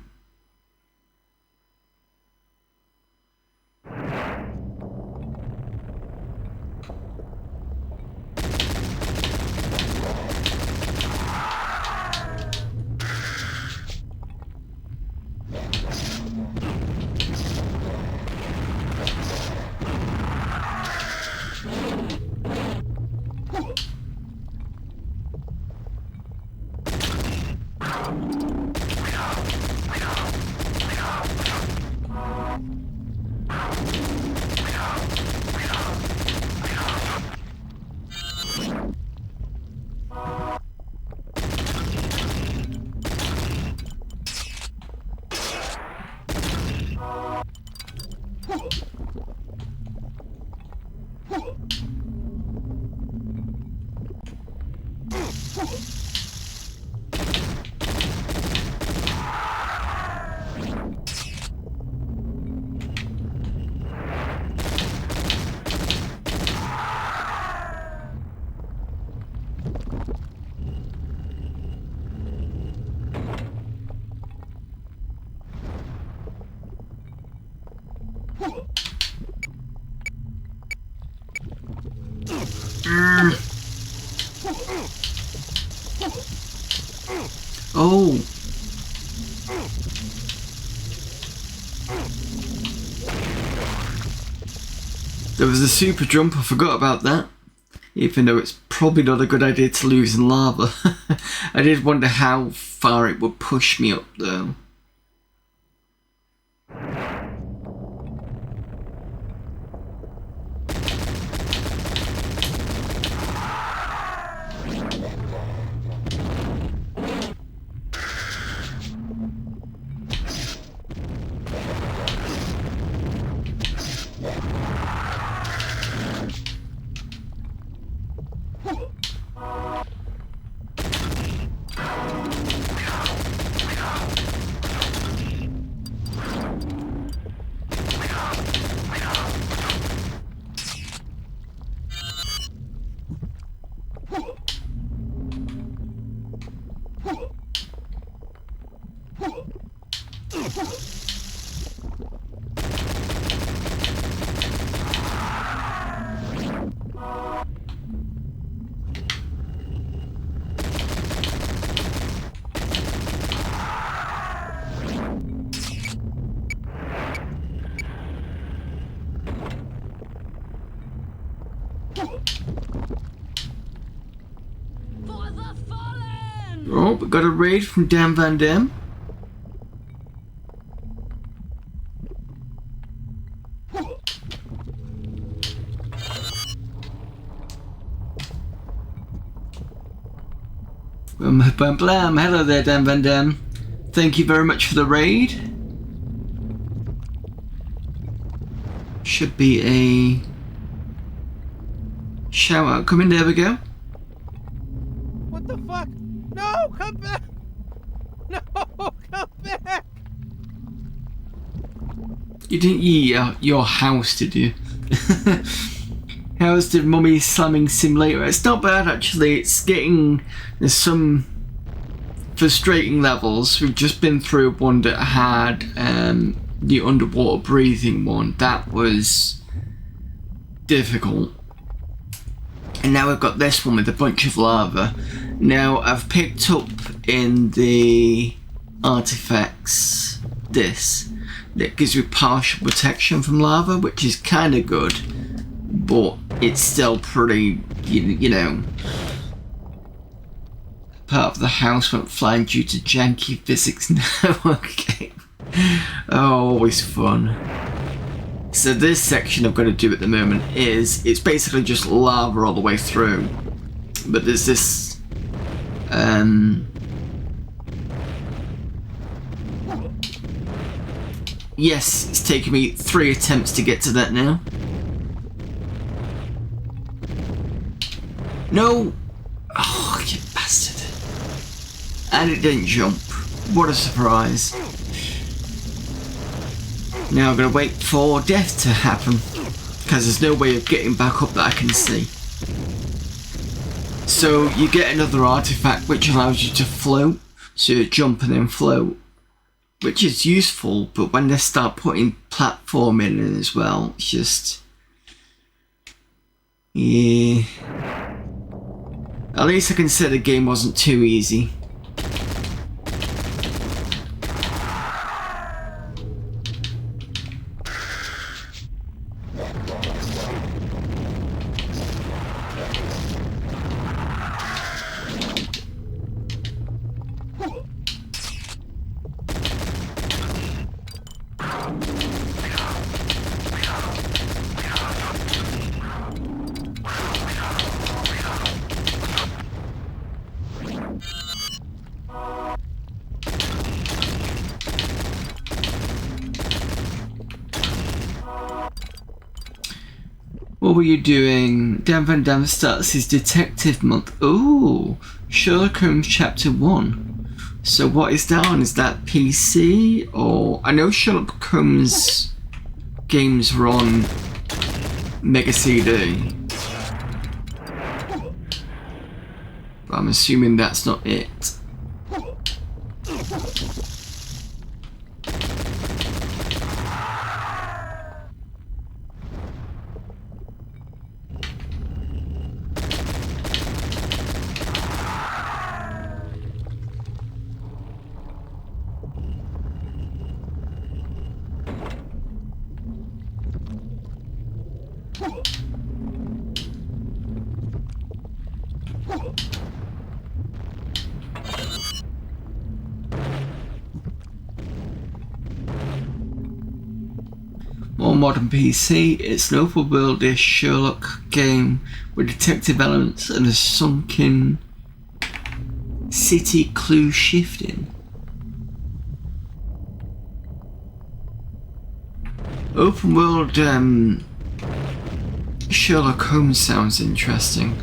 Oh. There was a super jump, I forgot about that. Even though it's probably not a good idea to lose in lava. I did wonder how far it would push me up though. Oh, we got a raid from Dan Van Dam. Blam blam. Hello there, Dan Van Dam. Thank you very much for the raid. Should be a shout out coming. There we go. What the fuck? No, come back! No, come back! You didn't eat your house, did you? How's the Mummy Slamming Simulator? It's not bad actually. It's getting, there's some frustrating levels. We've just been through one that had the underwater breathing one. That was difficult. And now we've got this one with a bunch of lava. Now I've picked up in the artifacts this that gives you partial protection from lava, which is kind of good, but it's still pretty, you know. Part of the house went flying due to janky physics. No, okay. Oh, always fun. So this section I've got to do at the moment is, it's basically just lava all the way through. But there's this, yes, it's taken me 3 attempts to get to that now. No! Oh, you bastard. And it didn't jump. What a surprise. Now I'm going to wait for death to happen, because there's no way of getting back up that I can see. So you get another artifact which allows you to float, so you jump and then float, which is useful, but when they start putting platforming in as well, it's just, yeah. At least I can say the game wasn't too easy. What were you doing? Dan Van Dam starts his detective month. Ooh, Sherlock Holmes Chapter 1. So what is that on? Is that PC? Or I know Sherlock Holmes games were on Mega CD. But I'm assuming that's not it. More modern PC, it's an open world-ish Sherlock game with detective elements and a sunken city clue shifting. Open world Sherlock Holmes sounds interesting.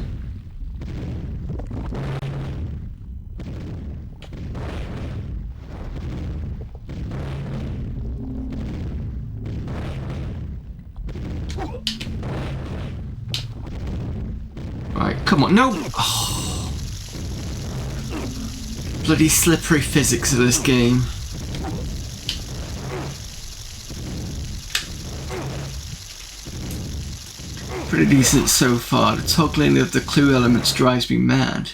Right, come on, no! Oh. Bloody slippery physics of this game. pretty decent so far. The toggling of the clue elements drives me mad.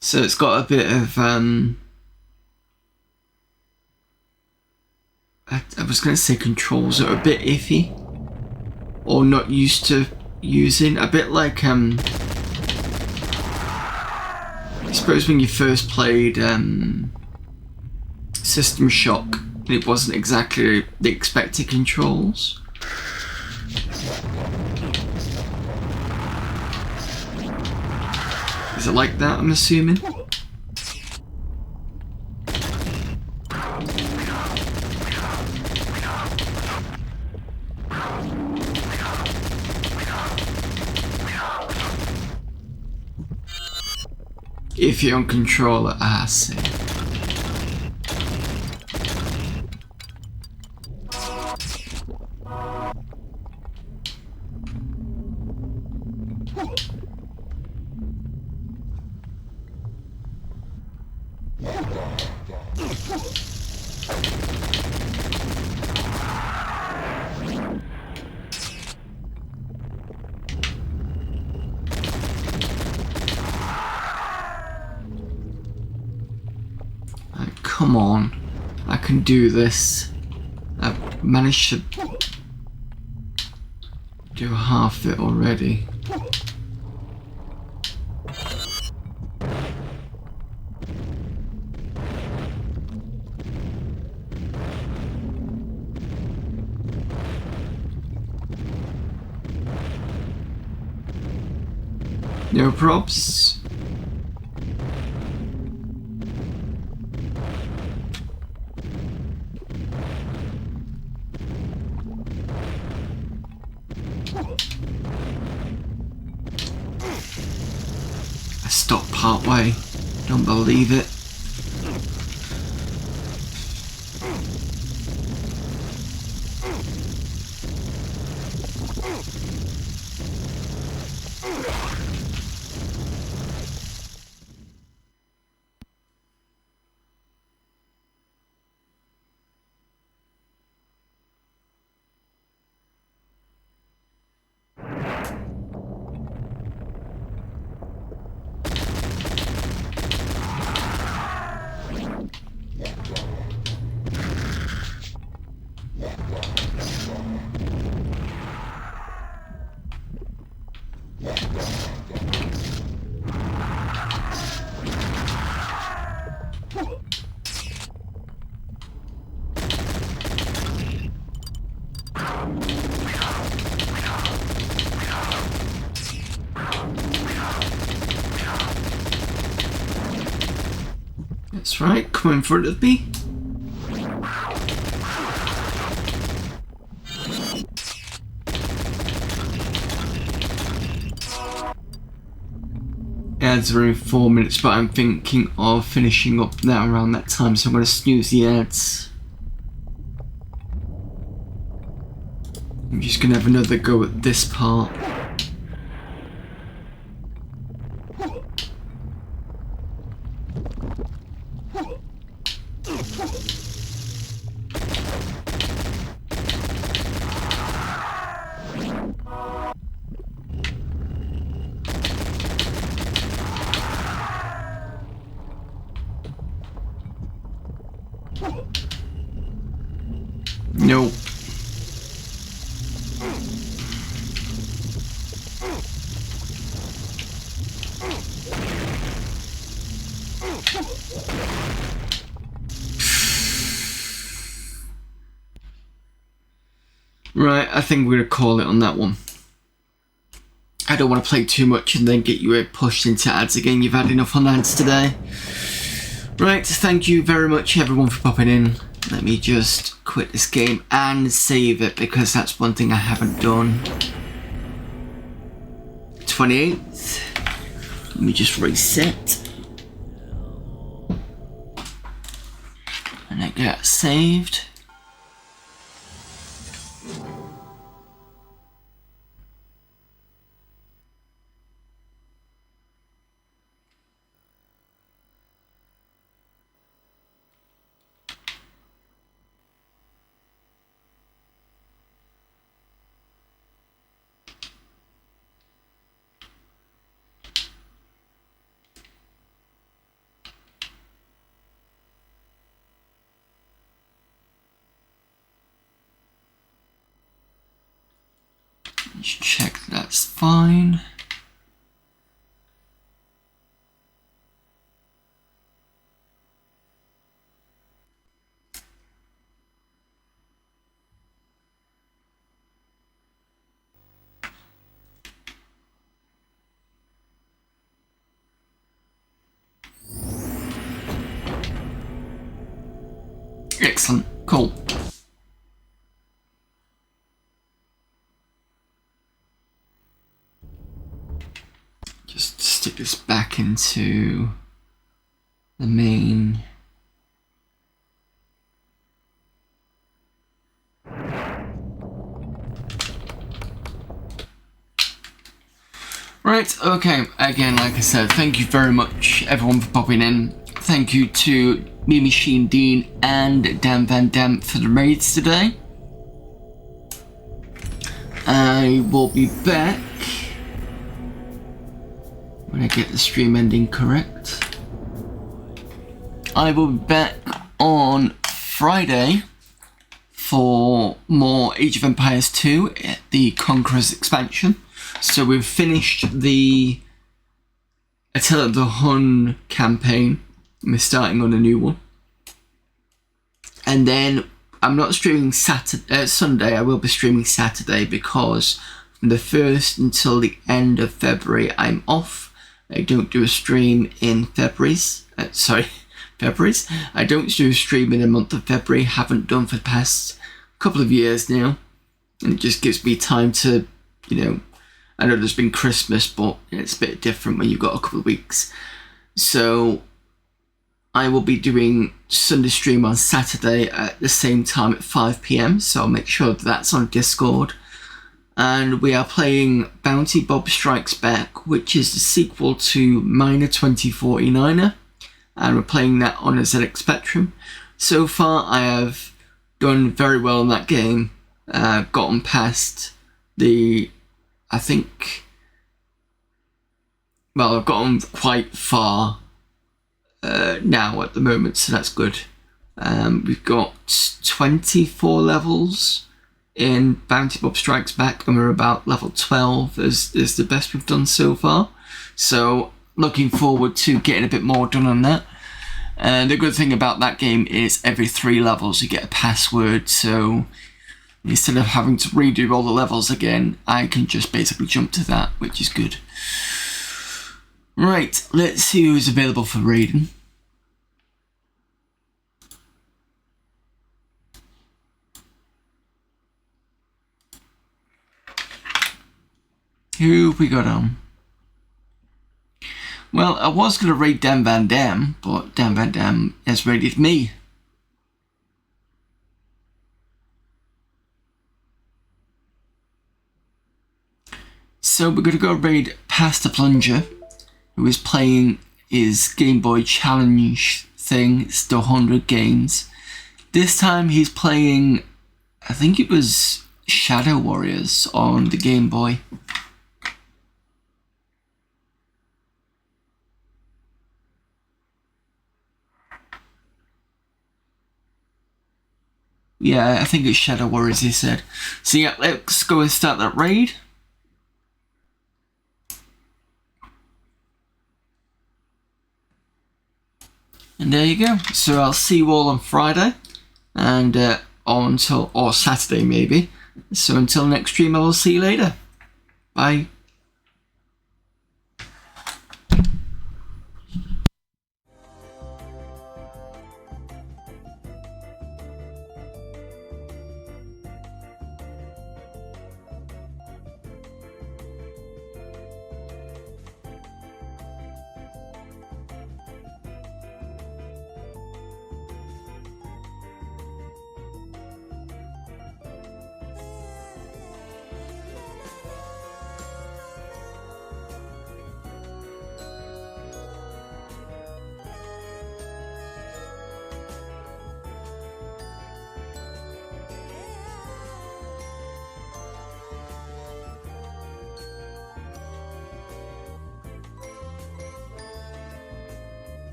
So it's got a bit of I was going to say controls that are a bit iffy or not used to using. A bit like I suppose when you first played System Shock, it wasn't exactly the expected controls. Is it like that, I'm assuming? If you're on controller, I see. Come on, I can do this. I've managed to do half it already. No props. I stopped part way. Don't believe it. That's right, come in front of me. Ads are in 4 minutes, but I'm thinking of finishing up now around that time, so I'm going to snooze the ads. I'm just going to have another go at this part. Nope. Right, I think we're gonna call it on that one. I don't want to play too much and then get you pushed into ads again. You've had enough on ads today. Right, thank you very much everyone for popping in. Let me just quit this game and save it because that's one thing I haven't done. 28th. Let me just reset. And I get saved. Just check that's fine. Excellent. Cool. Just stick this back into the main. Right, okay, again, like I said, thank you very much everyone for popping in. Thank you to Me Machine Dean and Dan Van Dam for the raids today. I will be back when I get the stream ending correct. I will be back on Friday for more Age of Empires 2, the Conqueror's expansion. So we've finished the Attila the Hun campaign. We're starting on a new one. And then I'm not streaming Sunday. I will be streaming Saturday because from the 1st until the end of February I'm off. I don't do a stream in February's. February's. I don't do a stream in the month of February. Haven't done for the past couple of years now. And it just gives me time to, you know, I know there's been Christmas, but it's a bit different when you've got a couple of weeks. So I will be doing Sunday stream on Saturday at the same time at 5 PM. So I'll make sure that that's on Discord. And we are playing Bounty Bob Strikes Back, which is the sequel to Miner 2049er. And we're playing that on a ZX Spectrum. So far I have done very well in that game. Gotten past the... I've gotten quite far now at the moment, so that's good. We've got 24 levels in Bounty Bob Strikes Back, and we're about level 12 is the best we've done so far. So looking forward to getting a bit more done on that. And the good thing about that game is every 3 levels you get a password, so instead of having to redo all the levels again, I can just basically jump to that, which is good. Right, let's see who's available for raiding. Who have we got on? Well, I was going to raid Dan Van Dam, but Dan Van Dam has raided me. So we're going to go raid Pasta Plunger, who is playing his Game Boy Challenge thing. It's still 100 games. This time he's playing, I think it was Shadow Warriors on the Game Boy. Yeah, I think it's Shadow Warriors, he said. So yeah, let's go and start that raid. And there you go. So I'll see you all on Friday, and or Saturday maybe. So until next stream, I will see you later. Bye.